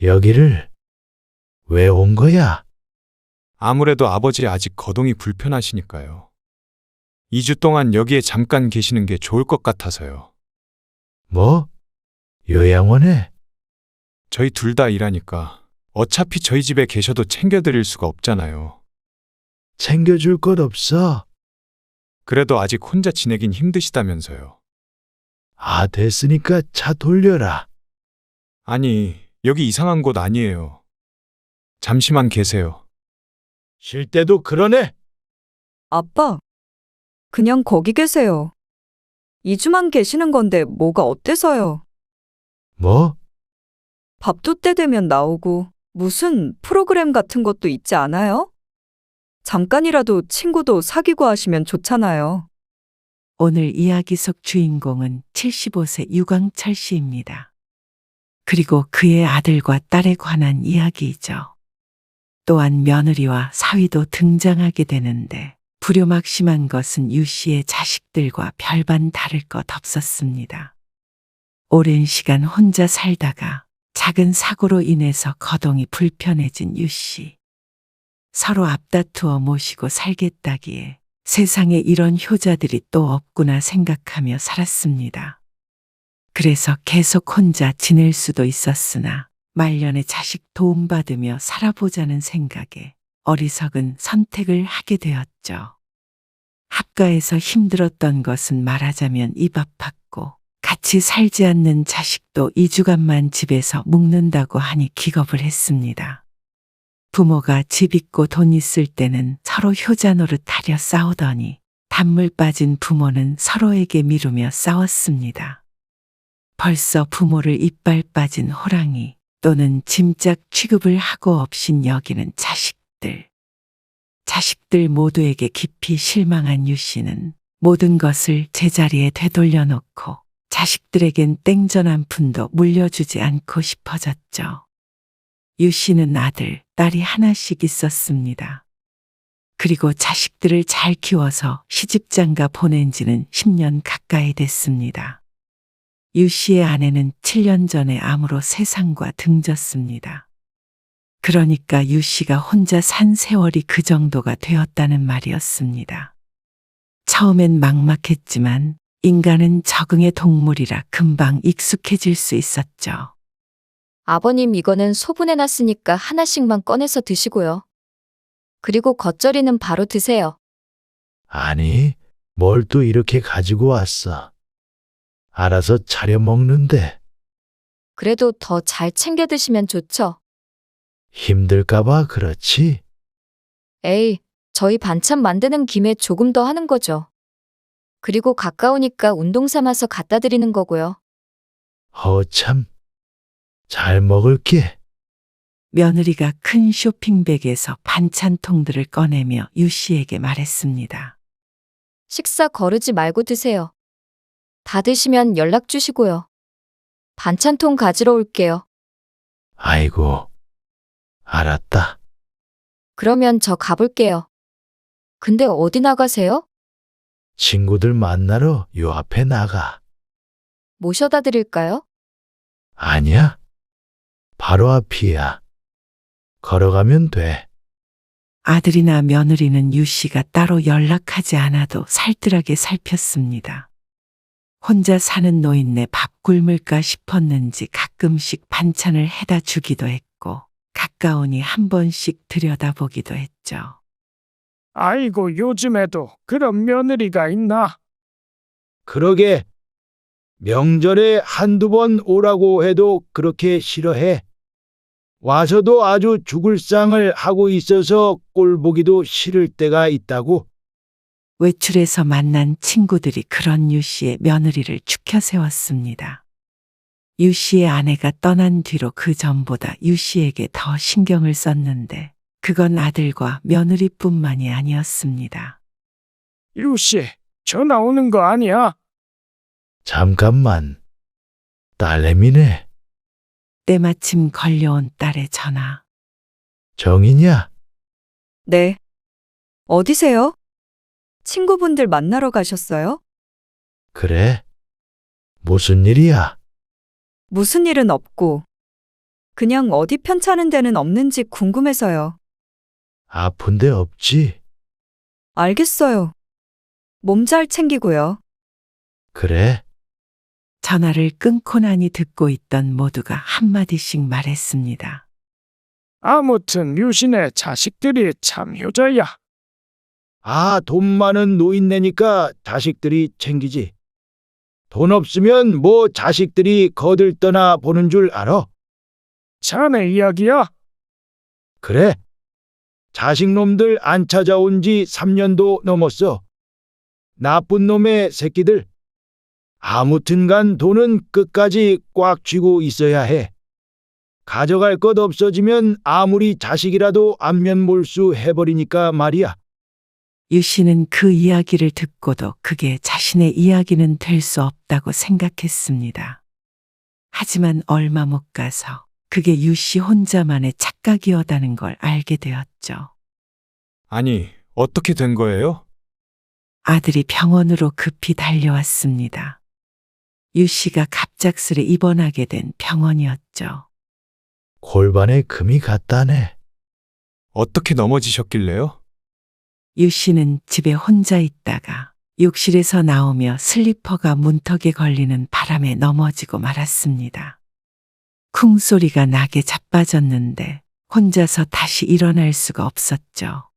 여기를 왜 온 거야? 아무래도 아버지 아직 거동이 불편하시니까요. 2주 동안 여기에 잠깐 계시는 게 좋을 것 같아서요. 뭐? 요양원에? 저희 둘 다 일하니까 어차피 저희 집에 계셔도 챙겨드릴 수가 없잖아요. 챙겨줄 것 없어? 그래도 아직 혼자 지내긴 힘드시다면서요. 아, 됐으니까 차 돌려라. 아니, 여기 이상한 곳 아니에요. 잠시만 계세요. 쉴 때도 그러네? 아빠, 그냥 거기 계세요. 2주만 계시는 건데 뭐가 어때서요? 뭐? 밥도 때 되면 나오고 무슨 프로그램 같은 것도 있지 않아요? 잠깐이라도 친구도 사귀고 하시면 좋잖아요. 오늘 이야기 속 주인공은 75세 유광철 씨입니다. 그리고 그의 아들과 딸에 관한 이야기이죠. 또한 며느리와 사위도 등장하게 되는데 불효막심한 것은 유 씨의 자식들과 별반 다를 것 없었습니다. 오랜 시간 혼자 살다가 작은 사고로 인해서 거동이 불편해진 유 씨. 서로 앞다투어 모시고 살겠다기에 세상에 이런 효자들이 또 없구나 생각하며 살았습니다. 그래서 계속 혼자 지낼 수도 있었으나 말년에 자식 도움받으며 살아보자는 생각에 어리석은 선택을 하게 되었죠. 합가에서 힘들었던 것은 말하자면 입 아팠고 같이 살지 않는 자식도 2주간만 집에서 묵는다고 하니 기겁을 했습니다. 부모가 집 있고 돈 있을 때는 서로 효자 노릇하려 싸우더니 단물 빠진 부모는 서로에게 미루며 싸웠습니다. 벌써 부모를 이빨 빠진 호랑이 또는 짐짝 취급을 하고 없인 여기는 자식들. 자식들 모두에게 깊이 실망한 유 씨는 모든 것을 제자리에 되돌려 놓고 자식들에겐 땡전 한 푼도 물려주지 않고 싶어졌죠. 유 씨는 아들, 딸이 하나씩 있었습니다. 그리고 자식들을 잘 키워서 시집장가 보낸 지는 10년 가까이 됐습니다. 유 씨의 아내는 7년 전에 암으로 세상과 등졌습니다. 그러니까 유 씨가 혼자 산 세월이 그 정도가 되었다는 말이었습니다. 처음엔 막막했지만 인간은 적응의 동물이라 금방 익숙해질 수 있었죠. 아버님, 이거는 소분해놨으니까 하나씩만 꺼내서 드시고요. 그리고 겉절이는 바로 드세요. 아니, 뭘 또 이렇게 가지고 왔어. 알아서 차려 먹는데 그래도 더 잘 챙겨 드시면 좋죠. 힘들까봐 그렇지? 에이, 저희 반찬 만드는 김에 조금 더 하는 거죠. 그리고 가까우니까 운동 삼아서 갖다 드리는 거고요. 참. 잘 먹을게. 며느리가 큰 쇼핑백에서 반찬통들을 꺼내며 유 씨에게 말했습니다. 식사 거르지 말고 드세요. 다 드시면 연락 주시고요. 반찬통 가지러 올게요. 아이고, 알았다. 그러면 저 가볼게요. 근데 어디 나가세요? 친구들 만나러 요 앞에 나가. 모셔다 드릴까요? 아니야. 바로 앞이야. 걸어가면 돼. 아들이나 며느리는 유 씨가 따로 연락하지 않아도 살뜰하게 살폈습니다. 혼자 사는 노인네 밥 굶을까 싶었는지 가끔씩 반찬을 해다 주기도 했고 가까우니 한 번씩 들여다보기도 했죠. 아이고, 요즘에도 그런 며느리가 있나? 그러게. 명절에 한두 번 오라고 해도 그렇게 싫어해. 와서도 아주 죽을 상을 하고 있어서 꼴 보기도 싫을 때가 있다고. 외출해서 만난 친구들이 그런 유 씨의 며느리를 축혀 세웠습니다. 유 씨의 아내가 떠난 뒤로 그 전보다 유 씨에게 더 신경을 썼는데 그건 아들과 며느리뿐만이 아니었습니다. 유씨, 전화 오는 거 아니야? 잠깐만. 딸내미네. 때마침 걸려온 딸의 전화. 정이냐? 네. 어디세요? 친구분들 만나러 가셨어요? 그래. 무슨 일이야? 무슨 일은 없고. 그냥 어디 편찮은 데는 없는지 궁금해서요. 아픈 데 없지? 알겠어요. 몸 잘 챙기고요. 그래. 전화를 끊고 나니 듣고 있던 모두가 한마디씩 말했습니다. 아무튼 유신의 자식들이 참 효자야. 아, 돈 많은 노인네니까 자식들이 챙기지. 돈 없으면 뭐 자식들이 거들떠나 보는 줄 알아? 자네 이야기야? 그래. 자식놈들 안 찾아온 지 3년도 넘었어. 나쁜 놈의 새끼들. 아무튼간 돈은 끝까지 꽉 쥐고 있어야 해. 가져갈 것 없어지면 아무리 자식이라도 안면몰수 해버리니까 말이야. 유 씨는 그 이야기를 듣고도 그게 자신의 이야기는 될 수 없다고 생각했습니다. 하지만 얼마 못 가서 그게 유 씨 혼자만의 착각이었다는 걸 알게 되었죠. 아니, 어떻게 된 거예요? 아들이 병원으로 급히 달려왔습니다. 유 씨가 갑작스레 입원하게 된 병원이었죠. 골반에 금이 갔다네. 어떻게 넘어지셨길래요? 유 씨는 집에 혼자 있다가 욕실에서 나오며 슬리퍼가 문턱에 걸리는 바람에 넘어지고 말았습니다. 쿵 소리가 나게 자빠졌는데 혼자서 다시 일어날 수가 없었죠.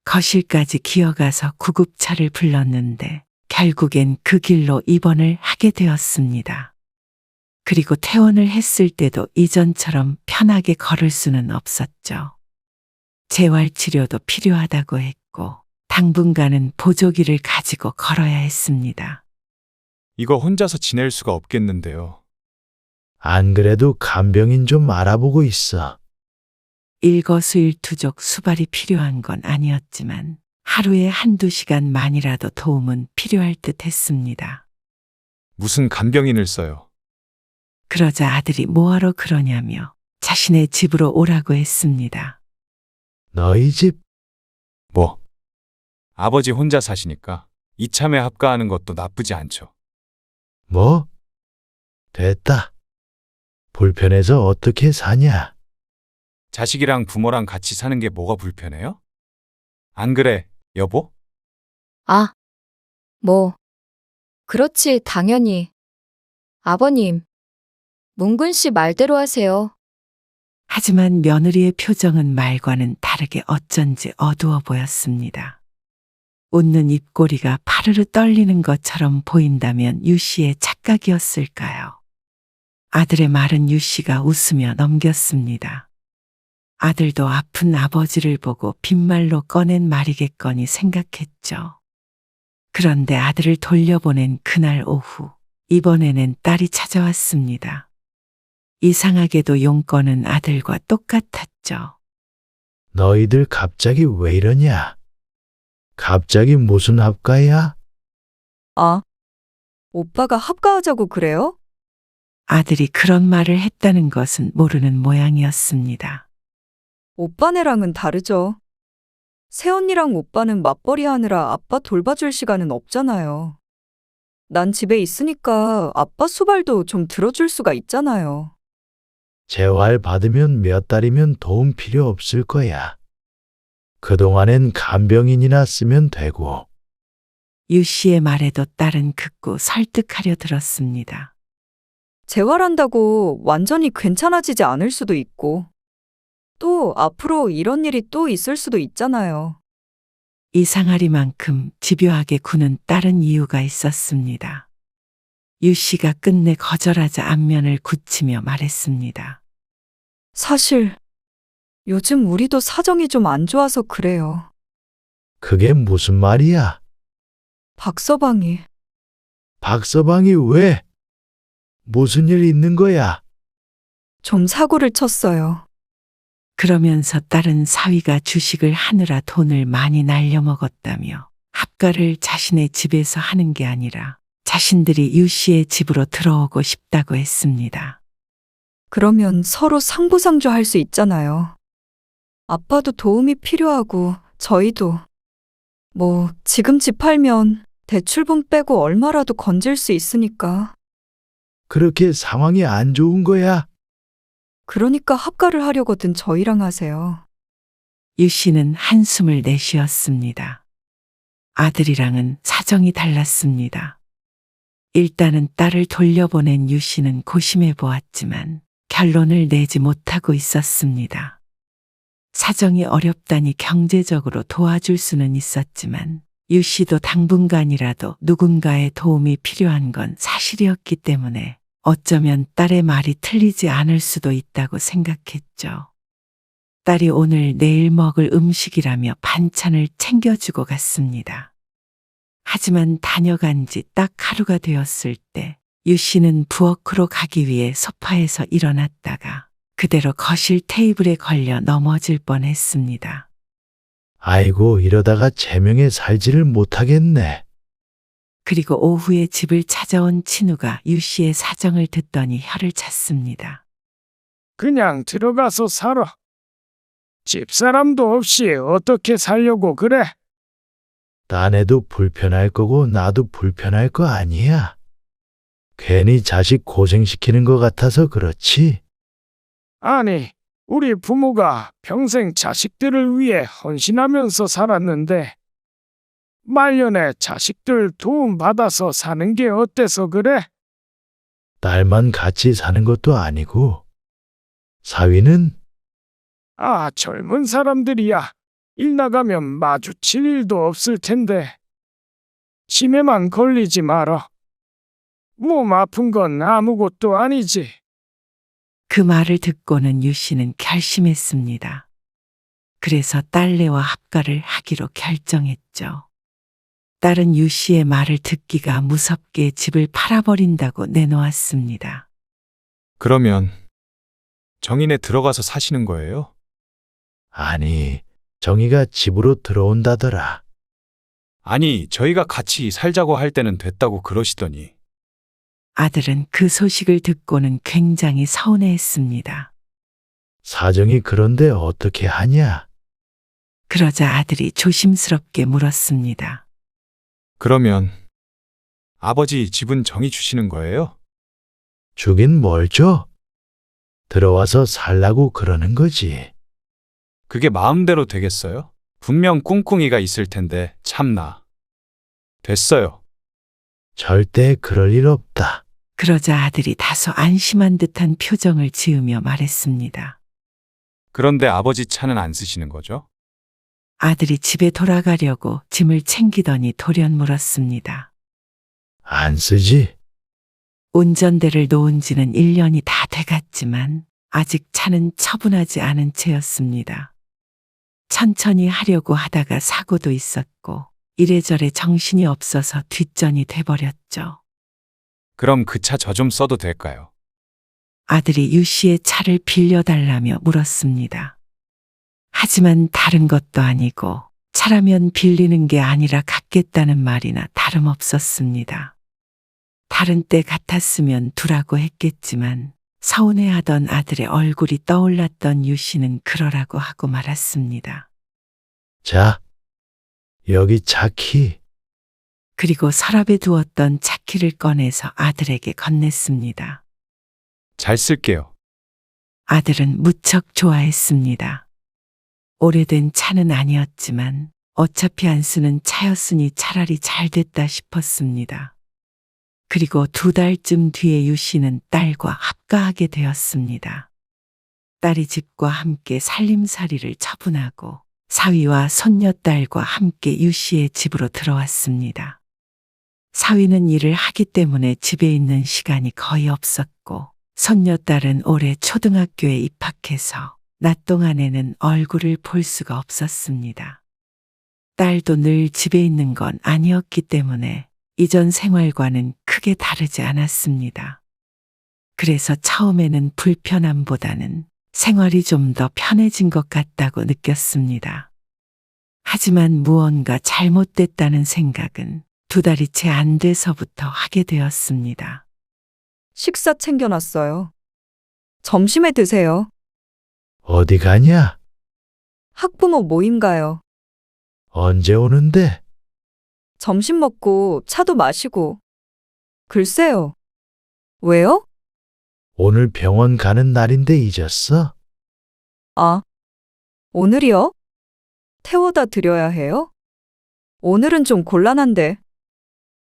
거실까지 기어가서 구급차를 불렀는데 결국엔 그 길로 입원을 하게 되었습니다. 그리고 퇴원을 했을 때도 이전처럼 편하게 걸을 수는 없었죠. 재활치료도 필요하다고 했고 당분간은 보조기를 가지고 걸어야 했습니다. 이거 혼자서 지낼 수가 없겠는데요. 안 그래도 간병인 좀 알아보고 있어. 일거수일투족 수발이 필요한 건 아니었지만 하루에 한두 시간만이라도 도움은 필요할 듯 했습니다. 무슨 간병인을 써요? 그러자 아들이 뭐하러 그러냐며 자신의 집으로 오라고 했습니다. 너희 집 뭐? 아버지 혼자 사시니까 이참에 합가하는 것도 나쁘지 않죠. 뭐? 됐다. 불편해서 어떻게 사냐? 자식이랑 부모랑 같이 사는 게 뭐가 불편해요? 안 그래, 여보? 아, 뭐. 그렇지, 당연히. 아버님, 문근 씨 말대로 하세요. 하지만 며느리의 표정은 말과는 다르게 어쩐지 어두워 보였습니다. 웃는 입꼬리가 파르르 떨리는 것처럼 보인다면 유 씨의 착각이었을까요? 아들의 말은 유 씨가 웃으며 넘겼습니다. 아들도 아픈 아버지를 보고 빈말로 꺼낸 말이겠거니 생각했죠. 그런데 아들을 돌려보낸 그날 오후, 이번에는 딸이 찾아왔습니다. 이상하게도 용건은 아들과 똑같았죠. 너희들 갑자기 왜 이러냐? 갑자기 무슨 합가야? 아, 오빠가 합가하자고 그래요? 아들이 그런 말을 했다는 것은 모르는 모양이었습니다. 오빠네랑은 다르죠. 새언니랑 오빠는 맞벌이 하느라 아빠 돌봐줄 시간은 없잖아요. 난 집에 있으니까 아빠 수발도 좀 들어줄 수가 있잖아요. 재활 받으면 몇 달이면 도움 필요 없을 거야. 그동안엔 간병인이나 쓰면 되고. 유 씨의 말에도 딸은 극구 설득하려 들었습니다. 재활한다고 완전히 괜찮아지지 않을 수도 있고, 또 앞으로 이런 일이 또 있을 수도 있잖아요. 이상하리만큼 집요하게 구는 다른 이유가 있었습니다. 유 씨가 끝내 거절하자 안면을 굳히며 말했습니다. 사실 요즘 우리도 사정이 좀 안 좋아서 그래요. 그게 무슨 말이야? 박서방이 박서방이 왜? 무슨 일 있는 거야? 좀 사고를 쳤어요. 그러면서 딸은 사위가 주식을 하느라 돈을 많이 날려먹었다며 합가를 자신의 집에서 하는 게 아니라 자신들이 유 씨의 집으로 들어오고 싶다고 했습니다. 그러면 서로 상부상조할 수 있잖아요. 아빠도 도움이 필요하고 저희도 뭐 지금 집 팔면 대출분 빼고 얼마라도 건질 수 있으니까. 그렇게 상황이 안 좋은 거야? 그러니까 합가를 하려거든 저희랑 하세요. 유 씨는 한숨을 내쉬었습니다. 아들이랑은 사정이 달랐습니다. 일단은 딸을 돌려보낸 유 씨는 고심해 보았지만 결론을 내지 못하고 있었습니다. 사정이 어렵다니 경제적으로 도와줄 수는 있었지만 유 씨도 당분간이라도 누군가의 도움이 필요한 건 사실이었기 때문에 어쩌면 딸의 말이 틀리지 않을 수도 있다고 생각했죠. 딸이 오늘 내일 먹을 음식이라며 반찬을 챙겨주고 갔습니다. 하지만 다녀간 지 딱 하루가 되었을 때 유 씨는 부엌으로 가기 위해 소파에서 일어났다가 그대로 거실 테이블에 걸려 넘어질 뻔했습니다. 아이고, 이러다가 제명에 살지를 못하겠네. 그리고 오후에 집을 찾아온 친우가 유 씨의 사정을 듣더니 혀를 찼습니다. 그냥 들어가서 살아. 집사람도 없이 어떻게 살려고 그래? 딴애도 불편할 거고 나도 불편할 거 아니야. 괜히 자식 고생시키는 것 같아서 그렇지. 아니, 우리 부모가 평생 자식들을 위해 헌신하면서 살았는데 말년에 자식들 도움받아서 사는 게 어때서 그래? 딸만 같이 사는 것도 아니고. 사위는 아, 젊은 사람들이야. 일 나가면 마주칠 일도 없을 텐데. 치매만 걸리지 마라. 몸 아픈 건 아무것도 아니지. 그 말을 듣고는 유 씨는 결심했습니다. 그래서 딸내와 합가를 하기로 결정했죠. 딸은 유 씨의 말을 듣기가 무섭게 집을 팔아버린다고 내놓았습니다. 그러면 정인에 들어가서 사시는 거예요? 아니, 정희가 집으로 들어온다더라. 아니, 저희가 같이 살자고 할 때는 됐다고 그러시더니. 아들은 그 소식을 듣고는 굉장히 서운해했습니다. 사정이 그런데 어떻게 하냐? 그러자 아들이 조심스럽게 물었습니다. 그러면 아버지 집은 정이 주시는 거예요? 주긴 뭘 줘? 들어와서 살라고 그러는 거지. 그게 마음대로 되겠어요? 분명 꿍꿍이가 있을 텐데 참나. 됐어요. 절대 그럴 일 없다. 그러자 아들이 다소 안심한 듯한 표정을 지으며 말했습니다. 그런데 아버지 차는 안 쓰시는 거죠? 아들이 집에 돌아가려고 짐을 챙기더니 돌연 물었습니다. 안 쓰지? 운전대를 놓은 지는 1년이 다 돼갔지만 아직 차는 처분하지 않은 채였습니다. 천천히 하려고 하다가 사고도 있었고 이래저래 정신이 없어서 뒷전이 돼버렸죠. 그럼 그 차 저 좀 써도 될까요? 아들이 유 씨의 차를 빌려달라며 물었습니다. 하지만 다른 것도 아니고 차라면 빌리는 게 아니라 갖겠다는 말이나 다름없었습니다. 다른 때 같았으면 두라고 했겠지만 서운해하던 아들의 얼굴이 떠올랐던 유 씨는 그러라고 하고 말았습니다. 자, 여기 차키. 그리고 서랍에 두었던 차키를 꺼내서 아들에게 건넸습니다. 잘 쓸게요. 아들은 무척 좋아했습니다. 오래된 차는 아니었지만 어차피 안 쓰는 차였으니 차라리 잘 됐다 싶었습니다. 그리고 2달쯤 뒤에 유 씨는 딸과 합가하게 되었습니다. 딸이 집과 함께 살림살이를 처분하고 사위와 손녀딸과 함께 유 씨의 집으로 들어왔습니다. 사위는 일을 하기 때문에 집에 있는 시간이 거의 없었고 손녀딸은 올해 초등학교에 입학해서 낮 동안에는 얼굴을 볼 수가 없었습니다. 딸도 늘 집에 있는 건 아니었기 때문에 이전 생활과는 크게 다르지 않았습니다. 그래서 처음에는 불편함보다는 생활이 좀 더 편해진 것 같다고 느꼈습니다. 하지만 무언가 잘못됐다는 생각은 2달이 채 안 돼서부터 하게 되었습니다. 식사 챙겨놨어요. 점심에 드세요. 어디 가냐? 학부모 모임 가요. 언제 오는데? 점심 먹고 차도 마시고. 글쎄요. 왜요? 오늘 병원 가는 날인데 잊었어? 아, 오늘이요? 태워다 드려야 해요? 오늘은 좀 곤란한데.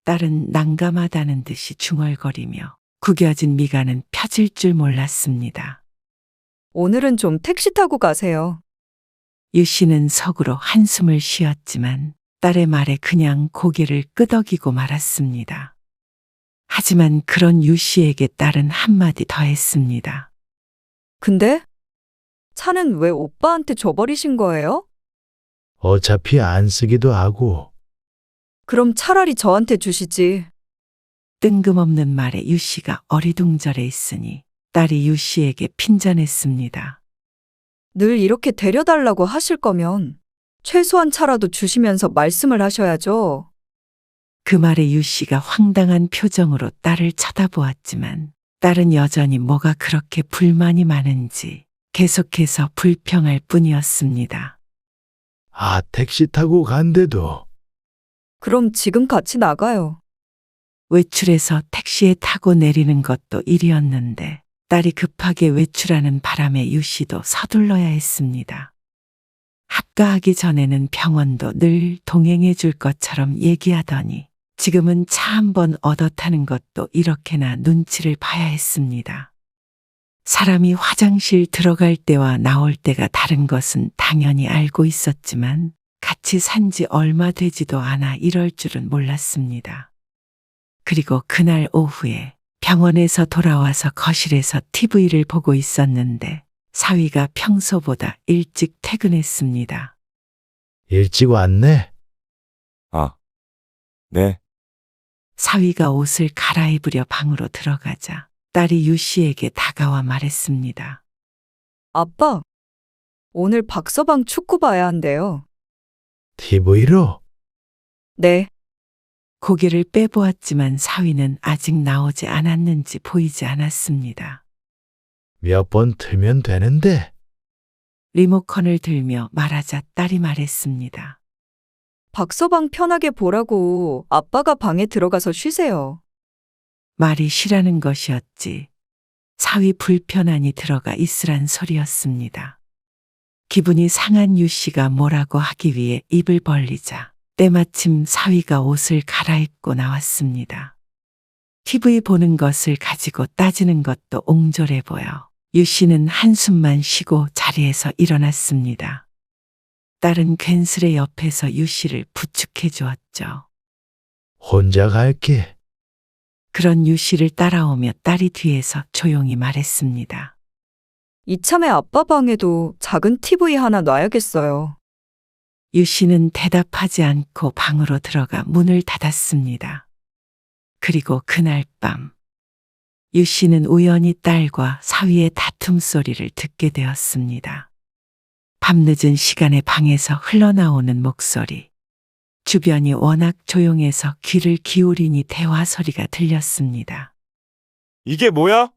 딸은 난감하다는 듯이 중얼거리며 구겨진 미간은 펴질 줄 몰랐습니다. 오늘은 좀 택시 타고 가세요. 유 씨는 속으로 한숨을 쉬었지만 딸의 말에 그냥 고개를 끄덕이고 말았습니다. 하지만 그런 유 씨에게 딸은 한마디 더 했습니다. 근데 차는 왜 오빠한테 줘버리신 거예요? 어차피 안 쓰기도 하고. 그럼 차라리 저한테 주시지. 뜬금없는 말에 유 씨가 어리둥절해 있으니 딸이 유 씨에게 핀잔했습니다. 늘 이렇게 데려달라고 하실 거면 최소한 차라도 주시면서 말씀을 하셔야죠. 그 말에 유 씨가 황당한 표정으로 딸을 쳐다보았지만 딸은 여전히 뭐가 그렇게 불만이 많은지 계속해서 불평할 뿐이었습니다. 아, 택시 타고 간대도. 그럼 지금 같이 나가요. 외출해서 택시에 타고 내리는 것도 일이었는데 딸이 급하게 외출하는 바람에 유 씨도 서둘러야 했습니다. 합가하기 전에는 병원도 늘 동행해 줄 것처럼 얘기하더니 지금은 차 한 번 얻어 타는 것도 이렇게나 눈치를 봐야 했습니다. 사람이 화장실 들어갈 때와 나올 때가 다른 것은 당연히 알고 있었지만 같이 산지 얼마 되지도 않아 이럴 줄은 몰랐습니다. 그리고 그날 오후에 병원에서 돌아와서 거실에서 TV를 보고 있었는데 사위가 평소보다 일찍 퇴근했습니다. 일찍 왔네. 아, 네. 사위가 옷을 갈아입으려 방으로 들어가자 딸이 유 씨에게 다가와 말했습니다. 아빠, 오늘 박서방 축구 봐야 한대요. TV로? 네, 고개를 빼보았지만 사위는 아직 나오지 않았는지 보이지 않았습니다. 몇 번 틀면 되는데. 리모컨을 들며 말하자 딸이 말했습니다. 박서방 편하게 보라고 아빠가 방에 들어가서 쉬세요. 말이 쉬라는 것이었지. 사위 불편하니 들어가 있으란 소리였습니다. 기분이 상한 유 씨가 뭐라고 하기 위해 입을 벌리자 때마침 사위가 옷을 갈아입고 나왔습니다. TV 보는 것을 가지고 따지는 것도 옹졸해 보여 유 씨는 한숨만 쉬고 자리에서 일어났습니다. 딸은 괜스레 옆에서 유 씨를 부축해 주었죠. 혼자 갈게. 그런 유 씨를 따라오며 딸이 뒤에서 조용히 말했습니다. 이참에 아빠 방에도 작은 TV 하나 놔야겠어요. 유 씨는 대답하지 않고 방으로 들어가 문을 닫았습니다. 그리고 그날 밤, 유 씨는 우연히 딸과 사위의 다툼 소리를 듣게 되었습니다. 밤늦은 시간에 방에서 흘러나오는 목소리. 주변이 워낙 조용해서 귀를 기울이니 대화 소리가 들렸습니다. 이게 뭐야?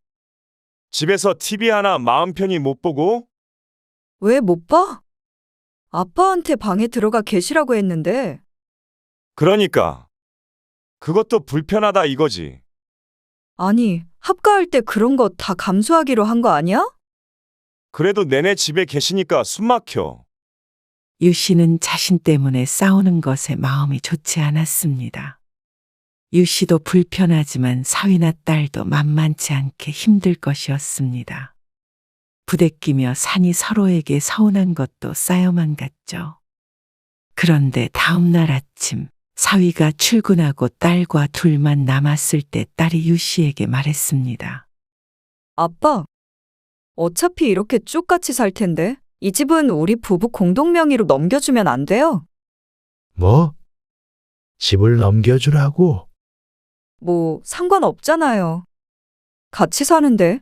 집에서 TV 하나 마음 편히 못 보고? 왜 못 봐? 아빠한테 방에 들어가 계시라고 했는데. 그러니까. 그것도 불편하다 이거지. 아니, 합가할 때 그런 거 다 감수하기로 한 거 아니야? 그래도 내내 집에 계시니까 숨 막혀. 유 씨는 자신 때문에 싸우는 것에 마음이 좋지 않았습니다. 유 씨도 불편하지만 사위나 딸도 만만치 않게 힘들 것이었습니다. 부대끼며 산이 서로에게 서운한 것도 쌓여만 갔죠. 그런데 다음 날 아침 사위가 출근하고 딸과 둘만 남았을 때 딸이 유 씨에게 말했습니다. 아빠, 어차피 이렇게 쭉 같이 살 텐데 이 집은 우리 부부 공동 명의로 넘겨주면 안 돼요? 뭐? 집을 넘겨주라고? 뭐 상관없잖아요. 같이 사는데.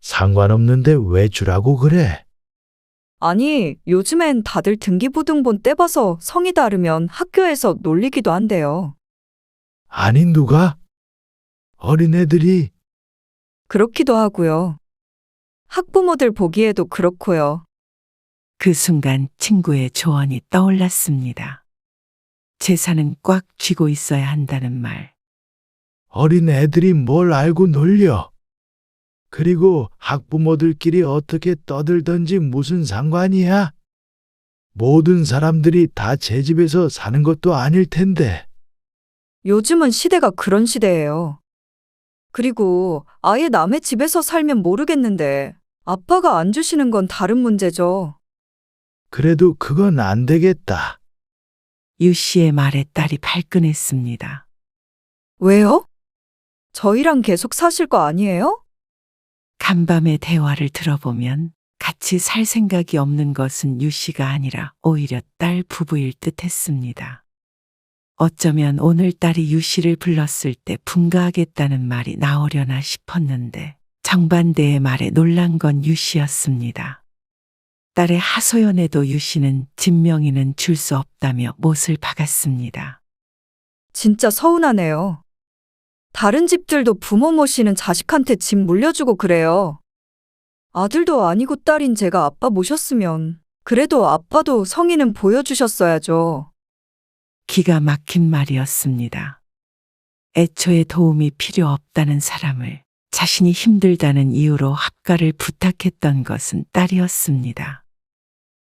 상관없는데 왜 주라고 그래? 아니, 요즘엔 다들 등기부등본 떼봐서 성이 다르면 학교에서 놀리기도 한대요. 아니, 누가? 어린애들이. 그렇기도 하고요. 학부모들 보기에도 그렇고요. 그 순간 친구의 조언이 떠올랐습니다. 재산은 꽉 쥐고 있어야 한다는 말. 어린애들이 뭘 알고 놀려. 그리고 학부모들끼리 어떻게 떠들던지 무슨 상관이야? 모든 사람들이 다 제 집에서 사는 것도 아닐 텐데. 요즘은 시대가 그런 시대예요. 그리고 아예 남의 집에서 살면 모르겠는데 아빠가 안 주시는 건 다른 문제죠. 그래도 그건 안 되겠다. 유 씨의 말에 딸이 발끈했습니다. 왜요? 저희랑 계속 사실 거 아니에요? 간밤의 대화를 들어보면 같이 살 생각이 없는 것은 유 씨가 아니라 오히려 딸 부부일 듯 했습니다. 어쩌면 오늘 딸이 유 씨를 불렀을 때 분가하겠다는 말이 나오려나 싶었는데 정반대의 말에 놀란 건 유 씨였습니다. 딸의 하소연에도 유 씨는 집 명의는 줄 수 없다며 못을 박았습니다. 진짜 서운하네요. 다른 집들도 부모 모시는 자식한테 집 물려주고 그래요. 아들도 아니고 딸인 제가 아빠 모셨으면 그래도 아빠도 성의는 보여주셨어야죠. 기가 막힌 말이었습니다. 애초에 도움이 필요 없다는 사람을 자신이 힘들다는 이유로 합가를 부탁했던 것은 딸이었습니다.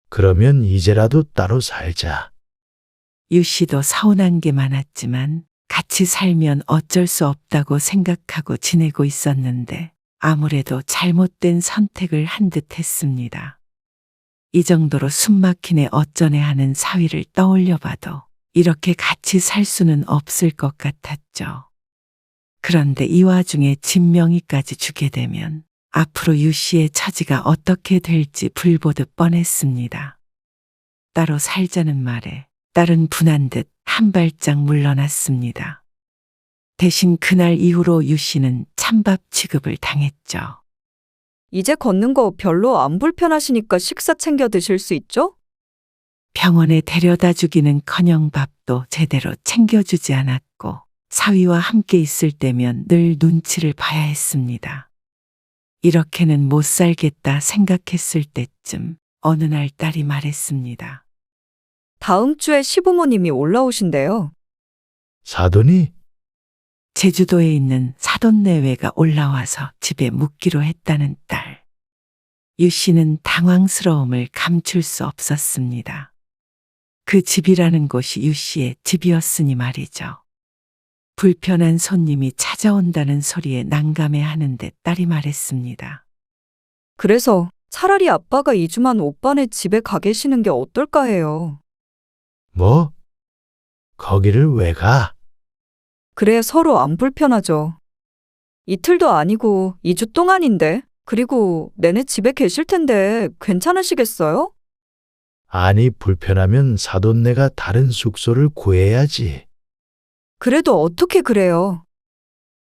그러면 이제라도 따로 살자. 유 씨도 서운한 게 많았지만 같이 살면 어쩔 수 없다고 생각하고 지내고 있었는데 아무래도 잘못된 선택을 한 듯 했습니다. 이 정도로 숨막히네 어쩌네 하는 사위를 떠올려 봐도 이렇게 같이 살 수는 없을 것 같았죠. 그런데 이 와중에 집 명의까지 주게 되면 앞으로 유 씨의 처지가 어떻게 될지 불보듯 뻔했습니다. 따로 살자는 말에 딸은 분한 듯 한 발짝 물러났습니다. 대신 그날 이후로 유 씨는 찬밥 취급을 당했죠. 이제 걷는 거 별로 안 불편하시니까 식사 챙겨 드실 수 있죠? 병원에 데려다 주기는커녕 밥도 제대로 챙겨주지 않았고 사위와 함께 있을 때면 늘 눈치를 봐야 했습니다. 이렇게는 못 살겠다 생각했을 때쯤 어느 날 딸이 말했습니다. 다음 주에 시부모님이 올라오신대요. 사돈이? 제주도에 있는 사돈 내외가 올라와서 집에 묵기로 했다는 딸. 유 씨는 당황스러움을 감출 수 없었습니다. 그 집이라는 곳이 유 씨의 집이었으니 말이죠. 불편한 손님이 찾아온다는 소리에 난감해 하는데 딸이 말했습니다. 그래서 차라리 아빠가 2주만 오빠네 집에 가 계시는 게 어떨까 해요. 뭐? 거기를 왜 가? 그래야 서로 안 불편하죠. 이틀도 아니고 2주 동안인데, 그리고 내내 집에 계실 텐데 괜찮으시겠어요? 아니, 불편하면 사돈네가 다른 숙소를 구해야지. 그래도 어떻게 그래요?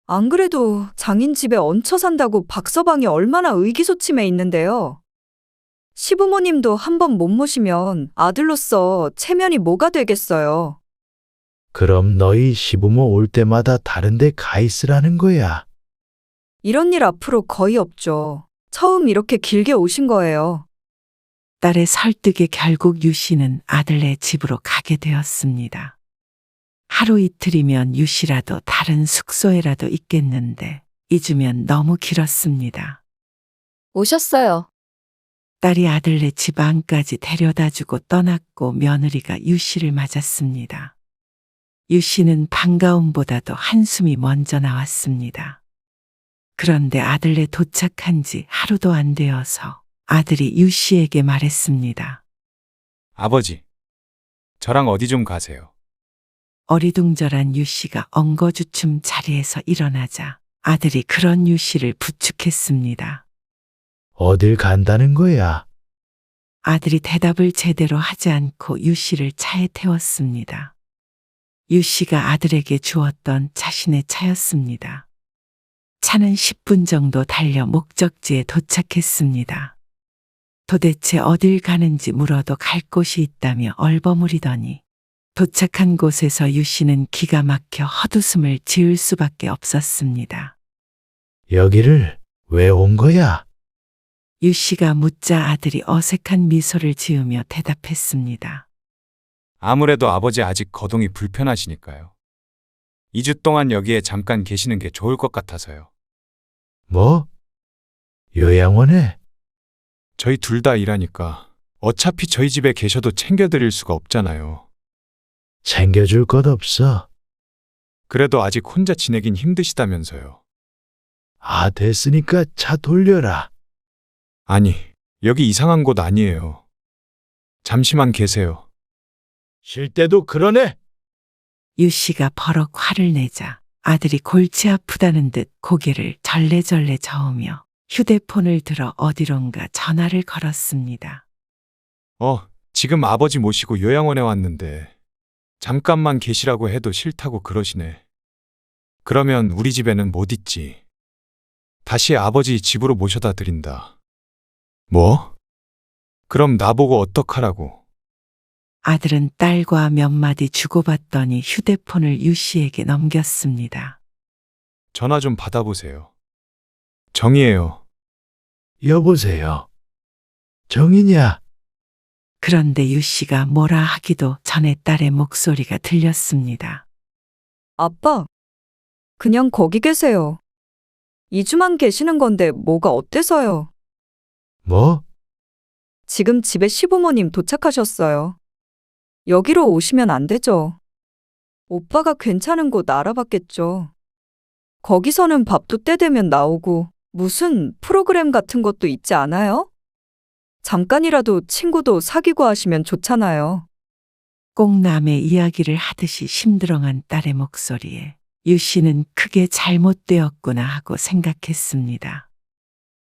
안 그래도 장인 집에 얹혀 산다고 박서방이 얼마나 의기소침해 있는데요. 시부모님도 한 번 못 모시면 아들로서 체면이 뭐가 되겠어요. 그럼 너희 시부모 올 때마다 다른 데 가 있으라는 거야. 이런 일 앞으로 거의 없죠. 처음 이렇게 길게 오신 거예요. 딸의 설득에 결국 유 씨는 아들네 집으로 가게 되었습니다. 하루 이틀이면 유 씨라도 다른 숙소에라도 있겠는데 2주면 너무 길었습니다. 오셨어요. 딸이 아들네 집 안까지 데려다주고 떠났고 며느리가 유 씨를 맞았습니다. 유 씨는 반가움보다도 한숨이 먼저 나왔습니다. 그런데 아들네 도착한 지 하루도 안 되어서 아들이 유 씨에게 말했습니다. 아버지, 저랑 어디 좀 가세요. 어리둥절한 유 씨가 엉거주춤 자리에서 일어나자 아들이 그런 유 씨를 부축했습니다. 어딜 간다는 거야? 아들이 대답을 제대로 하지 않고 유 씨를 차에 태웠습니다. 유 씨가 아들에게 주었던 자신의 차였습니다. 차는 10분 정도 달려 목적지에 도착했습니다. 도대체 어딜 가는지 물어도 갈 곳이 있다며 얼버무리더니 도착한 곳에서 유 씨는 기가 막혀 헛웃음을 지을 수밖에 없었습니다. 여기를 왜 온 거야? 유 씨가 묻자 아들이 어색한 미소를 지으며 대답했습니다. 아무래도 아버지 아직 거동이 불편하시니까요. 2주 동안 여기에 잠깐 계시는 게 좋을 것 같아서요. 뭐? 요양원에? 저희 둘 다 일하니까 어차피 저희 집에 계셔도 챙겨드릴 수가 없잖아요. 챙겨줄 것 없어. 그래도 아직 혼자 지내긴 힘드시다면서요. 아, 됐으니까 차 돌려라. 아니, 여기 이상한 곳 아니에요. 잠시만 계세요. 쉴 때도 그러네. 유 씨가 버럭 화를 내자 아들이 골치 아프다는 듯 고개를 절레절레 저으며 휴대폰을 들어 어디론가 전화를 걸었습니다. 지금 아버지 모시고 요양원에 왔는데 잠깐만 계시라고 해도 싫다고 그러시네. 그러면 우리 집에는 못 있지. 다시 아버지 집으로 모셔다 드린다. 뭐? 그럼 나보고 어떡하라고? 아들은 딸과 몇 마디 주고받더니 휴대폰을 유 씨에게 넘겼습니다. 전화 좀 받아보세요. 정이에요. 여보세요. 정이냐? 그런데 유 씨가 뭐라 하기도 전에 딸의 목소리가 들렸습니다. 아빠, 그냥 거기 계세요. 2주만 계시는 건데 뭐가 어때서요? 뭐? 지금 집에 시부모님 도착하셨어요. 여기로 오시면 안 되죠. 오빠가 괜찮은 곳 알아봤겠죠. 거기서는 밥도 때 되면 나오고 무슨 프로그램 같은 것도 있지 않아요? 잠깐이라도 친구도 사귀고 하시면 좋잖아요. 꼭 남의 이야기를 하듯이 심드렁한 딸의 목소리에 유 씨는 크게 잘못되었구나 하고 생각했습니다.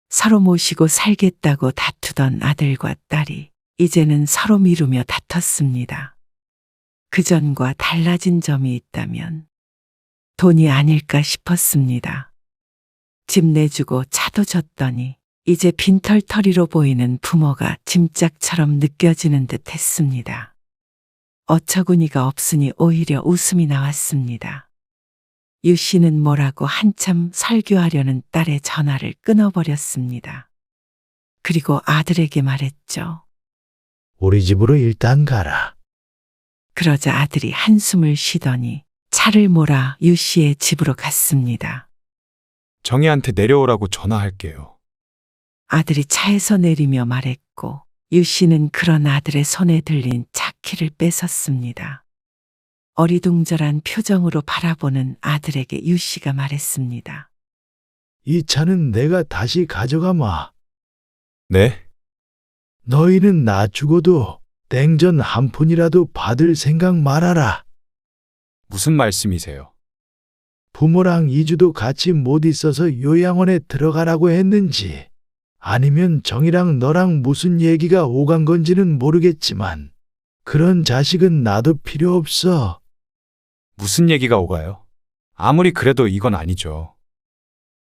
서로 모시고 살겠다고 다투던 아들과 딸이 이제는 서로 미루며 다퉜습니다. 그전과 달라진 점이 있다면 돈이 아닐까 싶었습니다. 집 내주고 차도 줬더니 이제 빈털터리로 보이는 부모가 짐짝처럼 느껴지는 듯 했습니다. 어처구니가 없으니 오히려 웃음이 나왔습니다. 유 씨는 뭐라고 한참 설교하려는 딸의 전화를 끊어버렸습니다. 그리고 아들에게 말했죠. 우리 집으로 일단 가라. 그러자 아들이 한숨을 쉬더니 차를 몰아 유 씨의 집으로 갔습니다. 정희한테 내려오라고 전화할게요. 아들이 차에서 내리며 말했고 유 씨는 그런 아들의 손에 들린 차키를 뺏었습니다. 어리둥절한 표정으로 바라보는 아들에게 유 씨가 말했습니다. 이 차는 내가 다시 가져가마. 네? 너희는 나 죽어도 땡전 한 푼이라도 받을 생각 말아라. 무슨 말씀이세요? 부모랑 2주도 같이 못 있어서 요양원에 들어가라고 했는지 아니면 정이랑 너랑 무슨 얘기가 오간 건지는 모르겠지만 그런 자식은 나도 필요 없어. 무슨 얘기가 오가요? 아무리 그래도 이건 아니죠.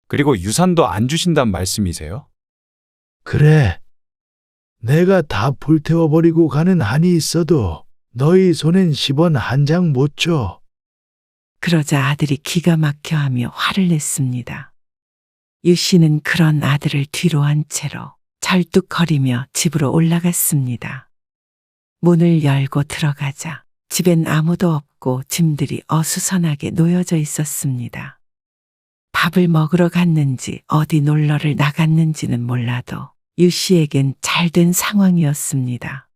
그리고 유산도 안 주신단 말씀이세요? 그래. 내가 다 불태워버리고 가는 한이 있어도 너희 손엔 10원 한 장 못 줘. 그러자 아들이 기가 막혀하며 화를 냈습니다. 유 씨는 그런 아들을 뒤로 한 채로 절뚝거리며 집으로 올라갔습니다. 문을 열고 들어가자 집엔 아무도 없고 짐들이 어수선하게 놓여져 있었습니다. 밥을 먹으러 갔는지 어디 놀러를 나갔는지는 몰라도 유 씨에겐 잘된 상황이었습니다.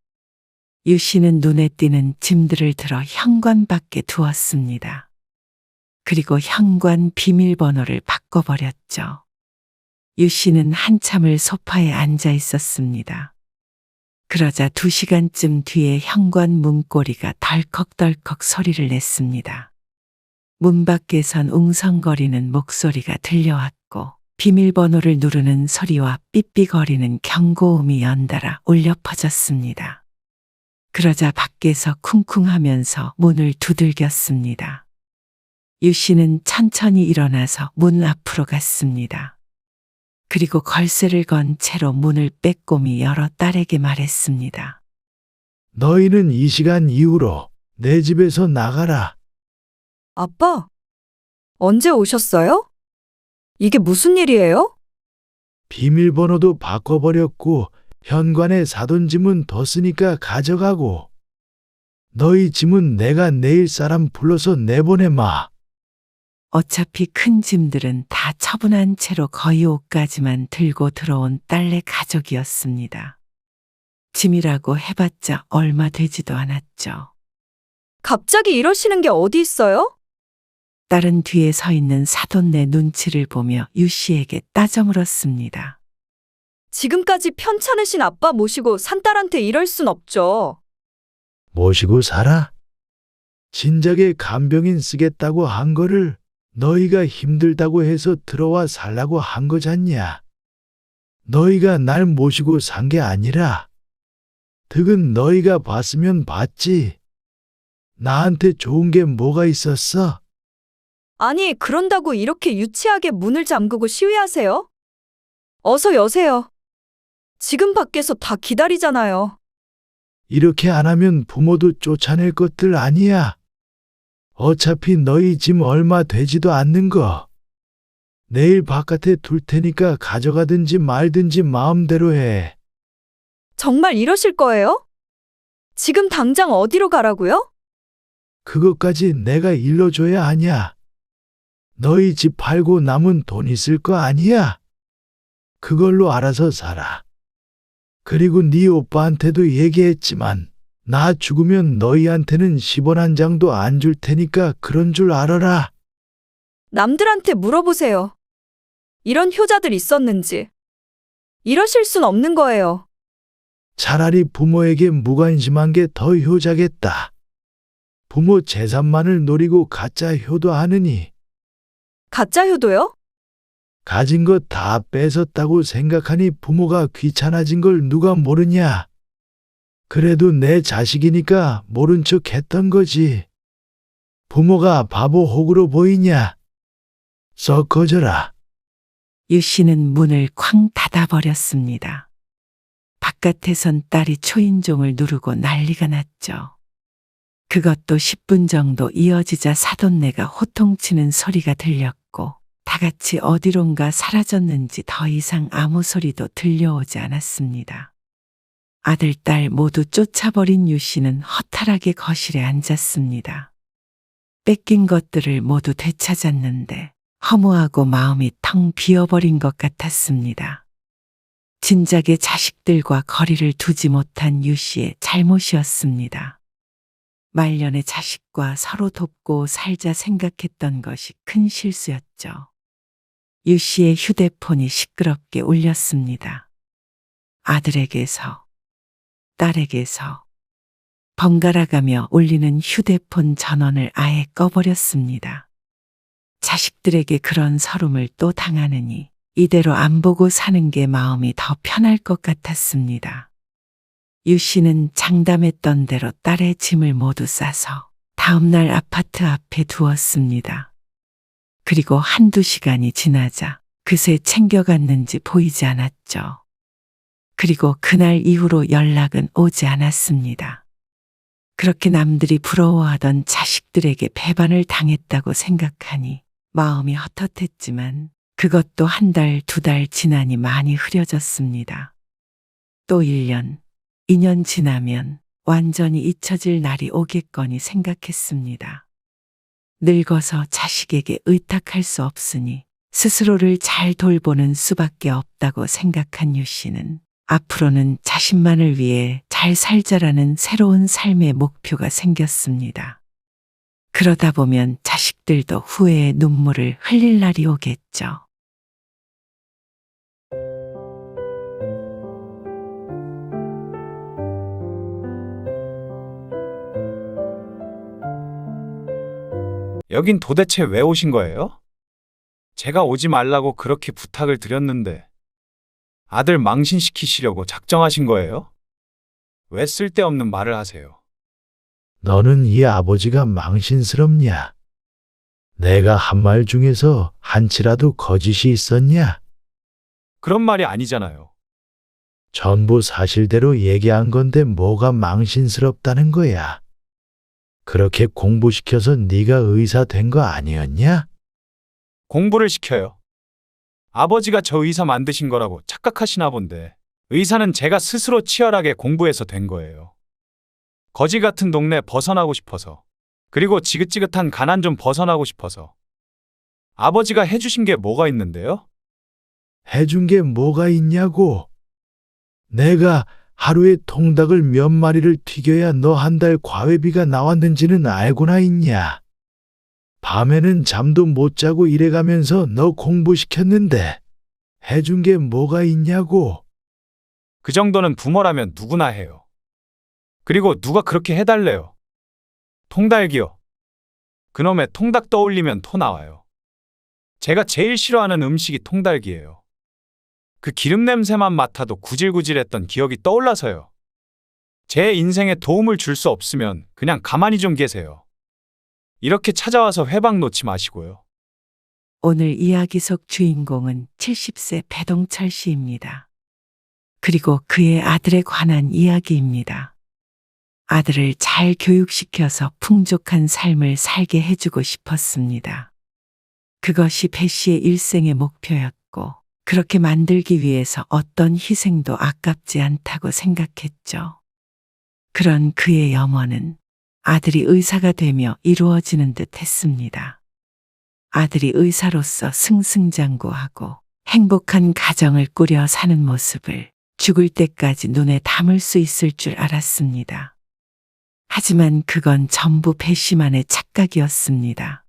유 씨는 눈에 띄는 짐들을 들어 현관 밖에 두었습니다. 그리고 현관 비밀번호를 바꿔버렸죠. 유 씨는 한참을 소파에 앉아 있었습니다. 그러자 2시간쯤 뒤에 현관 문고리가 덜컥덜컥 소리를 냈습니다. 문 밖에선 웅성거리는 목소리가 들려왔고 비밀번호를 누르는 소리와 삐삐거리는 경고음이 연달아 울려 퍼졌습니다. 그러자 밖에서 쿵쿵하면서 문을 두들겼습니다. 유 씨는 천천히 일어나서 문 앞으로 갔습니다. 그리고 걸쇠를 건 채로 문을 빼꼼히 열어 딸에게 말했습니다. 너희는 이 시간 이후로 내 집에서 나가라. 아빠, 언제 오셨어요? 이게 무슨 일이에요? 비밀번호도 바꿔버렸고 현관에 사돈 짐은 더 쓰니까 가져가고 너희 짐은 내가 내일 사람 불러서 내보내마. 어차피 큰 짐들은 다 처분한 채로 거의 옷까지만 들고 들어온 딸네 가족이었습니다. 짐이라고 해봤자 얼마 되지도 않았죠. 갑자기 이러시는 게 어디 있어요? 딸은 뒤에 서 있는 사돈네 눈치를 보며 유 씨에게 따져 물었습니다. 지금까지 편찮으신 아빠 모시고 산 딸한테 이럴 순 없죠. 모시고 살아? 진작에 간병인 쓰겠다고 한 거를 너희가 힘들다고 해서 들어와 살라고 한 거잖냐. 너희가 날 모시고 산 게 아니라 득은 너희가 봤으면 봤지. 나한테 좋은 게 뭐가 있었어? 아니, 그런다고 이렇게 유치하게 문을 잠그고 시위하세요? 어서 여세요. 지금 밖에서 다 기다리잖아요. 이렇게 안 하면 부모도 쫓아낼 것들 아니야. 어차피 너희 짐 얼마 되지도 않는 거. 내일 바깥에 둘 테니까 가져가든지 말든지 마음대로 해. 정말 이러실 거예요? 지금 당장 어디로 가라고요? 그것까지 내가 일러줘야 하냐? 너희 집 팔고 남은 돈 있을 거 아니야? 그걸로 알아서 살아. 그리고 네 오빠한테도 얘기했지만 나 죽으면 너희한테는 10원 한 장도 안 줄 테니까 그런 줄 알아라. 남들한테 물어보세요. 이런 효자들 있었는지. 이러실 순 없는 거예요. 차라리 부모에게 무관심한 게 더 효자겠다. 부모 재산만을 노리고 가짜 효도하느니 가짜 효도요? 가진 것 다 뺏었다고 생각하니 부모가 귀찮아진 걸 누가 모르냐. 그래도 내 자식이니까 모른 척 했던 거지. 부모가 바보 호구로 보이냐? 썩 꺼져라. 유 씨는 문을 쾅 닫아버렸습니다. 바깥에선 딸이 초인종을 누르고 난리가 났죠. 그것도 10분 정도 이어지자 사돈네가 호통치는 소리가 들렸고 다 같이 어디론가 사라졌는지 더 이상 아무 소리도 들려오지 않았습니다. 아들, 딸 모두 쫓아버린 유 씨는 허탈하게 거실에 앉았습니다. 뺏긴 것들을 모두 되찾았는데 허무하고 마음이 텅 비어버린 것 같았습니다. 진작에 자식들과 거리를 두지 못한 유 씨의 잘못이었습니다. 말년에 자식과 서로 돕고 살자 생각했던 것이 큰 실수였죠. 유 씨의 휴대폰이 시끄럽게 울렸습니다. 아들에게서, 딸에게서 번갈아가며 울리는 휴대폰 전원을 아예 꺼버렸습니다. 자식들에게 그런 서름을 또 당하느니 이대로 안 보고 사는 게 마음이 더 편할 것 같았습니다. 유 씨는 장담했던 대로 딸의 짐을 모두 싸서 다음날 아파트 앞에 두었습니다. 그리고 한두 시간이 지나자 그새 챙겨갔는지 보이지 않았죠. 그리고 그날 이후로 연락은 오지 않았습니다. 그렇게 남들이 부러워하던 자식들에게 배반을 당했다고 생각하니 마음이 헛헛했지만 그것도 한 달, 두 달 지나니 많이 흐려졌습니다. 또 1년, 2년 지나면 완전히 잊혀질 날이 오겠거니 생각했습니다. 늙어서 자식에게 의탁할 수 없으니 스스로를 잘 돌보는 수밖에 없다고 생각한 유 씨는 앞으로는 자신만을 위해 잘 살자라는 새로운 삶의 목표가 생겼습니다. 그러다 보면 자식들도 후회의 눈물을 흘릴 날이 오겠죠. 여긴 도대체 왜 오신 거예요? 제가 오지 말라고 그렇게 부탁을 드렸는데 아들 망신시키시려고 작정하신 거예요? 왜 쓸데없는 말을 하세요? 너는 이 아버지가 망신스럽냐? 내가 한 말 중에서 한치라도 거짓이 있었냐? 그런 말이 아니잖아요. 전부 사실대로 얘기한 건데 뭐가 망신스럽다는 거야? 그렇게 공부시켜서 네가 의사 된 거 아니었냐? 공부를 시켜요. 아버지가 저 의사 만드신 거라고 착각하시나 본데 의사는 제가 스스로 치열하게 공부해서 된 거예요. 거지 같은 동네 벗어나고 싶어서, 그리고 지긋지긋한 가난 좀 벗어나고 싶어서. 아버지가 해주신 게 뭐가 있는데요? 해준 게 뭐가 있냐고. 내가 하루에 통닭을 몇 마리를 튀겨야 너 한 달 과외비가 나왔는지는 알고나 있냐. 밤에는 잠도 못 자고 일해가면서 너 공부시켰는데 해준 게 뭐가 있냐고. 그 정도는 부모라면 누구나 해요. 그리고 누가 그렇게 해달래요? 통닭이요. 그놈의 통닭 떠올리면 토 나와요. 제가 제일 싫어하는 음식이 통닭이에요. 그 기름 냄새만 맡아도 구질구질했던 기억이 떠올라서요. 제 인생에 도움을 줄 수 없으면 그냥 가만히 좀 계세요. 이렇게 찾아와서 회방 놓지 마시고요. 오늘 이야기 속 주인공은 70세 배동철 씨입니다. 그리고 그의 아들에 관한 이야기입니다. 아들을 잘 교육시켜서 풍족한 삶을 살게 해주고 싶었습니다. 그것이 배 씨의 일생의 목표였고, 그렇게 만들기 위해서 어떤 희생도 아깝지 않다고 생각했죠. 그런 그의 염원은 아들이 의사가 되며 이루어지는 듯 했습니다. 아들이 의사로서 승승장구하고 행복한 가정을 꾸려 사는 모습을 죽을 때까지 눈에 담을 수 있을 줄 알았습니다. 하지만 그건 전부 배 씨만의 착각이었습니다.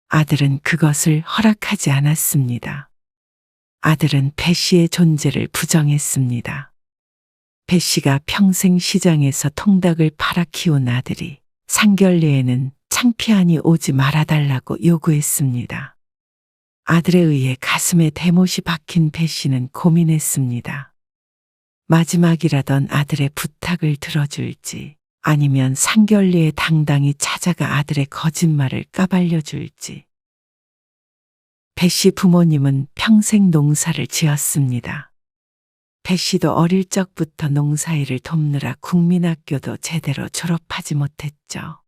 아들은 그것을 허락하지 않았습니다. 아들은 배 씨의 존재를 부정했습니다. 배 씨가 평생 시장에서 통닭을 팔아 키운 아들이 상견례에는 창피하니 오지 말아달라고 요구했습니다. 아들에 의해 가슴에 대못이 박힌 배 씨는 고민했습니다. 마지막이라던 아들의 부탁을 들어줄지, 아니면 상견례에 당당히 찾아가 아들의 거짓말을 까발려줄지. 배 씨 부모님은 평생 농사를 지었습니다. 배 씨도 어릴 적부터 농사일을 돕느라 국민학교도 제대로 졸업하지 못했죠.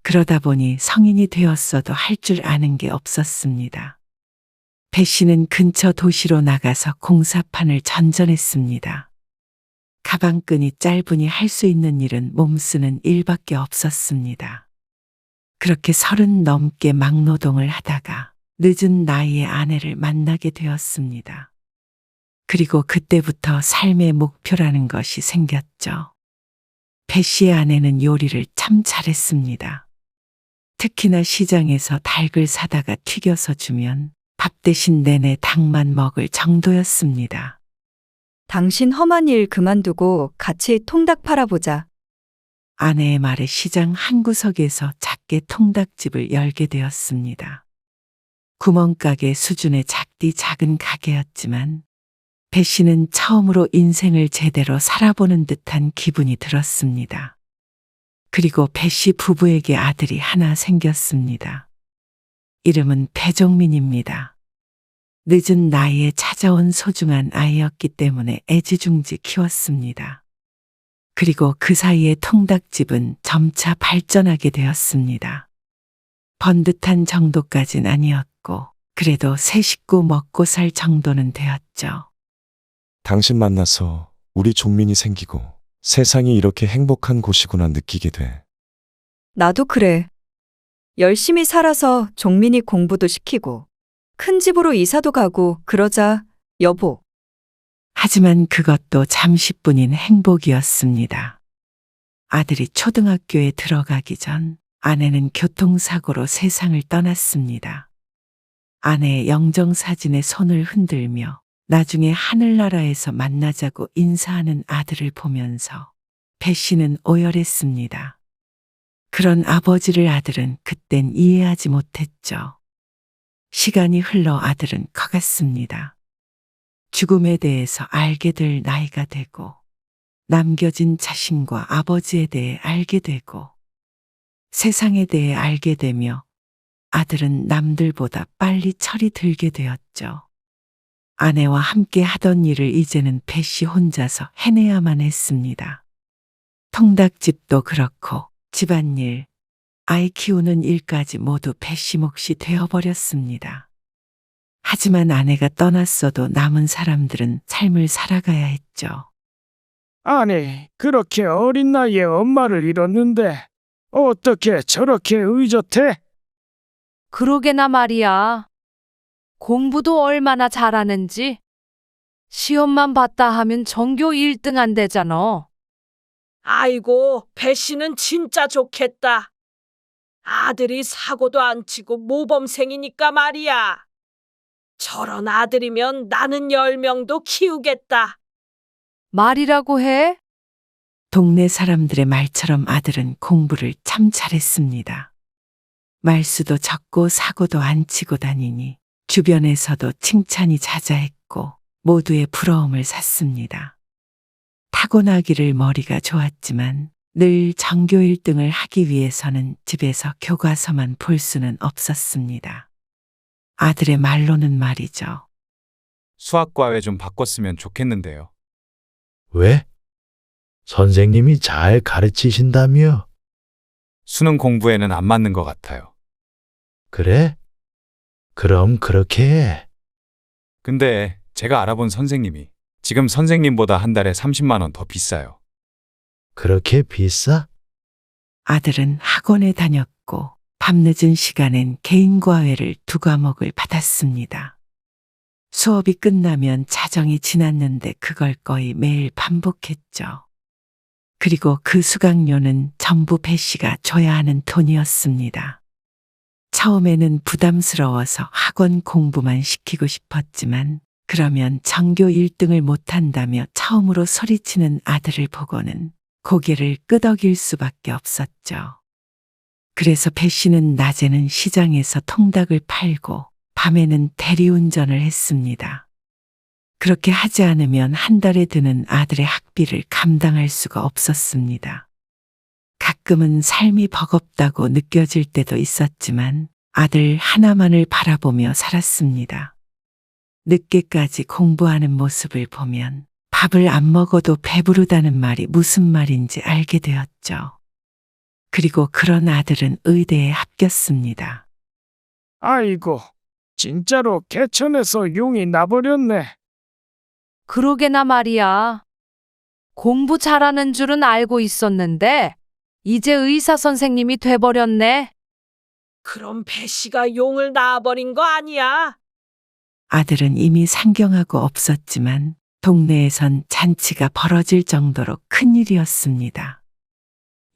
그러다 보니 성인이 되었어도 할 줄 아는 게 없었습니다. 배 씨는 근처 도시로 나가서 공사판을 전전했습니다. 가방끈이 짧으니 할 수 있는 일은 몸쓰는 일밖에 없었습니다. 그렇게 30 넘게 막노동을 하다가 늦은 나이에 아내를 만나게 되었습니다. 그리고 그때부터 삶의 목표라는 것이 생겼죠. 배 씨의 아내는 요리를 참 잘했습니다. 특히나 시장에서 닭을 사다가 튀겨서 주면 밥 대신 내내 닭만 먹을 정도였습니다. 당신 험한 일 그만두고 같이 통닭 팔아보자. 아내의 말에 시장 한 구석에서 작게 통닭집을 열게 되었습니다. 구멍가게 수준의 작디 작은 가게였지만 배 씨는 처음으로 인생을 제대로 살아보는 듯한 기분이 들었습니다. 그리고 배 씨 부부에게 아들이 하나 생겼습니다. 이름은 배종민입니다. 늦은 나이에 찾아온 소중한 아이였기 때문에 애지중지 키웠습니다. 그리고 그 사이에 통닭집은 점차 발전하게 되었습니다. 번듯한 정도까진 아니었고, 그래도 세 식구 먹고 살 정도는 되었죠. 당신 만나서 우리 종민이 생기고 세상이 이렇게 행복한 곳이구나 느끼게 돼. 나도 그래. 열심히 살아서 종민이 공부도 시키고 큰 집으로 이사도 가고 그러자, 여보. 하지만 그것도 잠시뿐인 행복이었습니다. 아들이 초등학교에 들어가기 전 아내는 교통사고로 세상을 떠났습니다. 아내의 영정사진에 손을 흔들며 나중에 하늘나라에서 만나자고 인사하는 아들을 보면서 배 씨는 오열했습니다. 그런 아버지를 아들은 그땐 이해하지 못했죠. 시간이 흘러 아들은 커갔습니다. 죽음에 대해서 알게 될 나이가 되고, 남겨진 자신과 아버지에 대해 알게 되고, 세상에 대해 알게 되며, 아들은 남들보다 빨리 철이 들게 되었죠. 아내와 함께 하던 일을 이제는 배 씨 혼자서 해내야만 했습니다. 통닭집도 그렇고 집안일, 아이 키우는 일까지 모두 배 씨 몫이 되어버렸습니다. 하지만 아내가 떠났어도 남은 사람들은 삶을 살아가야 했죠. 아니, 그렇게 어린 나이에 엄마를 잃었는데 어떻게 저렇게 의젓해? 그러게나 말이야. 공부도 얼마나 잘하는지. 시험만 봤다 하면 전교 1등 한대잖아. 아이고, 배 씨는 진짜 좋겠다. 아들이 사고도 안 치고 모범생이니까 말이야. 저런 아들이면 나는 10명도 키우겠다. 말이라고 해? 동네 사람들의 말처럼 아들은 공부를 참 잘했습니다. 말수도 적고 사고도 안 치고 다니니 주변에서도 칭찬이 자자했고 모두의 부러움을 샀습니다. 타고나기를 머리가 좋았지만 늘 전교 1등을 하기 위해서는 집에서 교과서만 볼 수는 없었습니다. 아들의 말로는 말이죠. 수학과외 좀 바꿨으면 좋겠는데요. 왜? 선생님이 잘 가르치신다며? 수능 공부에는 안 맞는 것 같아요. 그래? 그럼 그렇게 해. 근데 제가 알아본 선생님이 지금 선생님보다 한 달에 30만 원 더 비싸요. 그렇게 비싸? 아들은 학원에 다녔고 밤늦은 시간엔 개인과외를 2과목을 받았습니다. 수업이 끝나면 자정이 지났는데 그걸 거의 매일 반복했죠. 그리고 그 수강료는 전부 배 씨가 줘야 하는 돈이었습니다. 처음에는 부담스러워서 학원 공부만 시키고 싶었지만 그러면 전교 1등을 못한다며 처음으로 소리치는 아들을 보고는 고개를 끄덕일 수밖에 없었죠. 그래서 배 씨는 낮에는 시장에서 통닭을 팔고 밤에는 대리운전을 했습니다. 그렇게 하지 않으면 한 달에 드는 아들의 학비를 감당할 수가 없었습니다. 가끔은 삶이 버겁다고 느껴질 때도 있었지만 아들 하나만을 바라보며 살았습니다. 늦게까지 공부하는 모습을 보면 밥을 안 먹어도 배부르다는 말이 무슨 말인지 알게 되었죠. 그리고 그런 아들은 의대에 합격습니다. 아이고, 진짜로 개천에서 용이 나버렸네. 그러게나 말이야. 공부 잘하는 줄은 알고 있었는데 이제 의사 선생님이 돼버렸네. 그럼 배 씨가 용을 낳아버린 거 아니야? 아들은 이미 상경하고 없었지만 동네에선 잔치가 벌어질 정도로 큰일이었습니다.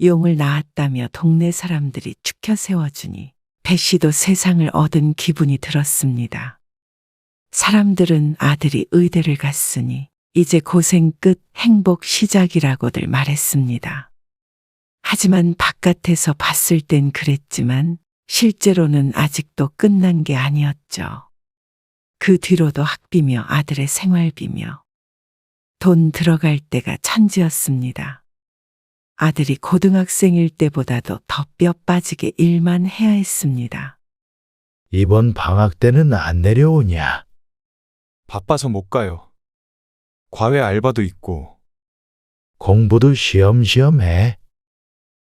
용을 낳았다며 동네 사람들이 축혀 세워주니 배 씨도 세상을 얻은 기분이 들었습니다. 사람들은 아들이 의대를 갔으니 이제 고생 끝 행복 시작이라고들 말했습니다. 하지만 바깥에서 봤을 땐 그랬지만 실제로는 아직도 끝난 게 아니었죠. 그 뒤로도 학비며 아들의 생활비며 돈 들어갈 때가 천지였습니다. 아들이 고등학생일 때보다도 더 뼈 빠지게 일만 해야 했습니다. 이번 방학 때는 안 내려오냐? 바빠서 못 가요. 과외 알바도 있고. 공부도 쉬엄쉬엄 해.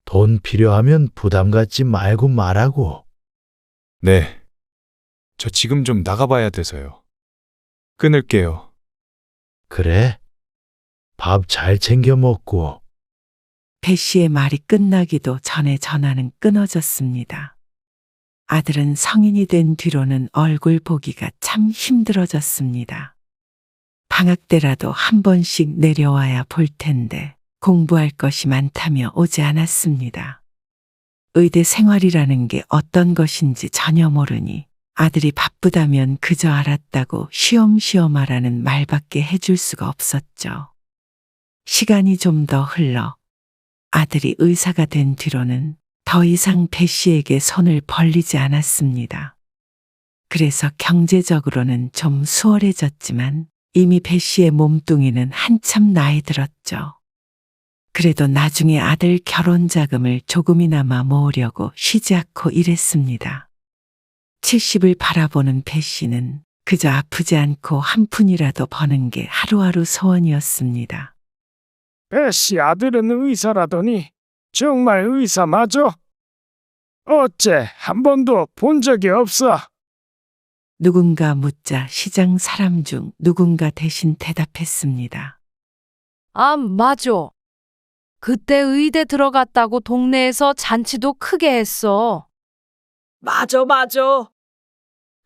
돈 필요하면 부담 갖지 말고 말하고. 네. 저 지금 좀 나가봐야 돼서요. 끊을게요. 그래? 밥 잘 챙겨 먹고. 배 씨의 말이 끝나기도 전에 전화는 끊어졌습니다. 아들은 성인이 된 뒤로는 얼굴 보기가 참 힘들어졌습니다. 방학 때라도 한 번씩 내려와야 볼 텐데 공부할 것이 많다며 오지 않았습니다. 의대 생활이라는 게 어떤 것인지 전혀 모르니 아들이 바쁘다면 그저 알았다고 쉬엄쉬엄 하라는 말밖에 해줄 수가 없었죠. 시간이 좀 더 흘러 아들이 의사가 된 뒤로는 더 이상 배 씨에게 손을 벌리지 않았습니다. 그래서 경제적으로는 좀 수월해졌지만 이미 배 씨의 몸뚱이는 한참 나이 들었죠. 그래도 나중에 아들 결혼 자금을 조금이나마 모으려고 쉬지 않고 일했습니다. 70을 바라보는 배 씨는 그저 아프지 않고 한 푼이라도 버는 게 하루하루 소원이었습니다. 배 씨 아들은 의사라더니 정말 의사 맞아? 어째 한 번도 본 적이 없어. 누군가 묻자 시장 사람 중 누군가 대신 대답했습니다. 아, 맞아. 그때 의대 들어갔다고 동네에서 잔치도 크게 했어. 맞아, 맞아.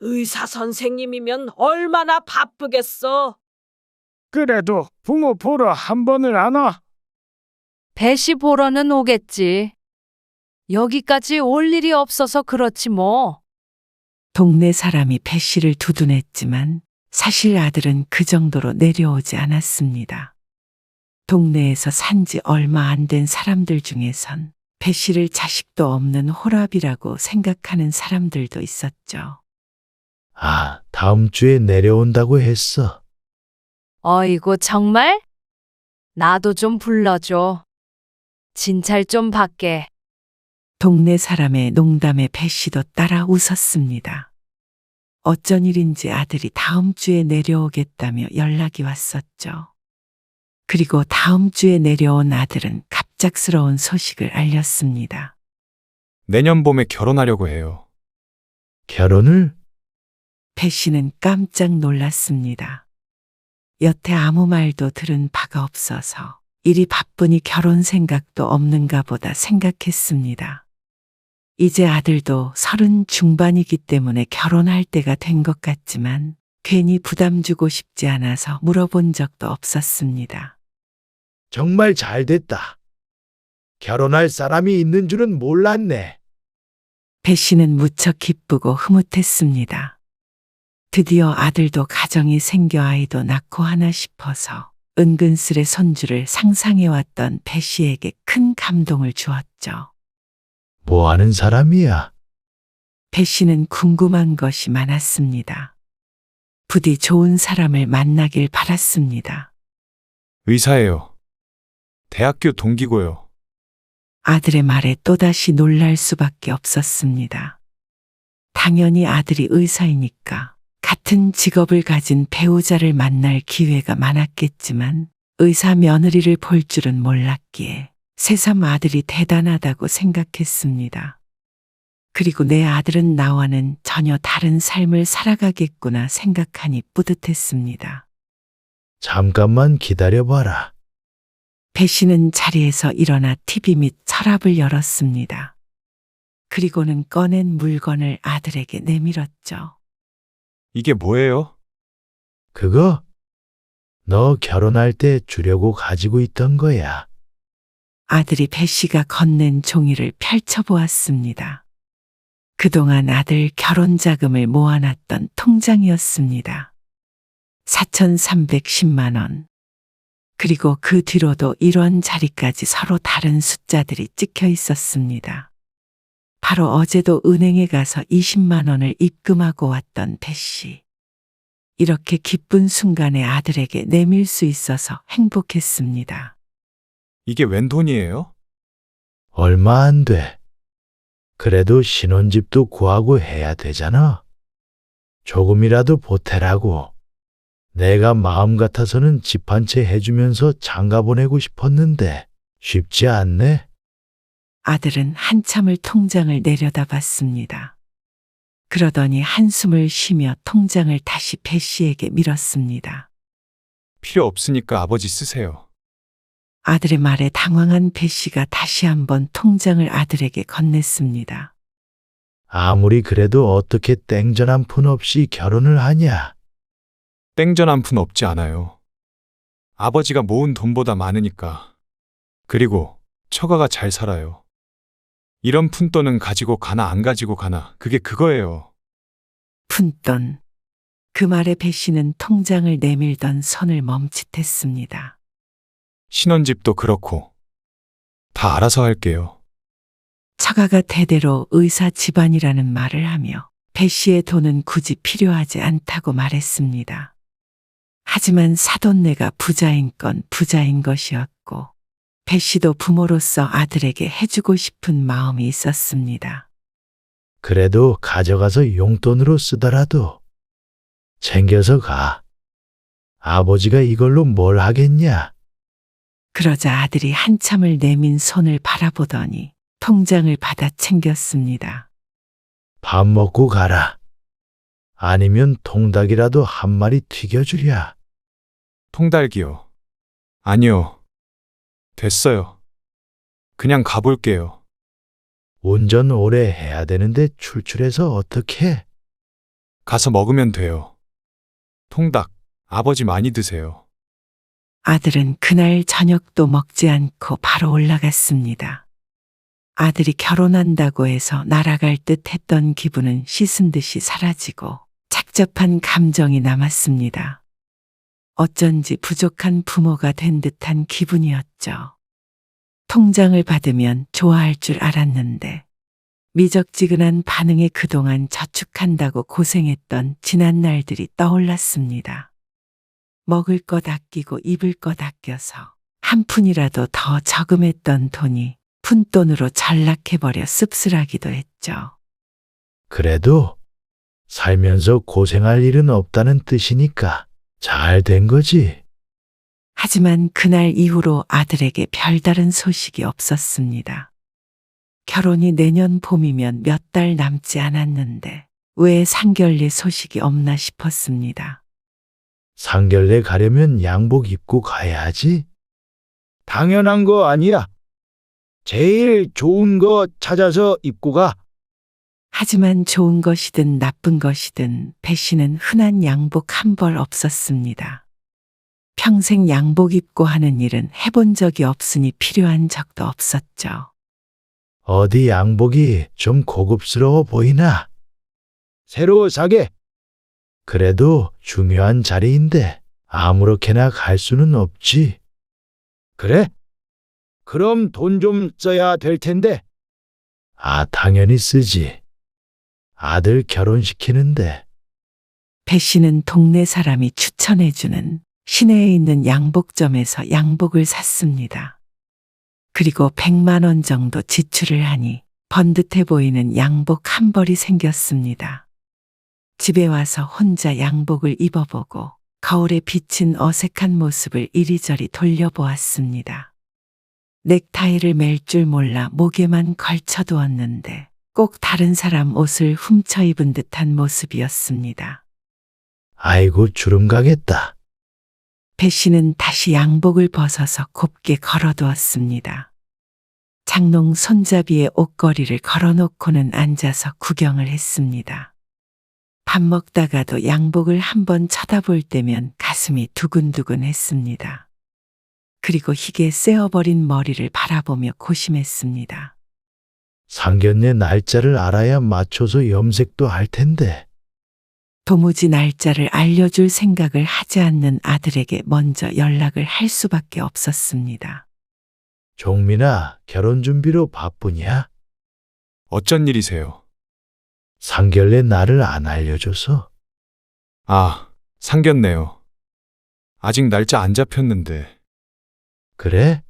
의사 선생님이면 얼마나 바쁘겠어. 그래도 부모 보러 한 번을 안 와. 배씨 보러는 오겠지. 여기까지 올 일이 없어서 그렇지 뭐. 동네 사람이 배 씨를 두둔했지만 사실 아들은 그 정도로 내려오지 않았습니다. 동네에서 산지 얼마 안 된 사람들 중에선 배 씨를 자식도 없는 호랍이라고 생각하는 사람들도 있었죠. 아, 다음 주에 내려온다고 했어. 어이구, 정말? 나도 좀 불러줘. 진찰 좀 받게. 동네 사람의 농담에 배 씨도 따라 웃었습니다. 어쩐 일인지 아들이 다음 주에 내려오겠다며 연락이 왔었죠. 그리고 다음 주에 내려온 아들은 갑작스러운 소식을 알렸습니다. 내년 봄에 결혼하려고 해요. 결혼을? 배 씨는 깜짝 놀랐습니다. 여태 아무 말도 들은 바가 없어서 일이 바쁘니 결혼 생각도 없는가 보다 생각했습니다. 이제 아들도 30 중반이기 때문에 결혼할 때가 된 것 같지만 괜히 부담 주고 싶지 않아서 물어본 적도 없었습니다. 정말 잘 됐다. 결혼할 사람이 있는 줄은 몰랐네. 배 씨는 무척 기쁘고 흐뭇했습니다. 드디어 아들도 가정이 생겨 아이도 낳고 하나 싶어서 은근슬의 손주를 상상해왔던 배 씨에게 큰 감동을 주었죠. 뭐 하는 사람이야? 배 씨는 궁금한 것이 많았습니다. 부디 좋은 사람을 만나길 바랐습니다. 의사예요. 대학교 동기고요. 아들의 말에 또다시 놀랄 수밖에 없었습니다. 당연히 아들이 의사이니까 같은 직업을 가진 배우자를 만날 기회가 많았겠지만 의사 며느리를 볼 줄은 몰랐기에 새삼 아들이 대단하다고 생각했습니다. 그리고 내 아들은 나와는 전혀 다른 삶을 살아가겠구나 생각하니 뿌듯했습니다. 잠깐만 기다려봐라. 배 씨는 자리에서 일어나 TV 및 서랍을 열었습니다. 그리고는 꺼낸 물건을 아들에게 내밀었죠. 이게 뭐예요? 그거? 너 결혼할 때 주려고 가지고 있던 거야. 아들이 배 씨가 건넨 종이를 펼쳐보았습니다. 그동안 아들 결혼 자금을 모아놨던 통장이었습니다. 4,310만 원. 그리고 그 뒤로도 1원 자리까지 서로 다른 숫자들이 찍혀 있었습니다. 바로 어제도 은행에 가서 20만 원을 입금하고 왔던 배 씨. 이렇게 기쁜 순간에 아들에게 내밀 수 있어서 행복했습니다. 이게 웬 돈이에요? 얼마 안 돼. 그래도 신혼집도 구하고 해야 되잖아. 조금이라도 보태라고. 내가 마음 같아서는 집 한 채 해주면서 장가 보내고 싶었는데 쉽지 않네. 아들은 한참을 통장을 내려다봤습니다. 그러더니 한숨을 쉬며 통장을 다시 배 씨에게 밀었습니다. 필요 없으니까 아버지 쓰세요. 아들의 말에 당황한 배 씨가 다시 한번 통장을 아들에게 건넸습니다. 아무리 그래도 어떻게 땡전 한 푼 없이 결혼을 하냐. 땡전 한 푼 없지 않아요. 아버지가 모은 돈보다 많으니까. 그리고 처가가 잘 살아요. 이런 푼돈은 가지고 가나 안 가지고 가나 그게 그거예요. 푼돈. 그 말에 배 씨는 통장을 내밀던 손을 멈칫했습니다. 신혼집도 그렇고 다 알아서 할게요. 처가가 대대로 의사 집안이라는 말을 하며 배 씨의 돈은 굳이 필요하지 않다고 말했습니다. 하지만 사돈네가 부자인 건 부자인 것이었고 배 씨도 부모로서 아들에게 해주고 싶은 마음이 있었습니다. 그래도 가져가서 용돈으로 쓰더라도 챙겨서 가. 아버지가 이걸로 뭘 하겠냐? 그러자 아들이 한참을 내민 손을 바라보더니 통장을 받아 챙겼습니다. 밥 먹고 가라. 아니면 통닭이라도 한 마리 튀겨주랴. 통달기요. 아니요. 됐어요. 그냥 가볼게요. 운전 오래 해야 되는데 출출해서 어떡해? 가서 먹으면 돼요. 통닭, 아버지 많이 드세요. 아들은 그날 저녁도 먹지 않고 바로 올라갔습니다. 아들이 결혼한다고 해서 날아갈 듯 했던 기분은 씻은 듯이 사라지고 착잡한 감정이 남았습니다. 어쩐지 부족한 부모가 된 듯한 기분이었죠. 통장을 받으면 좋아할 줄 알았는데 미적지근한 반응에 그동안 저축한다고 고생했던 지난 날들이 떠올랐습니다. 먹을 것 아끼고 입을 것 아껴서 한 푼이라도 더 저금했던 돈이 푼돈으로 전락해버려 씁쓸하기도 했죠. 그래도 살면서 고생할 일은 없다는 뜻이니까 잘 된 거지. 하지만 그날 이후로 아들에게 별다른 소식이 없었습니다. 결혼이 내년 봄이면 몇 달 남지 않았는데 왜 상견례 소식이 없나 싶었습니다. 상견례 가려면 양복 입고 가야지. 당연한 거 아니야. 제일 좋은 거 찾아서 입고 가. 하지만 좋은 것이든 나쁜 것이든 배 씨는 흔한 양복 한 벌 없었습니다. 평생 양복 입고 하는 일은 해본 적이 없으니 필요한 적도 없었죠. 어디 양복이 좀 고급스러워 보이나? 새로 사게. 그래도 중요한 자리인데 아무렇게나 갈 수는 없지. 그래? 그럼 돈 좀 써야 될 텐데. 아, 당연히 쓰지. 아들 결혼시키는데. 배 씨는 동네 사람이 추천해주는 시내에 있는 양복점에서 양복을 샀습니다. 그리고 100만 원 정도 지출을 하니 번듯해 보이는 양복 한 벌이 생겼습니다. 집에 와서 혼자 양복을 입어보고 거울에 비친 어색한 모습을 이리저리 돌려보았습니다. 넥타이를 맬 줄 몰라 목에만 걸쳐두었는데 꼭 다른 사람 옷을 훔쳐 입은 듯한 모습이었습니다. 아이고, 주름 가겠다. 배 씨는 다시 양복을 벗어서 곱게 걸어두었습니다. 장롱 손잡이에 옷걸이를 걸어놓고는 앉아서 구경을 했습니다. 밥 먹다가도 양복을 한번 쳐다볼 때면 가슴이 두근두근 했습니다. 그리고 희게 쎄어버린 머리를 바라보며 고심했습니다. 상견례 날짜를 알아야 맞춰서 염색도 할 텐데. 도무지 날짜를 알려줄 생각을 하지 않는 아들에게 먼저 연락을 할 수밖에 없었습니다. 종민아, 결혼 준비로 바쁘냐? 어쩐 일이세요? 상견례 날을 안 알려줘서. 아, 상견례요. 아직 날짜 안 잡혔는데. 그래?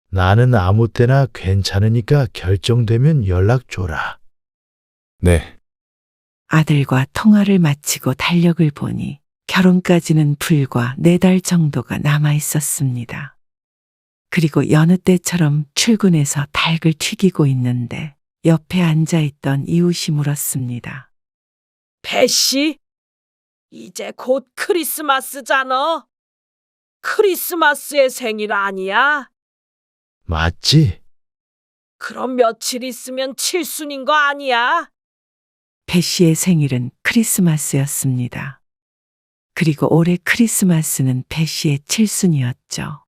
나는 아무 때나 괜찮으니까 결정되면 연락 줘라. 네. 아들과 통화를 마치고 달력을 보니 결혼까지는 불과 4달 정도가 남아 있었습니다. 그리고 여느 때처럼 출근해서 닭을 튀기고 있는데 옆에 앉아있던 이웃이 물었습니다. 배씨, 이제 곧 크리스마스잖아. 크리스마스의 생일 아니야? 맞지? 그럼 며칠 있으면 칠순인 거 아니야? 배 씨의 생일은 크리스마스였습니다. 그리고 올해 크리스마스는 배 씨의 칠순이었죠.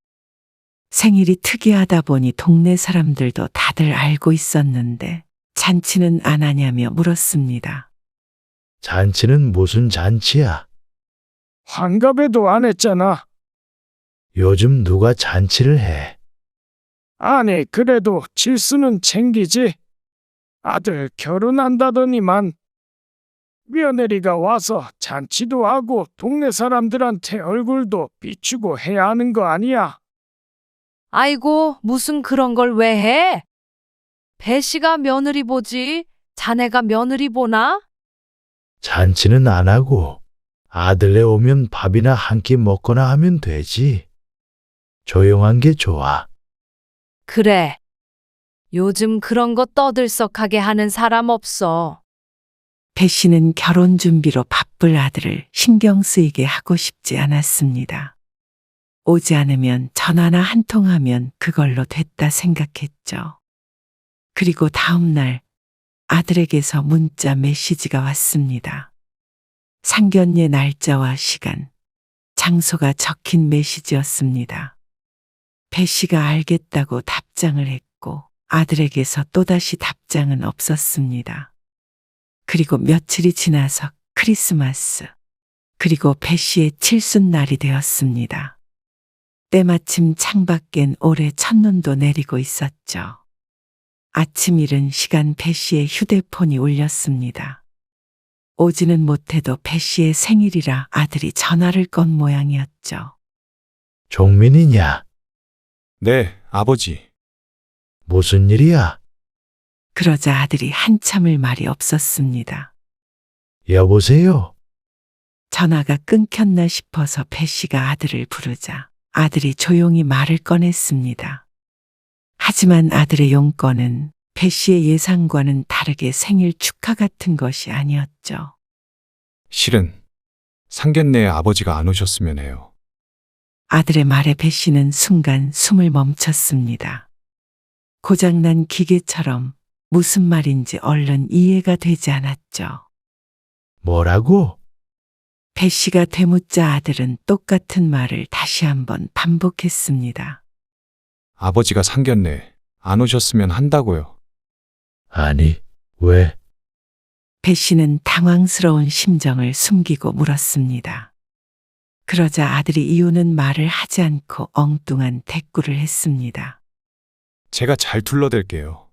생일이 특이하다 보니 동네 사람들도 다들 알고 있었는데 잔치는 안 하냐며 물었습니다. 잔치는 무슨 잔치야? 환갑에도 안 했잖아. 요즘 누가 잔치를 해? 아니, 그래도 칠수는 챙기지. 아들 결혼한다더니만. 며느리가 와서 잔치도 하고 동네 사람들한테 얼굴도 비추고 해야 하는 거 아니야? 아이고, 무슨 그런 걸 왜 해? 배 씨가 며느리 보지. 자네가 며느리 보나? 잔치는 안 하고 아들네 오면 밥이나 한 끼 먹거나 하면 되지. 조용한 게 좋아. 그래. 요즘 그런 거 떠들썩하게 하는 사람 없어. 배 씨는 결혼 준비로 바쁠 아들을 신경 쓰이게 하고 싶지 않았습니다. 오지 않으면 전화나 한 통하면 그걸로 됐다 생각했죠. 그리고 다음 날 아들에게서 문자 메시지가 왔습니다. 상견례 날짜와 시간, 장소가 적힌 메시지였습니다. 배 씨가 알겠다고 답장을 했고 아들에게서 또다시 답장은 없었습니다. 그리고 며칠이 지나서 크리스마스, 그리고 배 씨의 칠순날이 되었습니다. 때마침 창밖엔 올해 첫눈도 내리고 있었죠. 아침 이른 시간 배 씨의 휴대폰이 울렸습니다. 오지는 못해도 배 씨의 생일이라 아들이 전화를 건 모양이었죠. 종민이냐? 네, 아버지. 무슨 일이야? 그러자 아들이 한참을 말이 없었습니다. 여보세요? 전화가 끊겼나 싶어서 배 씨가 아들을 부르자 아들이 조용히 말을 꺼냈습니다. 하지만 아들의 용건은 배 씨의 예상과는 다르게 생일 축하 같은 것이 아니었죠. 실은 상견례에 아버지가 안 오셨으면 해요. 아들의 말에 배 씨는 순간 숨을 멈췄습니다. 고장난 기계처럼 무슨 말인지 얼른 이해가 되지 않았죠. 뭐라고? 배 씨가 되묻자 아들은 똑같은 말을 다시 한번 반복했습니다. 아버지가 상견례 안 오셨으면 한다고요. 아니, 왜? 배 씨는 당황스러운 심정을 숨기고 물었습니다. 그러자 아들이 이유는 말을 하지 않고 엉뚱한 대꾸를 했습니다. 제가 잘 둘러댈게요.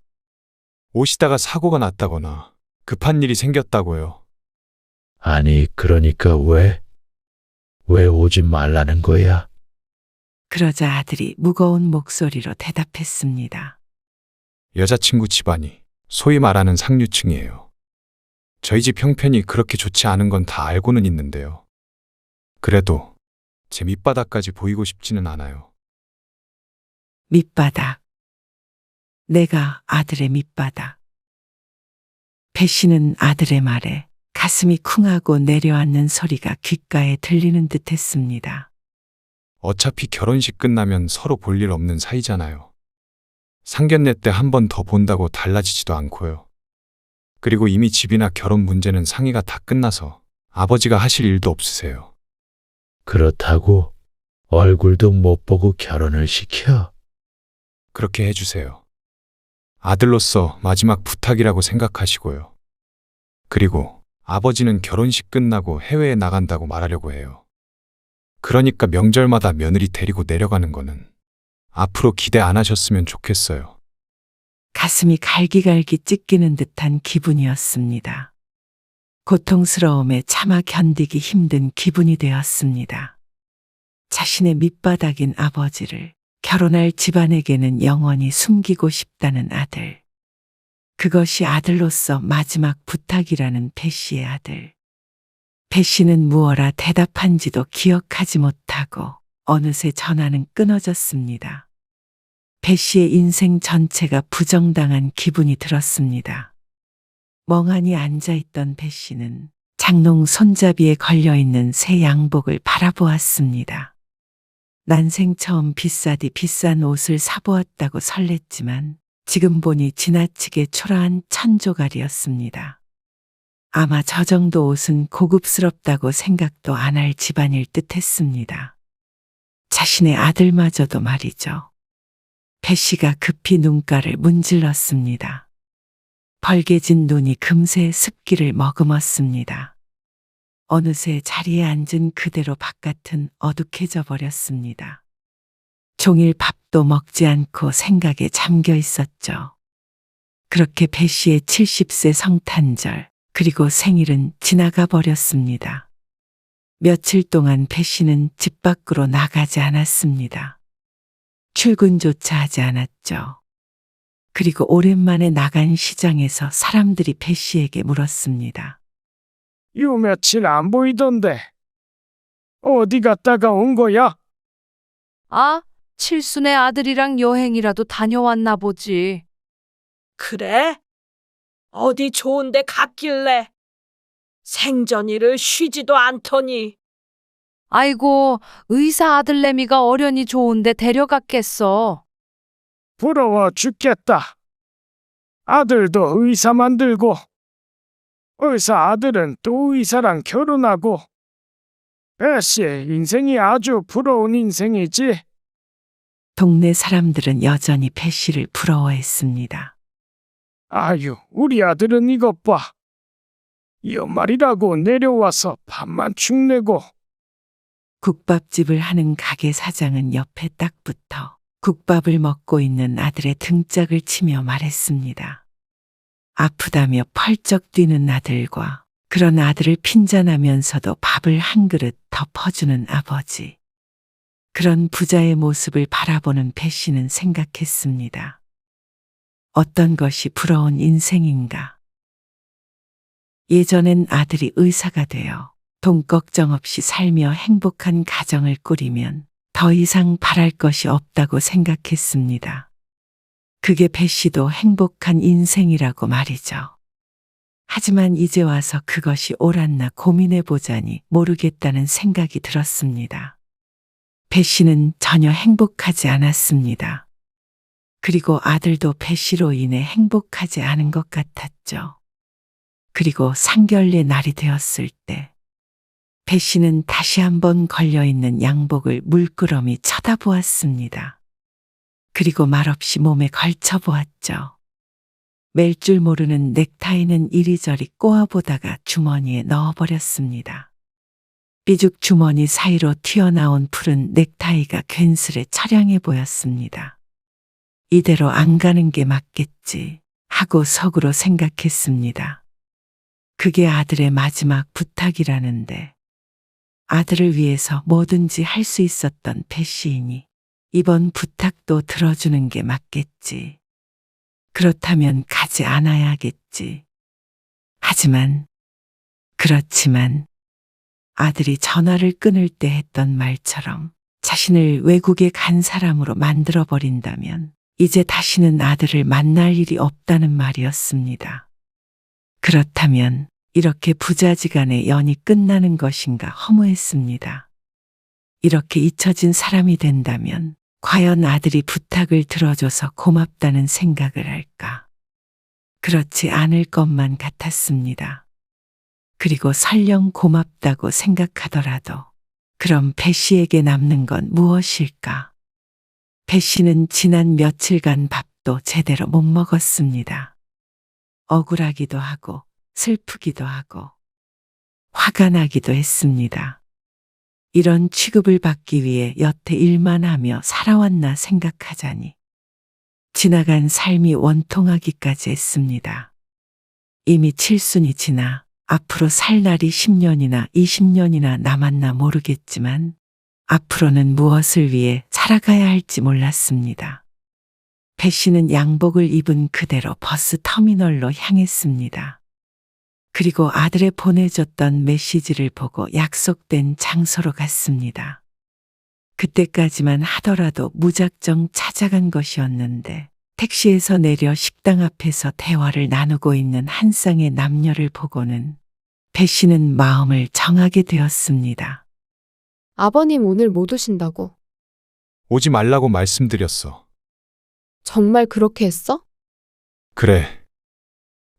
오시다가 사고가 났다거나 급한 일이 생겼다고요. 아니, 그러니까 왜? 왜 오지 말라는 거야? 그러자 아들이 무거운 목소리로 대답했습니다. 여자친구 집안이 소위 말하는 상류층이에요. 저희 집 형편이 그렇게 좋지 않은 건 다 알고는 있는데요. 그래도 제 밑바닥까지 보이고 싶지는 않아요. 밑바닥. 내가 아들의 밑바닥. 배 씨는 아들의 말에 가슴이 쿵하고 내려앉는 소리가 귓가에 들리는 듯 했습니다. 어차피 결혼식 끝나면 서로 볼 일 없는 사이잖아요. 상견례 때 한 번 더 본다고 달라지지도 않고요. 그리고 이미 집이나 결혼 문제는 상의가 다 끝나서 아버지가 하실 일도 없으세요. 그렇다고 얼굴도 못 보고 결혼을 시켜? 그렇게 해주세요. 아들로서 마지막 부탁이라고 생각하시고요. 그리고 아버지는 결혼식 끝나고 해외에 나간다고 말하려고 해요. 그러니까 명절마다 며느리 데리고 내려가는 거는 앞으로 기대 안 하셨으면 좋겠어요. 가슴이 갈기갈기 찢기는 듯한 기분이었습니다. 고통스러움에 차마 견디기 힘든 기분이 되었습니다. 자신의 밑바닥인 아버지를 결혼할 집안에게는 영원히 숨기고 싶다는 아들. 그것이 아들로서 마지막 부탁이라는 배 씨의 아들. 배 씨는 무어라 대답한지도 기억하지 못하고 어느새 전화는 끊어졌습니다. 배 씨의 인생 전체가 부정당한 기분이 들었습니다. 멍하니 앉아있던 배 씨는 장롱 손잡이에 걸려있는 새 양복을 바라보았습니다. 난생 처음 비싸디 비싼 옷을 사보았다고 설렜지만 지금 보니 지나치게 초라한 천조갈이었습니다. 아마 저 정도 옷은 고급스럽다고 생각도 안 할 집안일 듯 했습니다. 자신의 아들마저도 말이죠. 배 씨가 급히 눈가를 문질렀습니다. 벌개진 눈이 금세 습기를 머금었습니다. 어느새 자리에 앉은 그대로 바깥은 어둑해져 버렸습니다. 종일 밥도 먹지 않고 생각에 잠겨 있었죠. 그렇게 배 씨의 70세 성탄절, 그리고 생일은 지나가 버렸습니다. 며칠 동안 배 씨는 집 밖으로 나가지 않았습니다. 출근조차 하지 않았죠. 그리고 오랜만에 나간 시장에서 사람들이 배 씨에게 물었습니다. 요 며칠 안 보이던데. 어디 갔다가 온 거야? 아, 칠순의 아들이랑 여행이라도 다녀왔나 보지. 그래? 어디 좋은데 갔길래? 생전일을 쉬지도 않더니. 아이고, 의사 아들내미가 어련히 좋은데 데려갔겠어. 부러워 죽겠다. 아들도 의사 만들고, 의사 아들은 또 의사랑 결혼하고, 배씨의 인생이 아주 부러운 인생이지. 동네 사람들은 여전히 배 씨를 부러워했습니다. 아유, 우리 아들은 이것 봐. 연말이라고 내려와서 밥만 축내고. 국밥집을 하는 가게 사장은 옆에 딱 붙어 국밥을 먹고 있는 아들의 등짝을 치며 말했습니다. 아프다며 펄쩍 뛰는 아들과 그런 아들을 핀잔하면서도 밥을 한 그릇 더 퍼주는 아버지. 그런 부자의 모습을 바라보는 배 씨는 생각했습니다. 어떤 것이 부러운 인생인가? 예전엔 아들이 의사가 되어 돈 걱정 없이 살며 행복한 가정을 꾸리면 더 이상 바랄 것이 없다고 생각했습니다. 그게 배 씨도 행복한 인생이라고 말이죠. 하지만 이제 와서 그것이 옳았나 고민해 보자니 모르겠다는 생각이 들었습니다. 배 씨는 전혀 행복하지 않았습니다. 그리고 아들도 배 씨로 인해 행복하지 않은 것 같았죠. 그리고 상견례 날이 되었을 때 배 씨는 다시 한번 걸려있는 양복을 물끄러미 쳐다보았습니다. 그리고 말없이 몸에 걸쳐보았죠. 멜 줄 모르는 넥타이는 이리저리 꼬아보다가 주머니에 넣어버렸습니다. 삐죽 주머니 사이로 튀어나온 푸른 넥타이가 괜스레 처량해 보였습니다. 이대로 안 가는 게 맞겠지 하고 속으로 생각했습니다. 그게 아들의 마지막 부탁이라는데 아들을 위해서 뭐든지 할 수 있었던 배 씨이니 이번 부탁도 들어주는 게 맞겠지. 그렇다면 가지 않아야겠지. 그렇지만 아들이 전화를 끊을 때 했던 말처럼 자신을 외국에 간 사람으로 만들어버린다면 이제 다시는 아들을 만날 일이 없다는 말이었습니다. 그렇다면 이렇게 부자지간의 연이 끝나는 것인가 허무했습니다. 이렇게 잊혀진 사람이 된다면 과연 아들이 부탁을 들어줘서 고맙다는 생각을 할까? 그렇지 않을 것만 같았습니다. 그리고 설령 고맙다고 생각하더라도 그럼 배 씨에게 남는 건 무엇일까? 배 씨는 지난 며칠간 밥도 제대로 못 먹었습니다. 억울하기도 하고 슬프기도 하고 화가 나기도 했습니다. 이런 취급을 받기 위해 여태 일만 하며 살아왔나 생각하자니 지나간 삶이 원통하기까지 했습니다. 이미 칠순이 지나 앞으로 살 날이 10년이나 20년이나 남았나 모르겠지만 앞으로는 무엇을 위해 살아가야 할지 몰랐습니다. 배 씨는 양복을 입은 그대로 버스 터미널로 향했습니다. 그리고 아들의 보내줬던 메시지를 보고 약속된 장소로 갔습니다. 그때까지만 하더라도 무작정 찾아간 것이었는데 택시에서 내려 식당 앞에서 대화를 나누고 있는 한 쌍의 남녀를 보고는 배 씨는 마음을 정하게 되었습니다. 아버님 오늘 못 오신다고. 오지 말라고 말씀드렸어. 정말 그렇게 했어? 그래.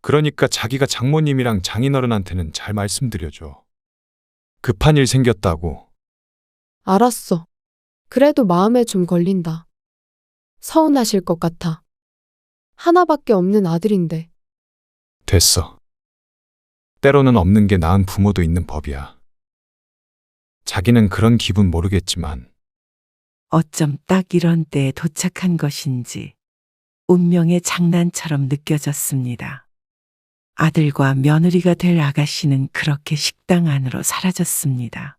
그러니까 자기가 장모님이랑 장인어른한테는 잘 말씀드려줘. 급한 일 생겼다고. 알았어. 그래도 마음에 좀 걸린다. 서운하실 것 같아. 하나밖에 없는 아들인데. 됐어. 때로는 없는 게 나은 부모도 있는 법이야. 자기는 그런 기분 모르겠지만. 어쩜 딱 이런 때에 도착한 것인지 운명의 장난처럼 느껴졌습니다. 아들과 며느리가 될 아가씨는 그렇게 식당 안으로 사라졌습니다.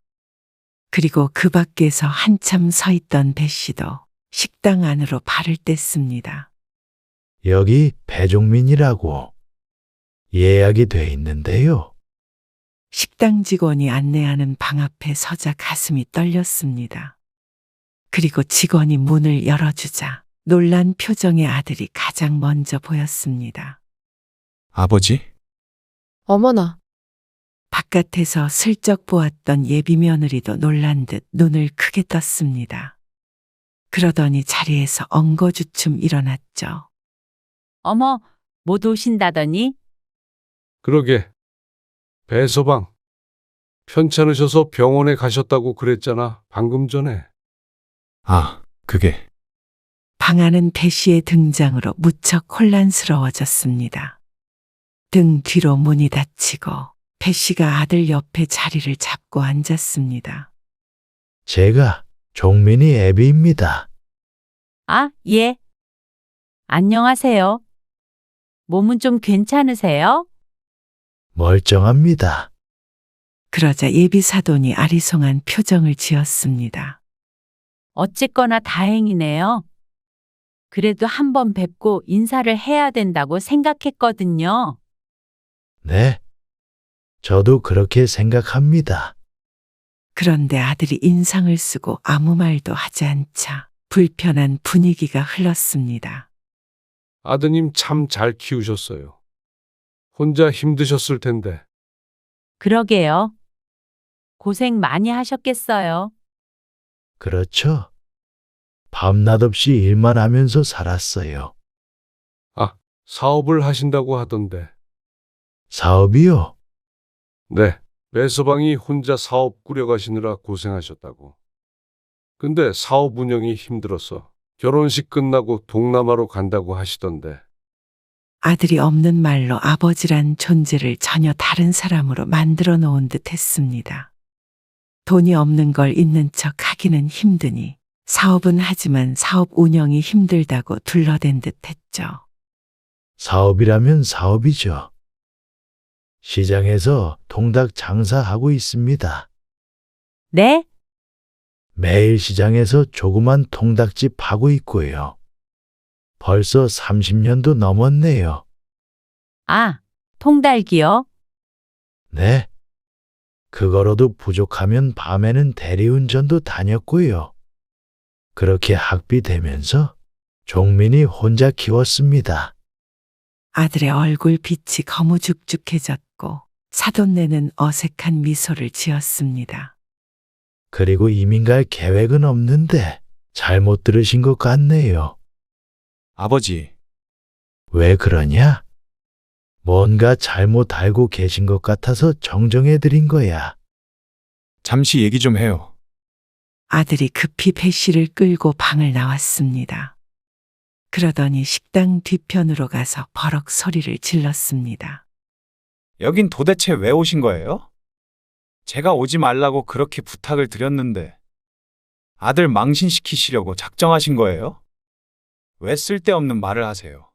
그리고 그 밖에서 한참 서 있던 배 씨도 식당 안으로 발을 뗐습니다. 여기 배종민이라고 예약이 돼 있는데요. 식당 직원이 안내하는 방 앞에 서자 가슴이 떨렸습니다. 그리고 직원이 문을 열어주자 놀란 표정의 아들이 가장 먼저 보였습니다. 아버지? 어머나. 바깥에서 슬쩍 보았던 예비 며느리도 놀란 듯 눈을 크게 떴습니다. 그러더니 자리에서 엉거주춤 일어났죠. 어머, 못 오신다더니? 그러게. 배서방. 편찮으셔서 병원에 가셨다고 그랬잖아. 방금 전에. 아, 그게. 방 안은 배 씨의 등장으로 무척 혼란스러워졌습니다. 등 뒤로 문이 닫히고 배 씨가 아들 옆에 자리를 잡고 앉았습니다. 제가 종민이 애비입니다. 아, 예. 안녕하세요. 몸은 좀 괜찮으세요? 멀쩡합니다. 그러자 예비 사돈이 아리송한 표정을 지었습니다. 어쨌거나 다행이네요. 그래도 한번 뵙고 인사를 해야 된다고 생각했거든요. 네. 저도 그렇게 생각합니다. 그런데 아들이 인상을 쓰고 아무 말도 하지 않자 불편한 분위기가 흘렀습니다. 아드님 참 잘 키우셨어요. 혼자 힘드셨을 텐데. 그러게요. 고생 많이 하셨겠어요. 그렇죠. 밤낮 없이 일만 하면서 살았어요. 아, 사업을 하신다고 하던데. 사업이요? 네. 배서방이 혼자 사업 꾸려가시느라 고생하셨다고. 근데 사업 운영이 힘들어서 결혼식 끝나고 동남아로 간다고 하시던데. 아들이 없는 말로 아버지란 존재를 전혀 다른 사람으로 만들어 놓은 듯 했습니다. 돈이 없는 걸 있는 척 하기는 힘드니 사업은 하지만 사업 운영이 힘들다고 둘러댄 듯 했죠. 사업이라면 사업이죠. 시장에서 통닭 장사하고 있습니다. 네? 매일 시장에서 조그만 통닭집 하고 있고요. 벌써 30년도 넘었네요. 아, 통달기요? 네. 그거로도 부족하면 밤에는 대리운전도 다녔고요. 그렇게 학비 되면서 종민이 혼자 키웠습니다. 아들의 얼굴 빛이 거무죽죽해졌고 사돈네는 어색한 미소를 지었습니다. 그리고 이민 갈 계획은 없는데 잘못 들으신 것 같네요. 아버지, 왜 그러냐? 뭔가 잘못 알고 계신 것 같아서 정정해 드린 거야. 잠시 얘기 좀 해요. 아들이 급히 배 씨를 끌고 방을 나왔습니다. 그러더니 식당 뒤편으로 가서 버럭 소리를 질렀습니다. 여긴 도대체 왜 오신 거예요? 제가 오지 말라고 그렇게 부탁을 드렸는데 아들 망신시키시려고 작정하신 거예요? 왜 쓸데없는 말을 하세요?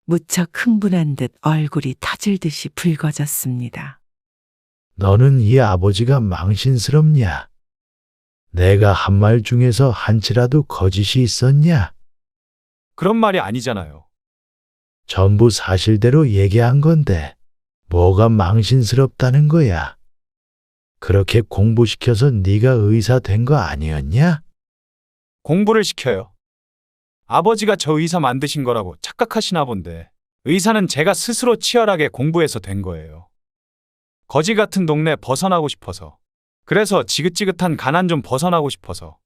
무척 흥분한 듯 얼굴이 터질 듯이 붉어졌습니다. 너는 이 아버지가 망신스럽냐? 내가 한 말 중에서 한치라도 거짓이 있었냐? 그런 말이 아니잖아요. 전부 사실대로 얘기한 건데 뭐가 망신스럽다는 거야? 그렇게 공부시켜서 네가 의사 된 거 아니었냐? 공부를 시켜요. 아버지가 저 의사 만드신 거라고 착각하시나 본데 의사는 제가 스스로 치열하게 공부해서 된 거예요. 거지 같은 동네 벗어나고 싶어서. 그래서 지긋지긋한 가난 좀 벗어나고 싶어서.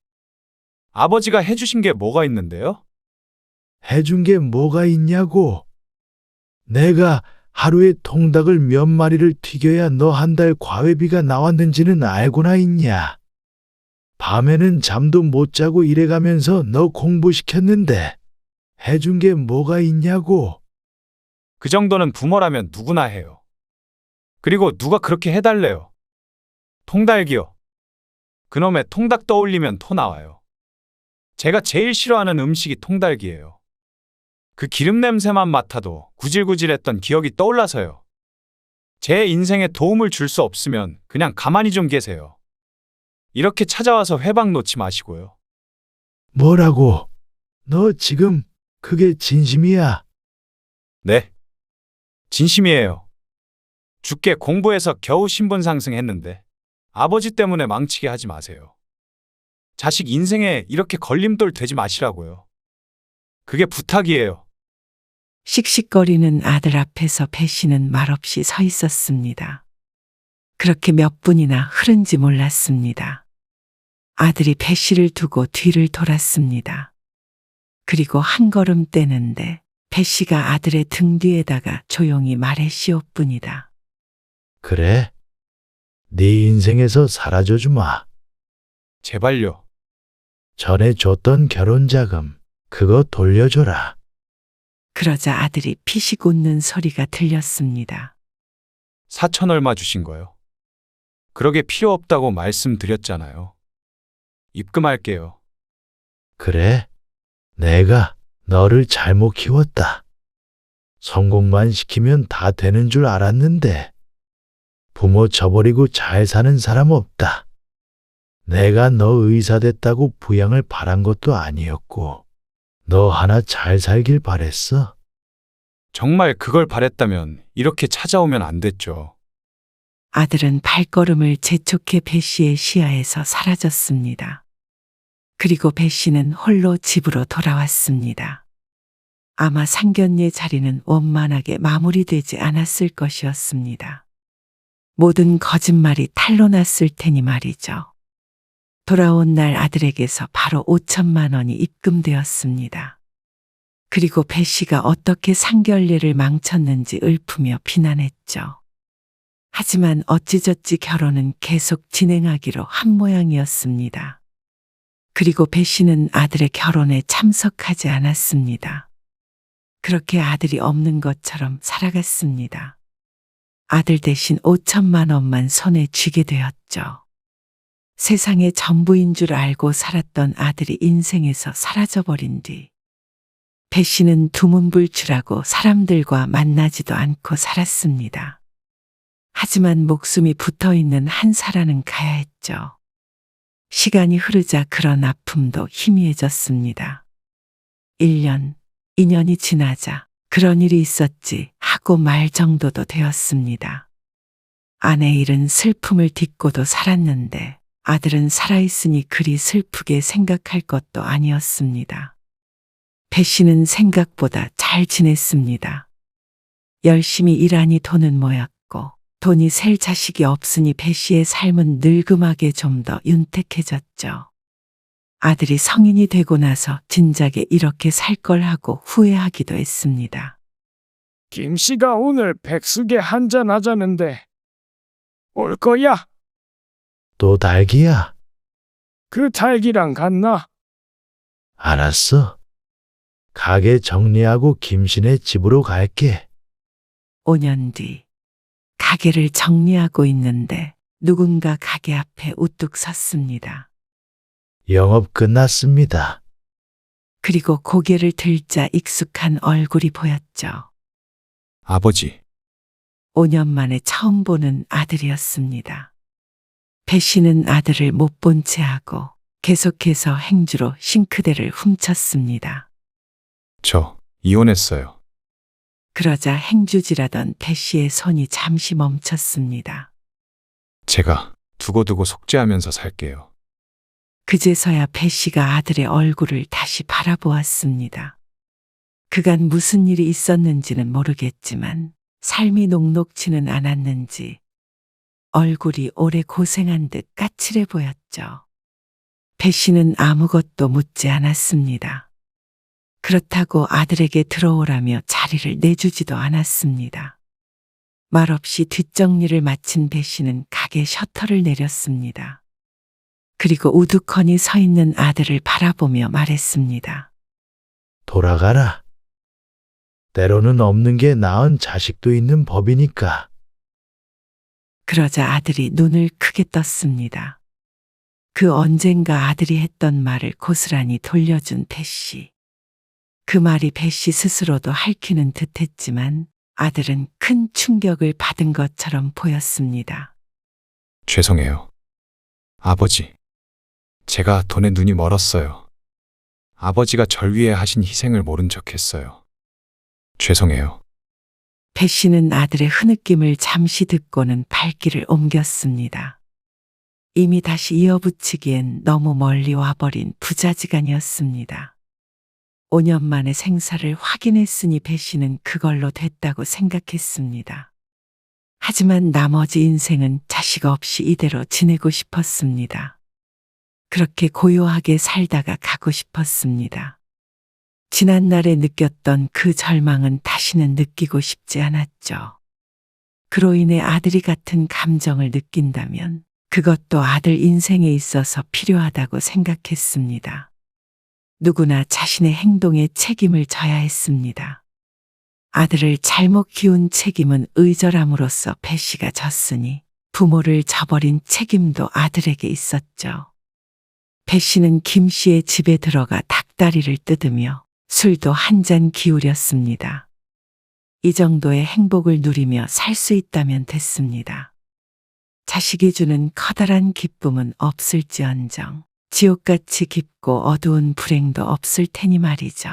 아버지가 해주신 게 뭐가 있는데요? 해준 게 뭐가 있냐고? 내가 하루에 통닭을 몇 마리를 튀겨야 너 한 달 과외비가 나왔는지는 알고나 있냐? 밤에는 잠도 못 자고 일해가면서 너 공부시켰는데 해준 게 뭐가 있냐고? 그 정도는 부모라면 누구나 해요. 그리고 누가 그렇게 해달래요? 통닭이요. 그놈의 통닭 떠올리면 토 나와요. 제가 제일 싫어하는 음식이 통닭이에요. 그 기름 냄새만 맡아도 구질구질했던 기억이 떠올라서요. 제 인생에 도움을 줄 수 없으면 그냥 가만히 좀 계세요. 이렇게 찾아와서 회방 놓지 마시고요. 뭐라고? 너 지금 그게 진심이야? 네. 진심이에요. 죽게 공부해서 겨우 신분 상승했는데 아버지 때문에 망치게 하지 마세요. 자식 인생에 이렇게 걸림돌 되지 마시라고요. 그게 부탁이에요. 씩씩거리는 아들 앞에서 배 씨는 말없이 서 있었습니다. 그렇게 몇 분이나 흐른지 몰랐습니다. 아들이 배 씨를 두고 뒤를 돌았습니다. 그리고 한 걸음 떼는데 배 배 씨가 아들의 등 뒤에다가 조용히 말했시옵뿐이다. 그래? 네 인생에서 사라져 주마. 제발요. 전에 줬던 결혼자금, 그거 돌려줘라. 그러자 아들이 피식 웃는 소리가 들렸습니다. 4천 얼마 주신 거요? 그러게 필요 없다고 말씀드렸잖아요. 입금할게요. 그래? 내가 너를 잘못 키웠다. 성공만 시키면 다 되는 줄 알았는데 부모 저버리고 잘 사는 사람 없다. 내가 너 의사 됐다고 부양을 바란 것도 아니었고 너 하나 잘 살길 바랬어. 정말 그걸 바랬다면 이렇게 찾아오면 안 됐죠. 아들은 발걸음을 재촉해 배 씨의 시야에서 사라졌습니다. 그리고 배 씨는 홀로 집으로 돌아왔습니다. 아마 상견례 자리는 원만하게 마무리되지 않았을 것이었습니다. 모든 거짓말이 탄로났을 테니 말이죠. 돌아온 날 아들에게서 바로 5천만 원이 입금되었습니다. 그리고 배 씨가 어떻게 상견례를 망쳤는지 읊으며 비난했죠. 하지만 어찌저찌 결혼은 계속 진행하기로 한 모양이었습니다. 그리고 배 씨는 아들의 결혼에 참석하지 않았습니다. 그렇게 아들이 없는 것처럼 살아갔습니다. 아들 대신 5천만 원만 손에 쥐게 되었죠. 세상의 전부인 줄 알고 살았던 아들이 인생에서 사라져버린 뒤 배 씨는 두문불출하고 사람들과 만나지도 않고 살았습니다. 하지만 목숨이 붙어있는 한 사람은 가야 했죠. 시간이 흐르자 그런 아픔도 희미해졌습니다. 1년, 2년이 지나자 그런 일이 있었지 하고 말 정도도 되었습니다. 아내 일은 슬픔을 딛고도 살았는데 아들은 살아있으니 그리 슬프게 생각할 것도 아니었습니다. 배 씨는 생각보다 잘 지냈습니다. 열심히 일하니 돈은 모였고 돈이 셀 자식이 없으니 배 씨의 삶은 늙음하게 좀 더 윤택해졌죠. 아들이 성인이 되고 나서 진작에 이렇게 살 걸 하고 후회하기도 했습니다. 김 씨가 오늘 백숙에 한잔 하자는데 올 거야? 또 달기야? 그 달기랑 같나? 알았어. 가게 정리하고 김신의 집으로 갈게. 5년 뒤 가게를 정리하고 있는데 누군가 가게 앞에 우뚝 섰습니다. 영업 끝났습니다. 그리고 고개를 들자 익숙한 얼굴이 보였죠. 아버지, 5년 만에 처음 보는 아들이었습니다. 배 씨는 아들을 못 본 채 하고 계속해서 행주로 싱크대를 훔쳤습니다. 저 이혼했어요. 그러자 행주질하던 배 씨의 손이 잠시 멈췄습니다. 제가 두고두고 속죄하면서 살게요. 그제서야 배 씨가 아들의 얼굴을 다시 바라보았습니다. 그간 무슨 일이 있었는지는 모르겠지만 삶이 녹록지는 않았는지 얼굴이 오래 고생한 듯 까칠해 보였죠. 배 씨는 아무것도 묻지 않았습니다. 그렇다고 아들에게 들어오라며 자리를 내주지도 않았습니다. 말없이 뒷정리를 마친 배 씨는 가게 셔터를 내렸습니다. 그리고 우두커니 서 있는 아들을 바라보며 말했습니다. 돌아가라. 때로는 없는 게 나은 자식도 있는 법이니까. 그러자 아들이 눈을 크게 떴습니다. 그 언젠가 아들이 했던 말을 고스란히 돌려준 배 씨. 그 말이 배 씨 스스로도 핥히는 듯했지만 아들은 큰 충격을 받은 것처럼 보였습니다. 죄송해요. 아버지, 제가 돈에 눈이 멀었어요. 아버지가 절 위해 하신 희생을 모른 척했어요. 죄송해요. 배 씨는 아들의 흐느낌을 잠시 듣고는 발길을 옮겼습니다. 이미 다시 이어붙이기엔 너무 멀리 와버린 부자지간이었습니다. 5년 만에 생사를 확인했으니 배 씨는 그걸로 됐다고 생각했습니다. 하지만 나머지 인생은 자식 없이 이대로 지내고 싶었습니다. 그렇게 고요하게 살다가 가고 싶었습니다. 지난날에 느꼈던 그 절망은 다시는 느끼고 싶지 않았죠. 그로 인해 아들이 같은 감정을 느낀다면 그것도 아들 인생에 있어서 필요하다고 생각했습니다. 누구나 자신의 행동에 책임을 져야 했습니다. 아들을 잘못 키운 책임은 의절함으로써 배 씨가 졌으니 부모를 저버린 책임도 아들에게 있었죠. 배 씨는 김 씨의 집에 들어가 닭다리를 뜯으며 술도 한 잔 기울였습니다. 이 정도의 행복을 누리며 살 수 있다면 됐습니다. 자식이 주는 커다란 기쁨은 없을지언정 지옥같이 깊고 어두운 불행도 없을 테니 말이죠.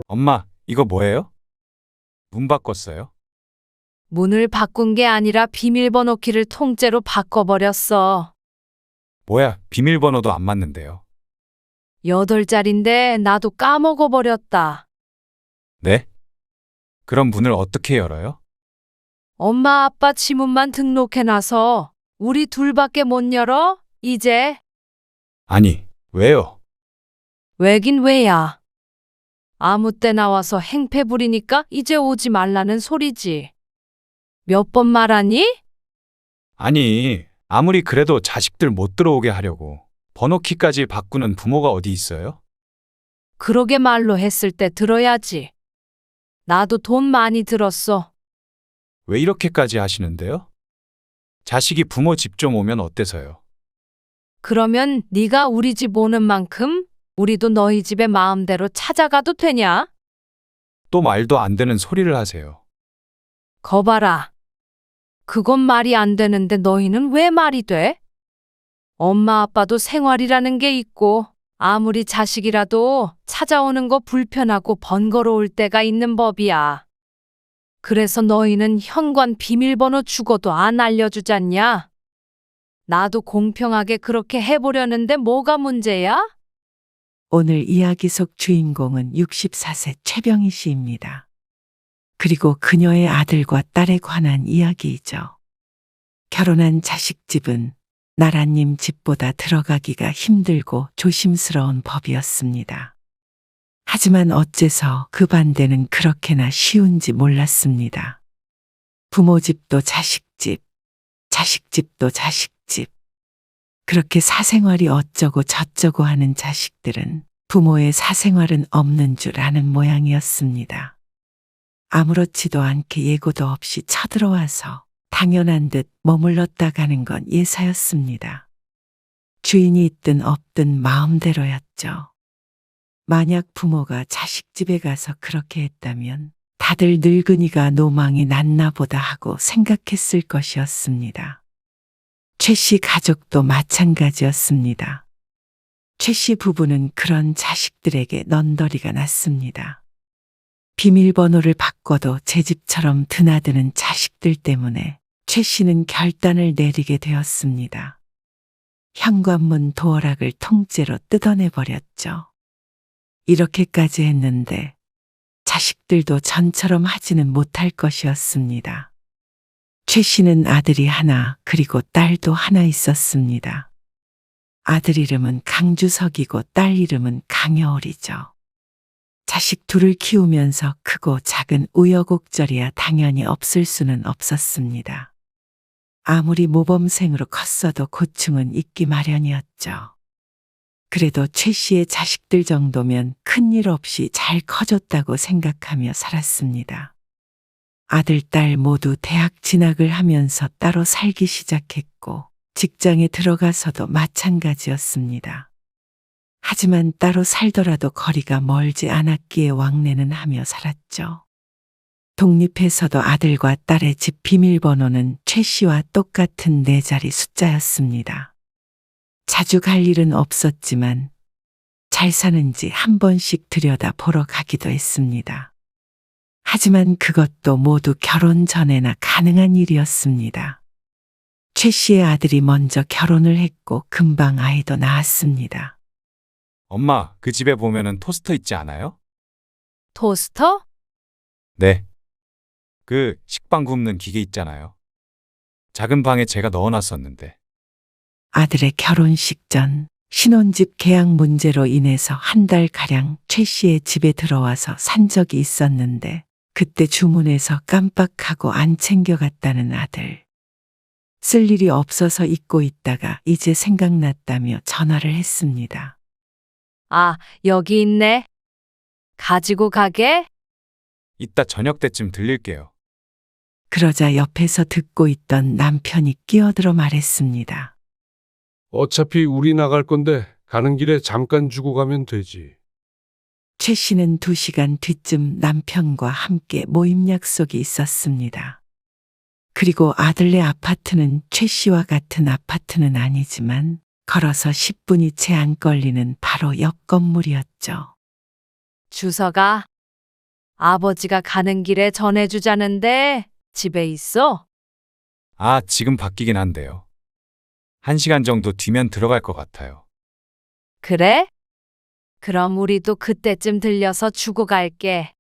엄마, 이거 뭐예요? 문 바꿨어요? 문을 바꾼 게 아니라 비밀번호 키를 통째로 바꿔버렸어. 뭐야, 비밀번호도 안 맞는데요. 8자리인데 나도 까먹어버렸다. 네? 그럼 문을 어떻게 열어요? 엄마 아빠 지문만 등록해놔서 우리 둘밖에 못 열어? 이제? 아니, 왜요? 왜긴 왜야. 아무 때 나와서 행패 부리니까 이제 오지 말라는 소리지. 몇 번 말하니? 아니, 아무리 그래도 자식들 못 들어오게 하려고 번호키까지 바꾸는 부모가 어디 있어요? 그러게 말로 했을 때 들어야지. 나도 돈 많이 들었어. 왜 이렇게까지 하시는데요? 자식이 부모 집 좀 오면 어때서요? 그러면 네가 우리 집 오는 만큼 우리도 너희 집에 마음대로 찾아가도 되냐? 또 말도 안 되는 소리를 하세요. 거봐라. 그건 말이 안 되는데 너희는 왜 말이 돼? 엄마 아빠도 생활이라는 게 있고 아무리 자식이라도 찾아오는 거 불편하고 번거로울 때가 있는 법이야. 그래서 너희는 현관 비밀번호 죽어도 안 알려주잖냐? 나도 공평하게 그렇게 해보려는데 뭐가 문제야? 오늘 이야기 속 주인공은 64세 최병희 씨입니다. 그리고 그녀의 아들과 딸에 관한 이야기이죠. 결혼한 자식집은 나라님 집보다 들어가기가 힘들고 조심스러운 법이었습니다. 하지만 어째서 그 반대는 그렇게나 쉬운지 몰랐습니다. 부모 집도 자식집, 자식집도 자식집. 그렇게 사생활이 어쩌고 저쩌고 하는 자식들은 부모의 사생활은 없는 줄 아는 모양이었습니다. 아무렇지도 않게 예고도 없이 쳐들어와서 당연한 듯 머물렀다 가는 건 예사였습니다. 주인이 있든 없든 마음대로였죠. 만약 부모가 자식 집에 가서 그렇게 했다면 다들 늙은이가 노망이 났나 보다 하고 생각했을 것이었습니다. 최 씨 가족도 마찬가지였습니다. 최 씨 부부는 그런 자식들에게 넌더리가 났습니다. 비밀번호를 바꿔도 제 집처럼 드나드는 자식들 때문에 최 씨는 결단을 내리게 되었습니다. 현관문 도어락을 통째로 뜯어내버렸죠. 이렇게까지 했는데 자식들도 전처럼 하지는 못할 것이었습니다. 최 씨는 아들이 하나 그리고 딸도 하나 있었습니다. 아들 이름은 강주석이고 딸 이름은 강여울이죠. 자식 둘을 키우면서 크고 작은 우여곡절이야 당연히 없을 수는 없었습니다. 아무리 모범생으로 컸어도 고충은 있기 마련이었죠. 그래도 최 씨의 자식들 정도면 큰일 없이 잘 커졌다고 생각하며 살았습니다. 아들, 딸 모두 대학 진학을 하면서 따로 살기 시작했고 직장에 들어가서도 마찬가지였습니다. 하지만 따로 살더라도 거리가 멀지 않았기에 왕래는 하며 살았죠. 독립해서도 아들과 딸의 집 비밀번호는 최 씨와 똑같은 4자리 숫자였습니다. 자주 갈 일은 없었지만 잘 사는지 한 번씩 들여다 보러 가기도 했습니다. 하지만 그것도 모두 결혼 전에나 가능한 일이었습니다. 최 씨의 아들이 먼저 결혼을 했고 금방 아이도 낳았습니다. 엄마, 그 집에 보면은 토스터 있지 않아요? 토스터? 네. 그 식빵 굽는 기계 있잖아요. 작은 방에 제가 넣어놨었는데. 아들의 결혼식 전 신혼집 계약 문제로 인해서 한 달가량 최 씨의 집에 들어와서 산 적이 있었는데 그때 주문해서 깜빡하고 안 챙겨갔다는 아들. 쓸 일이 없어서 잊고 있다가 이제 생각났다며 전화를 했습니다. 아, 여기 있네. 가지고 가게? 이따 저녁 때쯤 들릴게요. 그러자 옆에서 듣고 있던 남편이 끼어들어 말했습니다. 어차피 우리 나갈 건데 가는 길에 잠깐 주고 가면 되지. 최 씨는 2시간 뒤쯤 남편과 함께 모임 약속이 있었습니다. 그리고 아들네 아파트는 최 씨와 같은 아파트는 아니지만 걸어서 10분이 채 안 걸리는 바로 옆 건물이었죠. 주서가 아버지가 가는 길에 전해주자는데 집에 있어? 아, 지금 바뀌긴 한데요. 1시간 정도 뒤면 들어갈 것 같아요. 그래? 그럼 우리도 그때쯤 들려서 주고 갈게.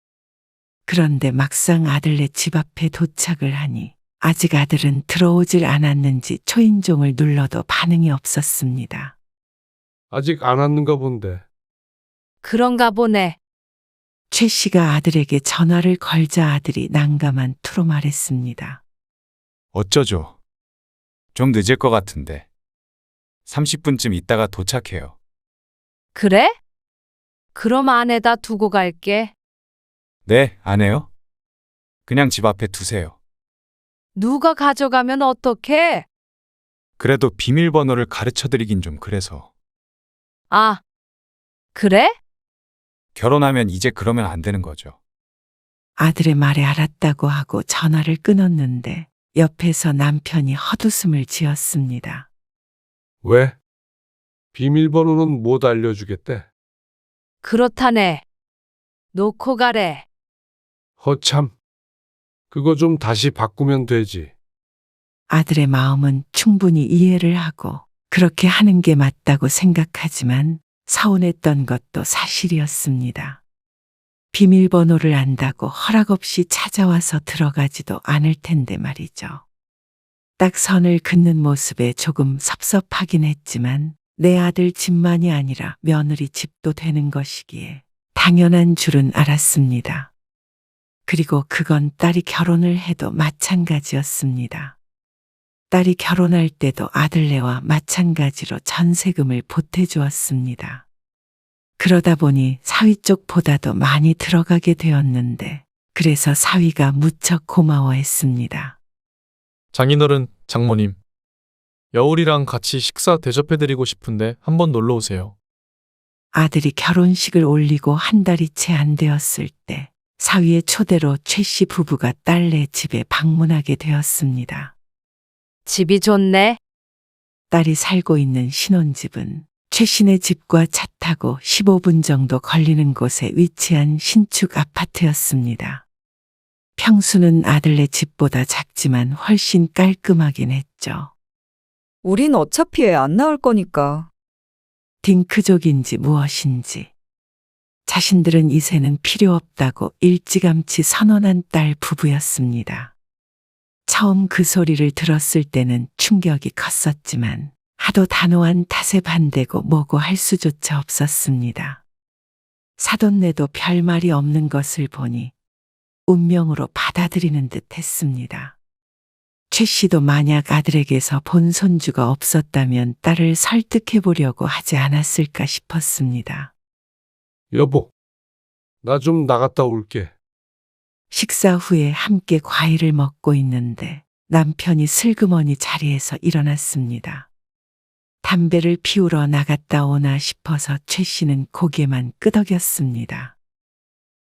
그런데 막상 아들네 집 앞에 도착을 하니 아직 아들은 들어오질 않았는지 초인종을 눌러도 반응이 없었습니다. 아직 안 왔는가 본데. 그런가 보네. 최 씨가 아들에게 전화를 걸자 아들이 난감한 투로 말했습니다. 어쩌죠? 좀 늦을 것 같은데. 30분쯤 있다가 도착해요. 그래? 그럼 안에다 두고 갈게. 네, 안 해요? 그냥 집 앞에 두세요. 누가 가져가면 어떡해? 그래도 비밀번호를 가르쳐 드리긴 좀 그래서. 아, 그래? 결혼하면 이제 그러면 안 되는 거죠. 아들의 말에 알았다고 하고 전화를 끊었는데 옆에서 남편이 헛웃음을 지었습니다. 왜? 비밀번호는 못 알려주겠대. 그렇다네. 놓고 가래. 허참. 그거 좀 다시 바꾸면 되지. 아들의 마음은 충분히 이해를 하고 그렇게 하는 게 맞다고 생각하지만 서운했던 것도 사실이었습니다. 비밀번호를 안다고 허락 없이 찾아와서 들어가지도 않을 텐데 말이죠. 딱 선을 긋는 모습에 조금 섭섭하긴 했지만 내 아들 집만이 아니라 며느리 집도 되는 것이기에 당연한 줄은 알았습니다. 그리고 그건 딸이 결혼을 해도 마찬가지였습니다. 딸이 결혼할 때도 아들네와 마찬가지로 전세금을 보태주었습니다. 그러다 보니 사위 쪽보다도 많이 들어가게 되었는데 그래서 사위가 무척 고마워했습니다. 장인어른, 장모님. 여울이랑 같이 식사 대접해드리고 싶은데 한번 놀러 오세요. 아들이 결혼식을 올리고 한 달이 채 안 되었을 때 사위의 초대로 최 씨 부부가 딸네 집에 방문하게 되었습니다. 집이 좋네. 딸이 살고 있는 신혼집은 최 씨네 집과 차 타고 15분 정도 걸리는 곳에 위치한 신축 아파트였습니다. 평수는 아들네 집보다 작지만 훨씬 깔끔하긴 했죠. 우린 어차피 애 안 낳을 거니까. 딩크족인지 무엇인지. 자신들은 이세는 필요 없다고 일찌감치 선언한 딸 부부였습니다. 처음 그 소리를 들었을 때는 충격이 컸었지만 하도 단호한 탓에 반대고 뭐고 할 수조차 없었습니다. 사돈네도 별말이 없는 것을 보니 운명으로 받아들이는 듯 했습니다. 최 씨도 만약 아들에게서 본 손주가 없었다면 딸을 설득해 보려고 하지 않았을까 싶었습니다. 여보, 나 좀 나갔다 올게. 식사 후에 함께 과일을 먹고 있는데 남편이 슬그머니 자리에서 일어났습니다. 담배를 피우러 나갔다 오나 싶어서 최 씨는 고개만 끄덕였습니다.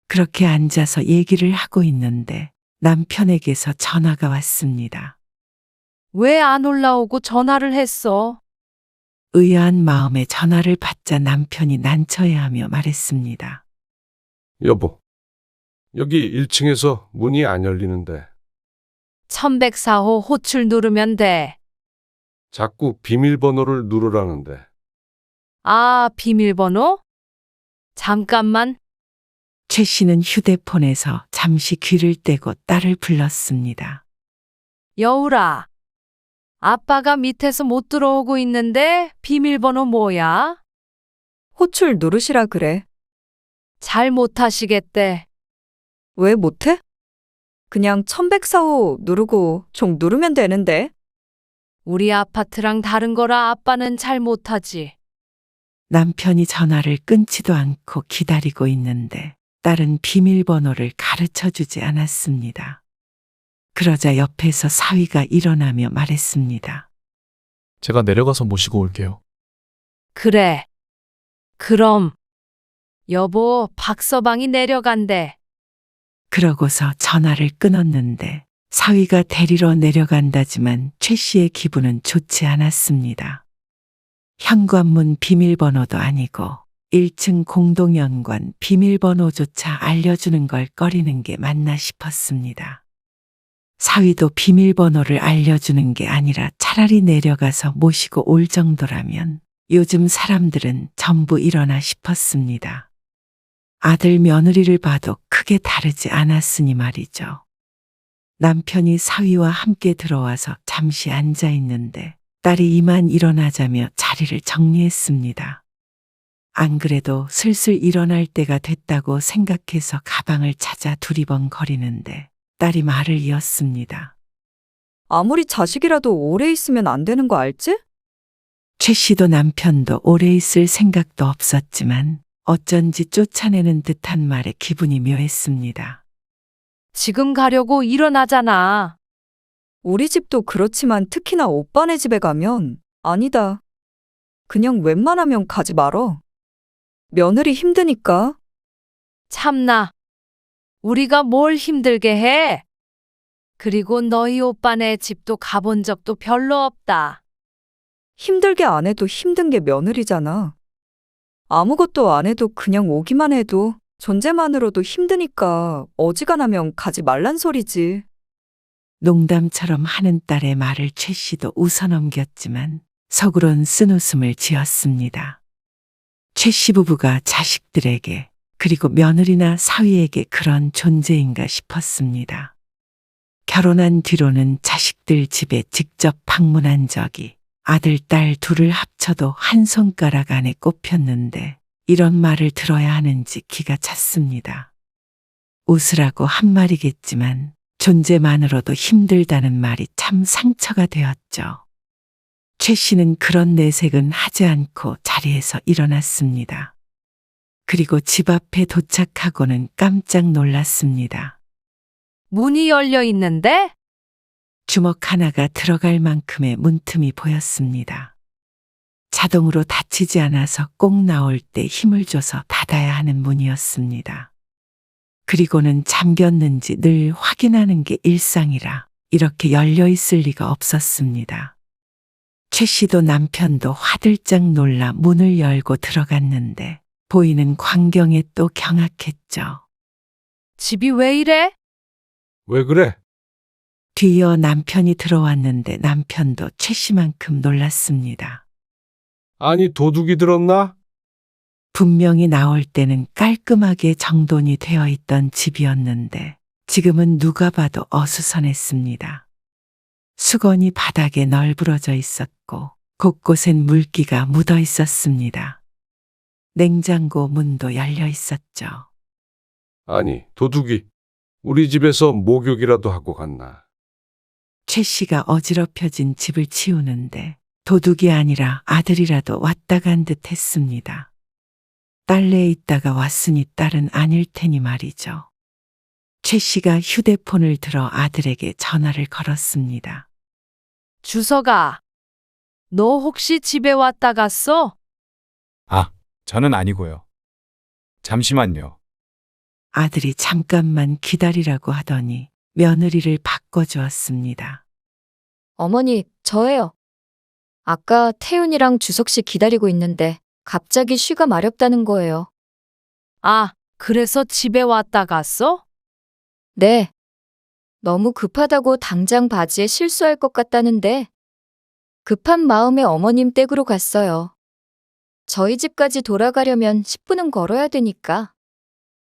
그렇게 앉아서 얘기를 하고 있는데 남편에게서 전화가 왔습니다. 왜 안 올라오고 전화를 했어? 의아한 마음에 전화를 받자 남편이 난처해하며 말했습니다. 여보, 여기 1층에서 문이 안 열리는데 1104호 호출 누르면 돼. 자꾸 비밀번호를 누르라는데. 아, 비밀번호? 잠깐만. 최 씨는 휴대폰에서 잠시 귀를 떼고 딸을 불렀습니다. 여울아. 아빠가 밑에서 못 들어오고 있는데 비밀번호 뭐야? 호출 누르시라 그래. 잘 못하시겠대. 왜 못해? 그냥 1104호 누르고 종 누르면 되는데. 우리 아파트랑 다른 거라 아빠는 잘 못하지. 남편이 전화를 끊지도 않고 기다리고 있는데 딸은 비밀번호를 가르쳐 주지 않았습니다. 그러자 옆에서 사위가 일어나며 말했습니다. 제가 내려가서 모시고 올게요. 그래. 그럼. 여보, 박서방이 내려간대. 그러고서 전화를 끊었는데 사위가 데리러 내려간다지만 최 씨의 기분은 좋지 않았습니다. 현관문 비밀번호도 아니고 1층 공동연관 비밀번호조차 알려주는 걸 꺼리는 게 맞나 싶었습니다. 사위도 비밀번호를 알려주는 게 아니라 차라리 내려가서 모시고 올 정도라면 요즘 사람들은 전부 이러나 싶었습니다. 아들 며느리를 봐도 크게 다르지 않았으니 말이죠. 남편이 사위와 함께 들어와서 잠시 앉아 있는데 딸이 이만 일어나자며 자리를 정리했습니다. 안 그래도 슬슬 일어날 때가 됐다고 생각해서 가방을 찾아 두리번거리는데 딸이 말을 이었습니다. 아무리 자식이라도 오래 있으면 안 되는 거 알지? 최 씨도 남편도 오래 있을 생각도 없었지만 어쩐지 쫓아내는 듯한 말에 기분이 묘했습니다. 지금 가려고 일어나잖아. 우리 집도 그렇지만 특히나 오빠네 집에 가면 아니다. 그냥 웬만하면 가지 말어. 며느리 힘드니까. 참나. 우리가 뭘 힘들게 해? 그리고 너희 오빠네 집도 가본 적도 별로 없다. 힘들게 안 해도 힘든 게 며느리잖아. 아무것도 안 해도 그냥 오기만 해도 존재만으로도 힘드니까 어지간하면 가지 말란 소리지. 농담처럼 하는 딸의 말을 최 씨도 웃어넘겼지만 속으론 쓴웃음을 지었습니다. 최 씨 부부가 자식들에게 그리고 며느리나 사위에게 그런 존재인가 싶었습니다. 결혼한 뒤로는 자식들 집에 직접 방문한 적이 아들, 딸 둘을 합쳐도 한 손가락 안에 꼽혔는데 이런 말을 들어야 하는지 기가 찼습니다. 웃으라고 한 말이겠지만 존재만으로도 힘들다는 말이 참 상처가 되었죠. 최 씨는 그런 내색은 하지 않고 자리에서 일어났습니다. 그리고 집 앞에 도착하고는 깜짝 놀랐습니다. 문이 열려 있는데? 주먹 하나가 들어갈 만큼의 문틈이 보였습니다. 자동으로 닫히지 않아서 꼭 나올 때 힘을 줘서 닫아야 하는 문이었습니다. 그리고는 잠겼는지 늘 확인하는 게 일상이라 이렇게 열려 있을 리가 없었습니다. 최 씨도 남편도 화들짝 놀라 문을 열고 들어갔는데 보이는 광경에 또 경악했죠. 집이 왜 이래? 왜 그래? 뒤이어 남편이 들어왔는데 남편도 최 씨만큼 놀랐습니다. 아니 도둑이 들었나? 분명히 나올 때는 깔끔하게 정돈이 되어 있던 집이었는데 지금은 누가 봐도 어수선했습니다. 수건이 바닥에 널브러져 있었고 곳곳엔 물기가 묻어 있었습니다. 냉장고 문도 열려 있었죠. 아니 도둑이 우리 집에서 목욕이라도 하고 갔나? 최 씨가 어지럽혀진 집을 치우는데 도둑이 아니라 아들이라도 왔다 간 듯 했습니다. 딸내에 있다가 왔으니 딸은 아닐 테니 말이죠. 최 씨가 휴대폰을 들어 아들에게 전화를 걸었습니다. 주서가, 너 혹시 집에 왔다 갔어? 아, 저는 아니고요. 잠시만요. 아들이 잠깐만 기다리라고 하더니 며느리를 바꿔주었습니다. 어머니, 저예요. 아까 태윤이랑 주석 씨 기다리고 있는데 갑자기 쉬가 마렵다는 거예요. 아, 그래서 집에 왔다 갔어? 네. 너무 급하다고 당장 바지에 실수할 것 같다는데 급한 마음에 어머님 댁으로 갔어요. 저희 집까지 돌아가려면 10분은 걸어야 되니까.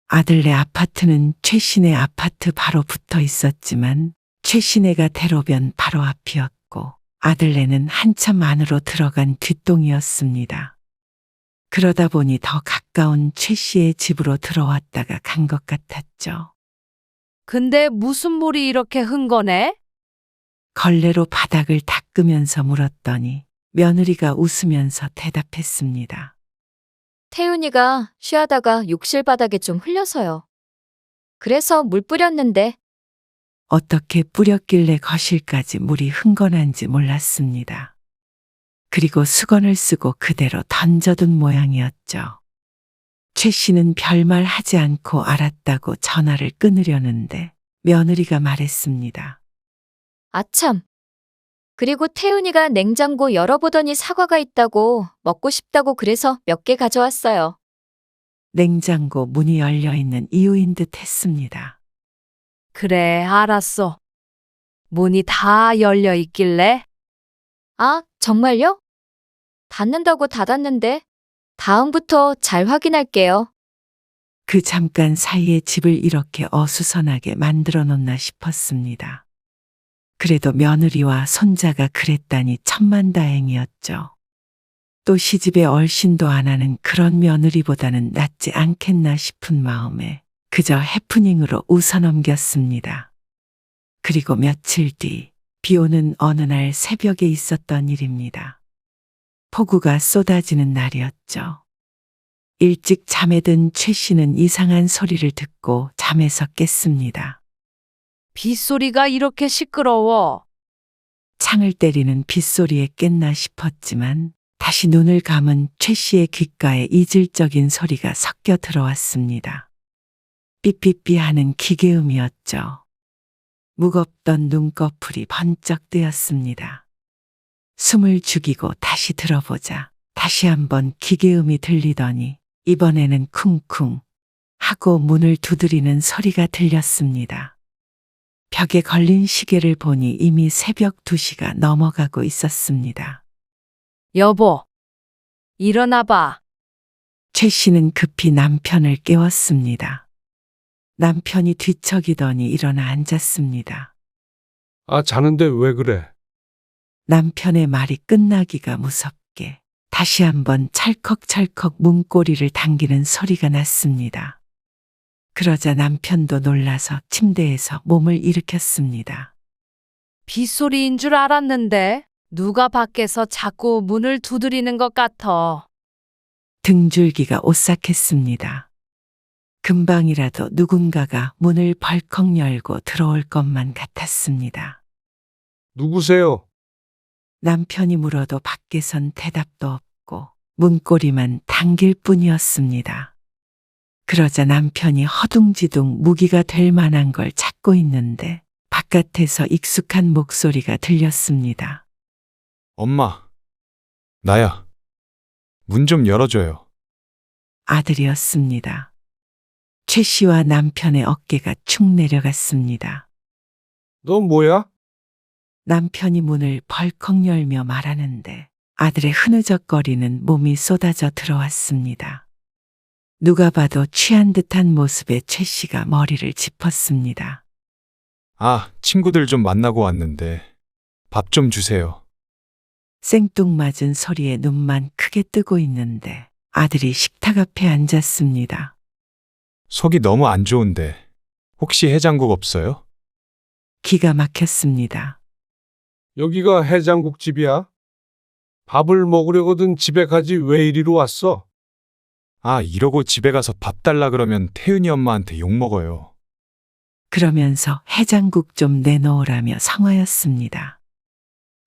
아들네 아파트는 최신의 아파트 바로 붙어 있었지만 최신애가 대로변 바로 앞이었고 아들네는 한참 안으로 들어간 뒷동이었습니다. 그러다 보니 더 가까운 최 씨의 집으로 들어왔다가 간 것 같았죠. 근데 무슨 물이 이렇게 흥건해? 걸레로 바닥을 닦으면서 물었더니 며느리가 웃으면서 대답했습니다. 태윤이가 쉬하다가 욕실 바닥에 좀 흘려서요. 그래서 물 뿌렸는데. 어떻게 뿌렸길래 거실까지 물이 흥건한지 몰랐습니다. 그리고 수건을 쓰고 그대로 던져둔 모양이었죠. 최 씨는 별말 하지 않고 알았다고 전화를 끊으려는데 며느리가 말했습니다. 아참. 그리고 태윤이가 냉장고 열어보더니 사과가 있다고 먹고 싶다고 그래서 몇 개 가져왔어요. 냉장고 문이 열려 있는 이유인 듯 했습니다. 그래, 알았어. 문이 다 열려 있길래. 아, 정말요? 닫는다고 닫았는데. 다음부터 잘 확인할게요. 그 잠깐 사이에 집을 이렇게 어수선하게 만들어 놓나 싶었습니다. 그래도 며느리와 손자가 그랬다니 천만다행이었죠. 또 시집에 얼씬도 안 하는 그런 며느리보다는 낫지 않겠나 싶은 마음에 그저 해프닝으로 웃어넘겼습니다. 그리고 며칠 뒤 비 오는 어느 날 새벽에 있었던 일입니다. 폭우가 쏟아지는 날이었죠. 일찍 잠에 든 최 씨는 이상한 소리를 듣고 잠에서 깼습니다. 빗소리가 이렇게 시끄러워. 창을 때리는 빗소리에 깼나 싶었지만 다시 눈을 감은 최 씨의 귓가에 이질적인 소리가 섞여 들어왔습니다. 삐삐삐 하는 기계음이었죠. 무겁던 눈꺼풀이 번쩍 뜨였습니다. 숨을 죽이고 다시 들어보자 다시 한번 기계음이 들리더니 이번에는 쿵쿵 하고 문을 두드리는 소리가 들렸습니다. 벽에 걸린 시계를 보니 이미 새벽 2시가 넘어가고 있었습니다. 여보, 일어나봐. 최 씨는 급히 남편을 깨웠습니다. 남편이 뒤척이더니 일어나 앉았습니다. 아, 자는데 왜 그래? 남편의 말이 끝나기가 무섭게 다시 한번 찰컥찰컥 문고리를 당기는 소리가 났습니다. 그러자 남편도 놀라서 침대에서 몸을 일으켰습니다. 빗소리인 줄 알았는데 누가 밖에서 자꾸 문을 두드리는 것 같아. 등줄기가 오싹했습니다. 금방이라도 누군가가 문을 벌컥 열고 들어올 것만 같았습니다. 누구세요? 남편이 물어도 밖에선 대답도 없고 문고리만 당길 뿐이었습니다. 그러자 남편이 허둥지둥 무기가 될 만한 걸 찾고 있는데 바깥에서 익숙한 목소리가 들렸습니다. 엄마, 나야. 문 좀 열어줘요. 아들이었습니다. 최 씨와 남편의 어깨가 축 내려갔습니다. 너 뭐야? 남편이 문을 벌컥 열며 말하는데 아들의 흐느적거리는 몸이 쏟아져 들어왔습니다. 누가 봐도 취한 듯한 모습에 최 씨가 머리를 짚었습니다. 아, 친구들 좀 만나고 왔는데 밥 좀 주세요. 생뚱맞은 소리에 눈만 크게 뜨고 있는데 아들이 식탁 앞에 앉았습니다. 속이 너무 안 좋은데 혹시 해장국 없어요? 기가 막혔습니다. 여기가 해장국집이야? 밥을 먹으려거든 집에 가지 왜 이리로 왔어? 아, 이러고 집에 가서 밥 달라 그러면 태윤이 엄마한테 욕먹어요. 그러면서 해장국 좀 내놓으라며 성화였습니다.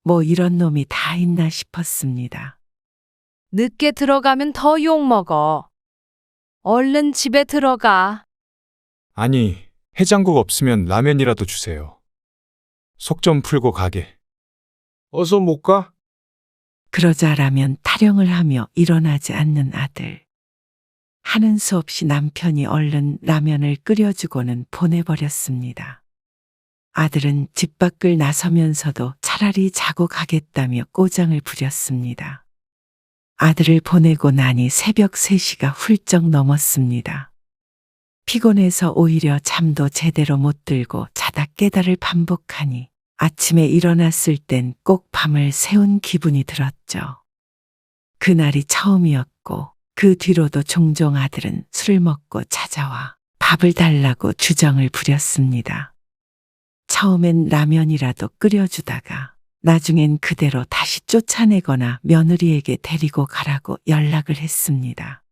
뭐 이런 놈이 다 있나 싶었습니다. 늦게 들어가면 더 욕먹어. 얼른 집에 들어가. 아니, 해장국 없으면 라면이라도 주세요. 속 좀 풀고 가게. 어서 못 가? 그러자라면 타령을 하며 일어나지 않는 아들. 하는 수 없이 남편이 얼른 라면을 끓여주고는 보내버렸습니다. 아들은 집 밖을 나서면서도 차라리 자고 가겠다며 꼬장을 부렸습니다. 아들을 보내고 나니 새벽 3시가 훌쩍 넘었습니다. 피곤해서 오히려 잠도 제대로 못 들고 자다 깨달을 반복하니 아침에 일어났을 땐 꼭 밤을 새운 기분이 들었죠. 그날이 처음이었고 그 뒤로도 종종 아들은 술을 먹고 찾아와 밥을 달라고 주정을 부렸습니다. 처음엔 라면이라도 끓여주다가 나중엔 그대로 다시 쫓아내거나 며느리에게 데리고 가라고 연락을 했습니다.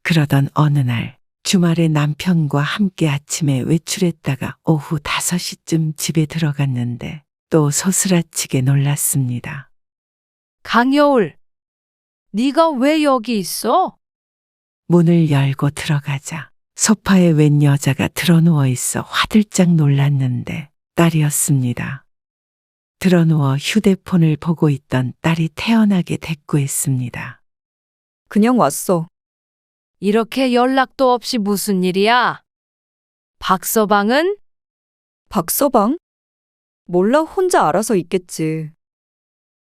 그러던 어느 날 주말에 남편과 함께 아침에 외출했다가 오후 5시쯤 집에 들어갔는데 또 소스라치게 놀랐습니다. 강여울, 네가 왜 여기 있어? 문을 열고 들어가자 소파에 웬 여자가 드러누워 있어 화들짝 놀랐는데 딸이었습니다. 드러누워 휴대폰을 보고 있던 딸이 태연하게 대꾸했습니다. 그냥 왔어. 이렇게 연락도 없이 무슨 일이야? 박서방은? 박서방? 몰라, 혼자 알아서 있겠지.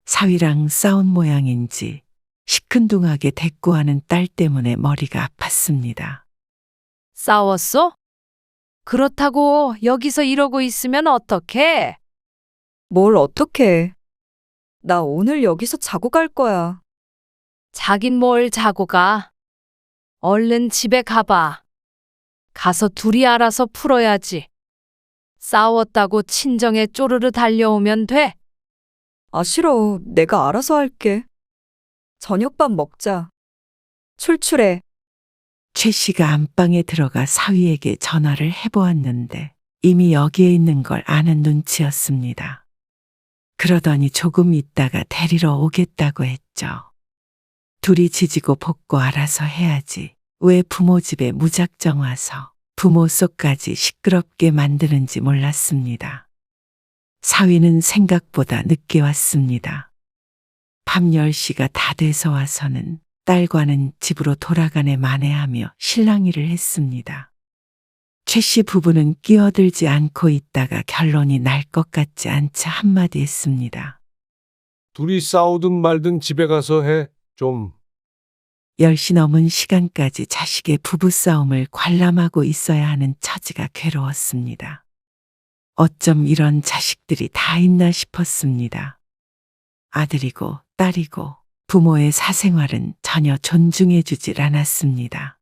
사위랑 싸운 모양인지 시큰둥하게 대꾸하는 딸 때문에 머리가 아팠습니다. 싸웠어? 그렇다고 여기서 이러고 있으면 어떡해? 뭘 어떡해. 나 오늘 여기서 자고 갈 거야. 자긴 뭘 자고 가. 얼른 집에 가봐. 가서 둘이 알아서 풀어야지. 싸웠다고 친정에 쪼르르 달려오면 돼. 아, 싫어. 내가 알아서 할게. 저녁밥 먹자. 출출해. 최 씨가 안방에 들어가 사위에게 전화를 해보았는데 이미 여기에 있는 걸 아는 눈치였습니다. 그러더니 조금 있다가 데리러 오겠다고 했죠. 둘이 지지고 볶고 알아서 해야지. 왜 부모 집에 무작정 와서 부모 속까지 시끄럽게 만드는지 몰랐습니다. 사위는 생각보다 늦게 왔습니다. 밤 10시가 다 돼서 와서는 딸과는 집으로 돌아가네 마네하며 실랑이를 했습니다. 최 씨 부부는 끼어들지 않고 있다가 결론이 날 것 같지 않자 한마디 했습니다. 둘이 싸우든 말든 집에 가서 해. 좀. 10시 넘은 시간까지 자식의 부부싸움을 관람하고 있어야 하는 처지가 괴로웠습니다. 어쩜 이런 자식들이 다 있나 싶었습니다. 아들이고 딸이고 부모의 사생활은 전혀 존중해주질 않았습니다.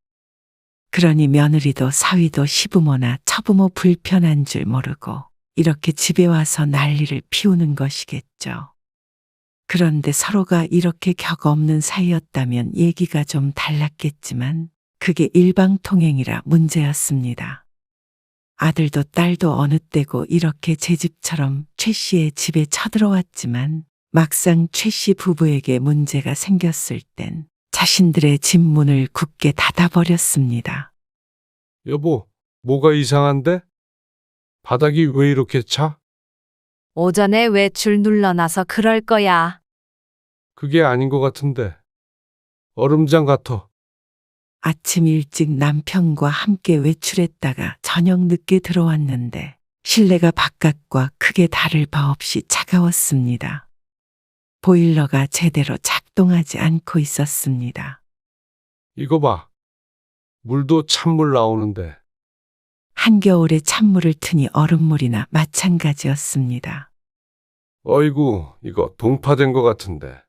그러니 며느리도 사위도 시부모나 처부모 불편한 줄 모르고 이렇게 집에 와서 난리를 피우는 것이겠죠. 그런데 서로가 이렇게 격 없는 사이였다면 얘기가 좀 달랐겠지만 그게 일방통행이라 문제였습니다. 아들도 딸도 어느 때고 이렇게 제 집처럼 최 씨의 집에 쳐들어왔지만 막상 최 씨 부부에게 문제가 생겼을 땐 자신들의 집 문을 굳게 닫아버렸습니다. 여보, 뭐가 이상한데? 바닥이 왜 이렇게 차? 오전에 외출 눌러놔서 그럴 거야. 그게 아닌 것 같은데. 얼음장 같아. 아침 일찍 남편과 함께 외출했다가 저녁 늦게 들어왔는데 실내가 바깥과 크게 다를 바 없이 차가웠습니다. 보일러가 제대로 작동하지 않고 있었습니다. 이거 봐. 물도 찬물 나오는데. 한겨울에 찬물을 트니 얼음물이나 마찬가지였습니다. 어이구, 이거 동파된 것 같은데.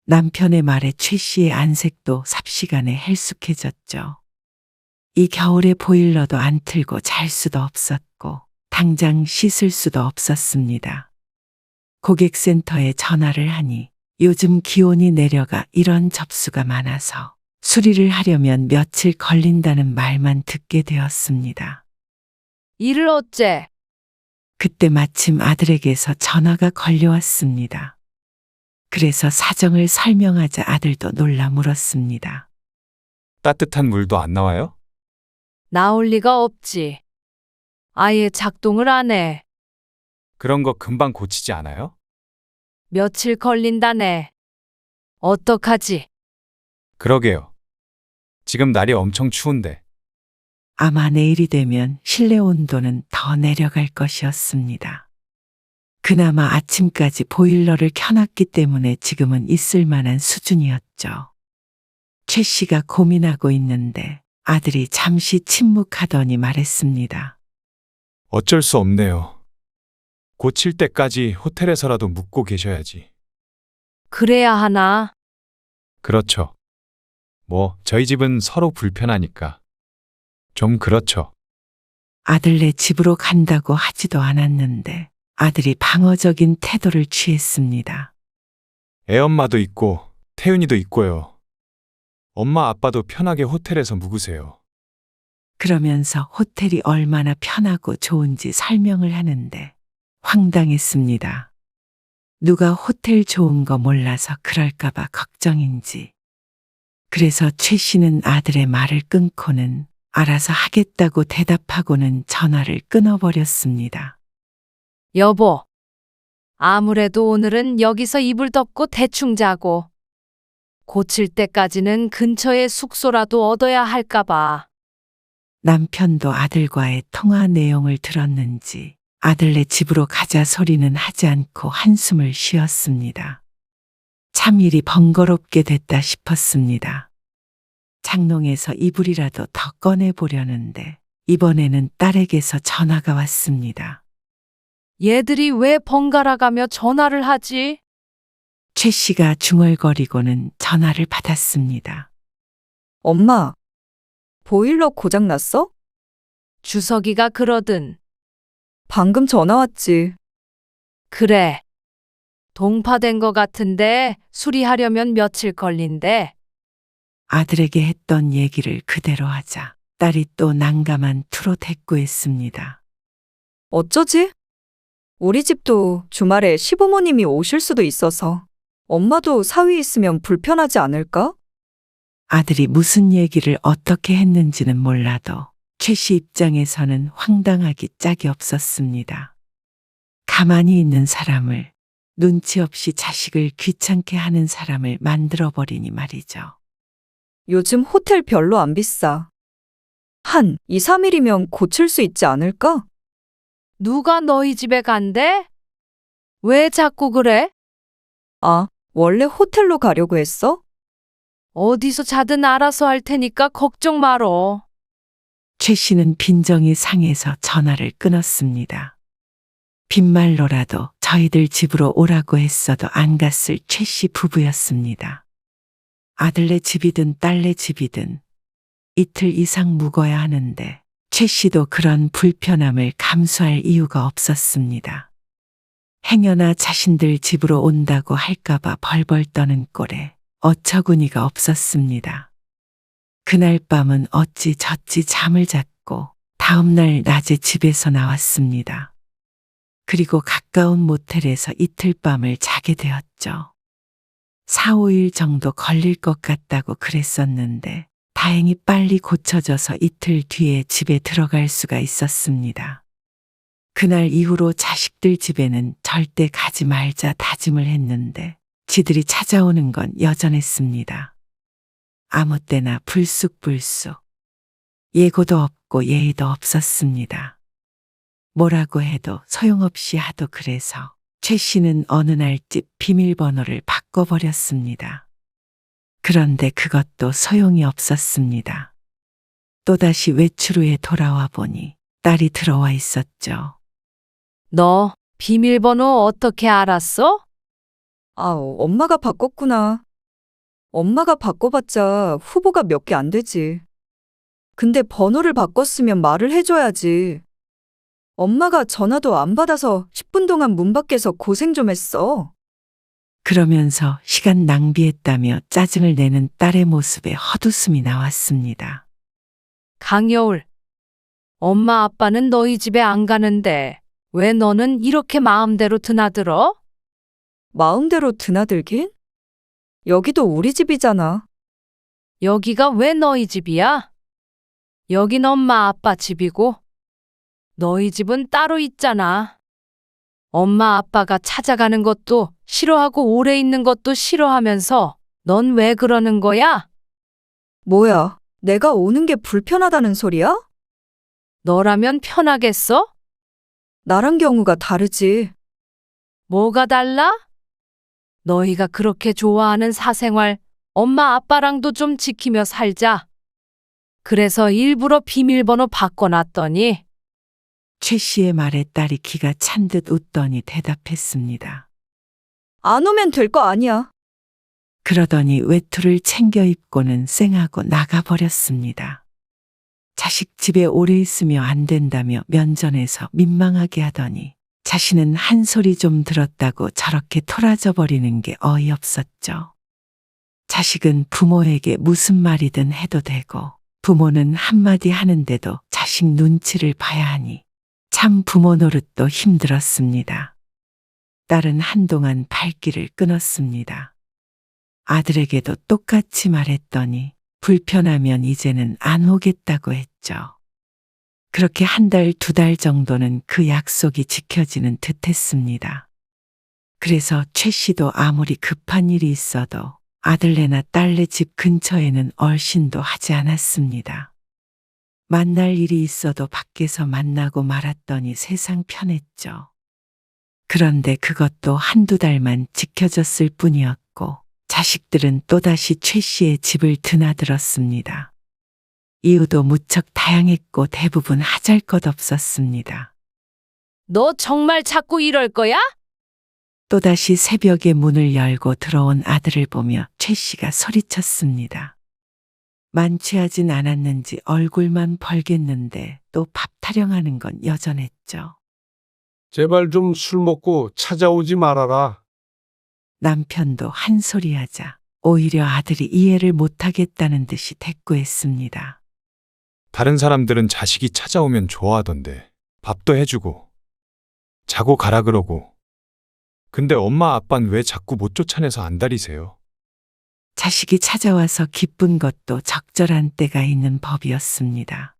남편의 말에 최 씨의 안색도 삽시간에 헬쑥해졌죠. 이 겨울에 보일러도 안 틀고 잘 수도 없었고 당장 씻을 수도 없었습니다. 고객센터에 전화를 하니 요즘 기온이 내려가 이런 접수가 많아서 수리를 하려면 며칠 걸린다는 말만 듣게 되었습니다. 일을 어째? 그때 마침 아들에게서 전화가 걸려왔습니다. 그래서 사정을 설명하자 아들도 놀라 물었습니다. 따뜻한 물도 안 나와요? 나올 리가 없지. 아예 작동을 안 해. 그런 거 금방 고치지 않아요? 며칠 걸린다네. 어떡하지? 그러게요. 지금 날이 엄청 추운데. 아마 내일이 되면 실내 온도는 더 내려갈 것이었습니다. 그나마 아침까지 보일러를 켜놨기 때문에 지금은 있을 만한 수준이었죠. 최 씨가 고민하고 있는데 아들이 잠시 침묵하더니 말했습니다. 어쩔 수 없네요. 고칠 때까지 호텔에서라도 묵고 계셔야지. 그래야 하나? 그렇죠. 뭐, 저희 집은 서로 불편하니까. 좀 그렇죠. 아들네 집으로 간다고 하지도 않았는데 아들이 방어적인 태도를 취했습니다. 애엄마도 있고, 태윤이도 있고요. 엄마 아빠도 편하게 호텔에서 묵으세요. 그러면서 호텔이 얼마나 편하고 좋은지 설명을 하는데 황당했습니다. 누가 호텔 좋은 거 몰라서 그럴까봐 걱정인지. 그래서 최 씨는 아들의 말을 끊고는 알아서 하겠다고 대답하고는 전화를 끊어버렸습니다. 여보, 아무래도 오늘은 여기서 이불 덮고 대충 자고 고칠 때까지는 근처에 숙소라도 얻어야 할까봐. 남편도 아들과의 통화 내용을 들었는지 아들네 집으로 가자 소리는 하지 않고 한숨을 쉬었습니다. 참 일이 번거롭게 됐다 싶었습니다. 장롱에서 이불이라도 더 꺼내보려는데 이번에는 딸에게서 전화가 왔습니다. 얘들이 왜 번갈아가며 전화를 하지? 최 씨가 중얼거리고는 전화를 받았습니다. 엄마, 보일러 고장 났어? 주석이가 그러든. 방금 전화 왔지. 그래. 동파된 거 같은데 수리하려면 며칠 걸린대. 아들에게 했던 얘기를 그대로 하자 딸이 또 난감한 투로 대꾸했습니다. 어쩌지? 우리 집도 주말에 시부모님이 오실 수도 있어서 엄마도 사위 있으면 불편하지 않을까? 아들이 무슨 얘기를 어떻게 했는지는 몰라도 최 씨 입장에서는 황당하기 짝이 없었습니다. 가만히 있는 사람을, 눈치 없이 자식을 귀찮게 하는 사람을 만들어버리니 말이죠. 요즘 호텔 별로 안 비싸. 한 2, 3일이면 고칠 수 있지 않을까? 누가 너희 집에 간대? 왜 자꾸 그래? 아, 원래 호텔로 가려고 했어? 어디서 자든 알아서 할 테니까 걱정 말어. 최 씨는 빈정이 상해서 전화를 끊었습니다. 빈말로라도 저희들 집으로 오라고 했어도 안 갔을 최 씨 부부였습니다. 아들네 집이든 딸네 집이든 이틀 이상 묵어야 하는데 최 씨도 그런 불편함을 감수할 이유가 없었습니다. 행여나 자신들 집으로 온다고 할까봐 벌벌 떠는 꼴에 어처구니가 없었습니다. 그날 밤은 어찌저찌 잠을 잤고 다음날 낮에 집에서 나왔습니다. 그리고 가까운 모텔에서 이틀 밤을 자게 되었죠. 4, 5일 정도 걸릴 것 같다고 그랬었는데 다행히 빨리 고쳐져서 이틀 뒤에 집에 들어갈 수가 있었습니다. 그날 이후로 자식들 집에는 절대 가지 말자 다짐을 했는데 지들이 찾아오는 건 여전했습니다. 아무 때나 불쑥불쑥. 예고도 없고 예의도 없었습니다. 뭐라고 해도 소용없이 하도 그래서 최 씨는 어느 날 집 비밀번호를 바꿔버렸습니다. 그런데 그것도 소용이 없었습니다. 또다시 외출 후에 돌아와 보니 딸이 들어와 있었죠. 너 비밀번호 어떻게 알았어? 아, 엄마가 바꿨구나. 엄마가 바꿔봤자 후보가 몇 개 안 되지. 근데 번호를 바꿨으면 말을 해줘야지. 엄마가 전화도 안 받아서 10분 동안 문 밖에서 고생 좀 했어. 그러면서 시간 낭비했다며 짜증을 내는 딸의 모습에 헛웃음이 나왔습니다. 강여울, 엄마 아빠는 너희 집에 안 가는데 왜 너는 이렇게 마음대로 드나들어? 마음대로 드나들긴? 여기도 우리 집이잖아. 여기가 왜 너희 집이야? 여긴 엄마 아빠 집이고 너희 집은 따로 있잖아. 엄마 아빠가 찾아가는 것도 싫어하고 오래 있는 것도 싫어하면서 넌 왜 그러는 거야? 뭐야, 내가 오는 게 불편하다는 소리야? 너라면 편하겠어? 나랑 경우가 다르지. 뭐가 달라? 너희가 그렇게 좋아하는 사생활, 엄마 아빠랑도 좀 지키며 살자. 그래서 일부러 비밀번호 바꿔놨더니 최 씨의 말에 딸이 기가 찬 듯 웃더니 대답했습니다. 안 오면 될 거 아니야. 그러더니 외투를 챙겨 입고는 쌩하고 나가버렸습니다. 자식 집에 오래 있으며 안 된다며 면전에서 민망하게 하더니 자신은 한 소리 좀 들었다고 저렇게 토라져 버리는 게 어이없었죠. 자식은 부모에게 무슨 말이든 해도 되고 부모는 한마디 하는데도 자식 눈치를 봐야 하니 참 부모 노릇도 힘들었습니다. 딸은 한동안 발길을 끊었습니다. 아들에게도 똑같이 말했더니 불편하면 이제는 안 오겠다고 했죠. 그렇게 한 달, 두 달 정도는 그 약속이 지켜지는 듯 했습니다. 그래서 최 씨도 아무리 급한 일이 있어도 아들네나 딸네 집 근처에는 얼씬도 하지 않았습니다. 만날 일이 있어도 밖에서 만나고 말았더니 세상 편했죠. 그런데 그것도 한두 달만 지켜졌을 뿐이었고 자식들은 또다시 최 씨의 집을 드나들었습니다. 이유도 무척 다양했고 대부분 하잘것없었습니다. 너 정말 자꾸 이럴 거야? 또다시 새벽에 문을 열고 들어온 아들을 보며 최 씨가 소리쳤습니다. 만취하진 않았는지 얼굴만 벌겠는데 또 밥 타령하는 건 여전했죠. 제발 좀 술 먹고 찾아오지 말아라. 남편도 한 소리 하자 오히려 아들이 이해를 못하겠다는 듯이 대꾸했습니다. 다른 사람들은 자식이 찾아오면 좋아하던데 밥도 해주고 자고 가라 그러고. 근데 엄마 아빠는 왜 자꾸 못 쫓아내서 안달이세요? 자식이 찾아와서 기쁜 것도 적절한 때가 있는 법이었습니다.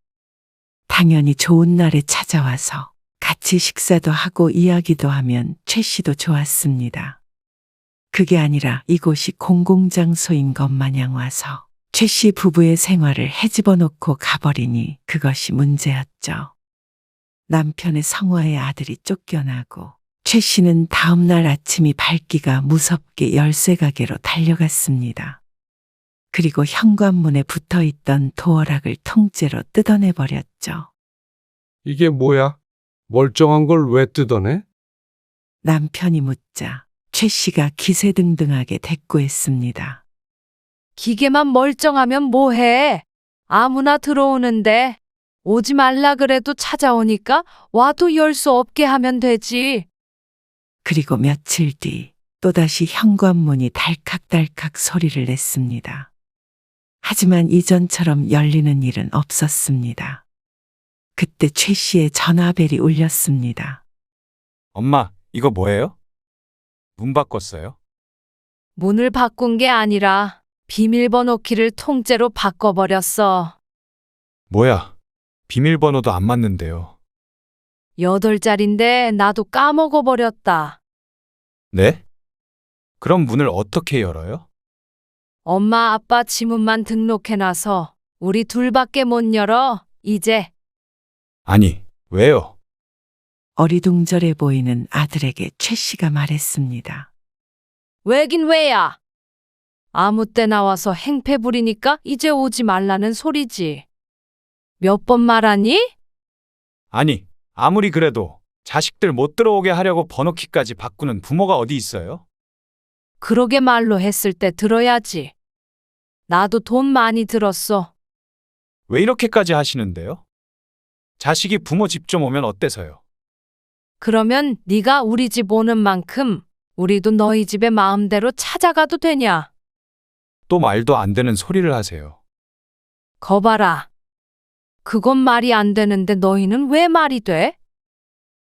당연히 좋은 날에 찾아와서 같이 식사도 하고 이야기도 하면 최 씨도 좋았습니다. 그게 아니라 이곳이 공공장소인 것 마냥 와서 최 씨 부부의 생활을 헤집어 놓고 가버리니 그것이 문제였죠. 남편의 성화의 아들이 쫓겨나고 최 씨는 다음 날 아침이 밝기가 무섭게 열쇠 가게로 달려갔습니다. 그리고 현관문에 붙어 있던 도어락을 통째로 뜯어내 버렸죠. 이게 뭐야? 멀쩡한 걸 왜 뜯어내? 남편이 묻자 최 씨가 기세등등하게 대꾸했습니다. 기계만 멀쩡하면 뭐해? 아무나 들어오는데 오지 말라 그래도 찾아오니까 와도 열 수 없게 하면 되지. 그리고 며칠 뒤 또다시 현관문이 달칵달칵 소리를 냈습니다. 하지만 이전처럼 열리는 일은 없었습니다. 그때 최 씨의 전화벨이 울렸습니다. 엄마, 이거 뭐예요? 문 바꿨어요? 문을 바꾼 게 아니라 비밀번호 키를 통째로 바꿔버렸어. 뭐야? 비밀번호도 안 맞는데요. 8자리인데 나도 까먹어버렸다. 네? 그럼 문을 어떻게 열어요? 엄마 아빠 지문만 등록해놔서 우리 둘밖에 못 열어. 이제. 아니, 왜요? 어리둥절해 보이는 아들에게 최 씨가 말했습니다. 왜긴 왜야? 아무 때 나와서 행패 부리니까 이제 오지 말라는 소리지. 몇 번 말하니? 아니, 아무리 그래도 자식들 못 들어오게 하려고 번호키까지 바꾸는 부모가 어디 있어요? 그러게 말로 했을 때 들어야지. 나도 돈 많이 들었어. 왜 이렇게까지 하시는데요? 자식이 부모 집 좀 오면 어때서요? 그러면 네가 우리 집 오는 만큼 우리도 너희 집에 마음대로 찾아가도 되냐? 또 말도 안 되는 소리를 하세요. 거봐라. 그건 말이 안 되는데 너희는 왜 말이 돼?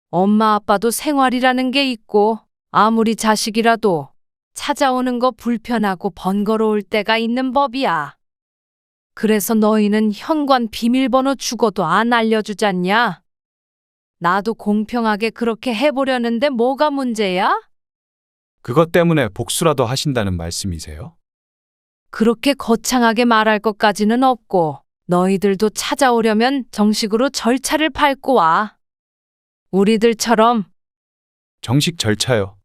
엄마 아빠도 생활이라는 게 있고 아무리 자식이라도 찾아오는 거 불편하고 번거로울 때가 있는 법이야. 그래서 너희는 현관 비밀번호 죽어도 안 알려주잖냐? 나도 공평하게 그렇게 해보려는데 뭐가 문제야? 그것 때문에 복수라도 하신다는 말씀이세요? 그렇게 거창하게 말할 것까지는 없고 너희들도 찾아오려면 정식으로 절차를 밟고 와. 우리들처럼. 정식 절차요.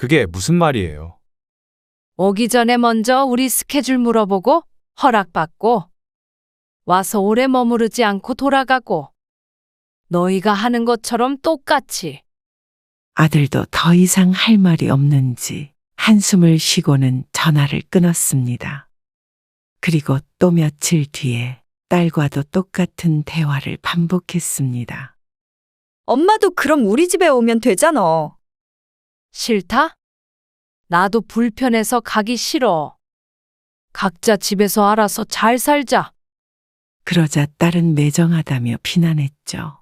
그게 무슨 말이에요? 오기 전에 먼저 우리 스케줄 물어보고 허락받고 와서 오래 머무르지 않고 돌아가고 너희가 하는 것처럼 똑같이. 아들도 더 이상 할 말이 없는지 한숨을 쉬고는 전화를 끊었습니다. 그리고 또 며칠 뒤에 딸과도 똑같은 대화를 반복했습니다. 엄마도 그럼 우리 집에 오면 되잖아. 싫다? 나도 불편해서 가기 싫어. 각자 집에서 알아서 잘 살자. 그러자 딸은 매정하다며 비난했죠.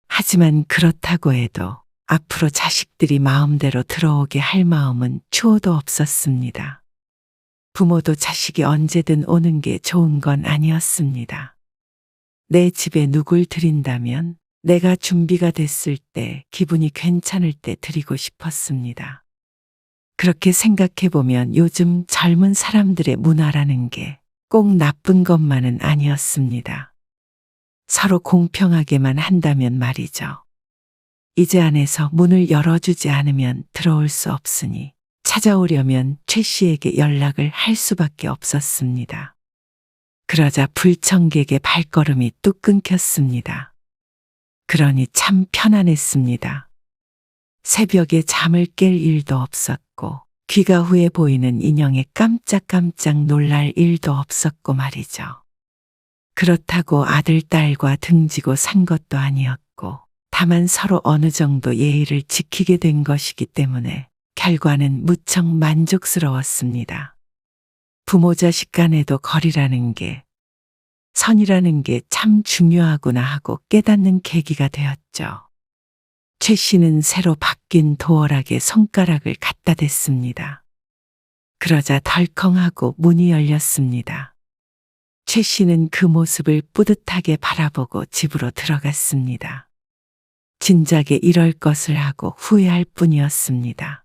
하지만 그렇다고 해도 앞으로 자식들이 마음대로 들어오게 할 마음은 추호도 없었습니다. 부모도 자식이 언제든 오는 게 좋은 건 아니었습니다. 내 집에 누굴 들인다면 내가 준비가 됐을 때, 기분이 괜찮을 때 드리고 싶었습니다. 그렇게 생각해보면 요즘 젊은 사람들의 문화라는 게 꼭 나쁜 것만은 아니었습니다. 서로 공평하게만 한다면 말이죠. 이제 안에서 문을 열어주지 않으면 들어올 수 없으니 찾아오려면 최 씨에게 연락을 할 수밖에 없었습니다. 그러자 불청객의 발걸음이 뚝 끊겼습니다. 그러니 참 편안했습니다. 새벽에 잠을 깰 일도 없었고 귀가 후에 보이는 인형에 깜짝깜짝 놀랄 일도 없었고 말이죠. 그렇다고 아들, 딸과 등지고 산 것도 아니었고 다만 서로 어느 정도 예의를 지키게 된 것이기 때문에 결과는 무척 만족스러웠습니다. 부모 자식 간에도 거리라는 게, 선이라는 게 참 중요하구나 하고 깨닫는 계기가 되었죠. 최 씨는 새로 바뀐 도어락에 손가락을 갖다 댔습니다. 그러자 덜컹하고 문이 열렸습니다. 최 씨는 그 모습을 뿌듯하게 바라보고 집으로 들어갔습니다. 진작에 이럴 것을 하고 후회할 뿐이었습니다.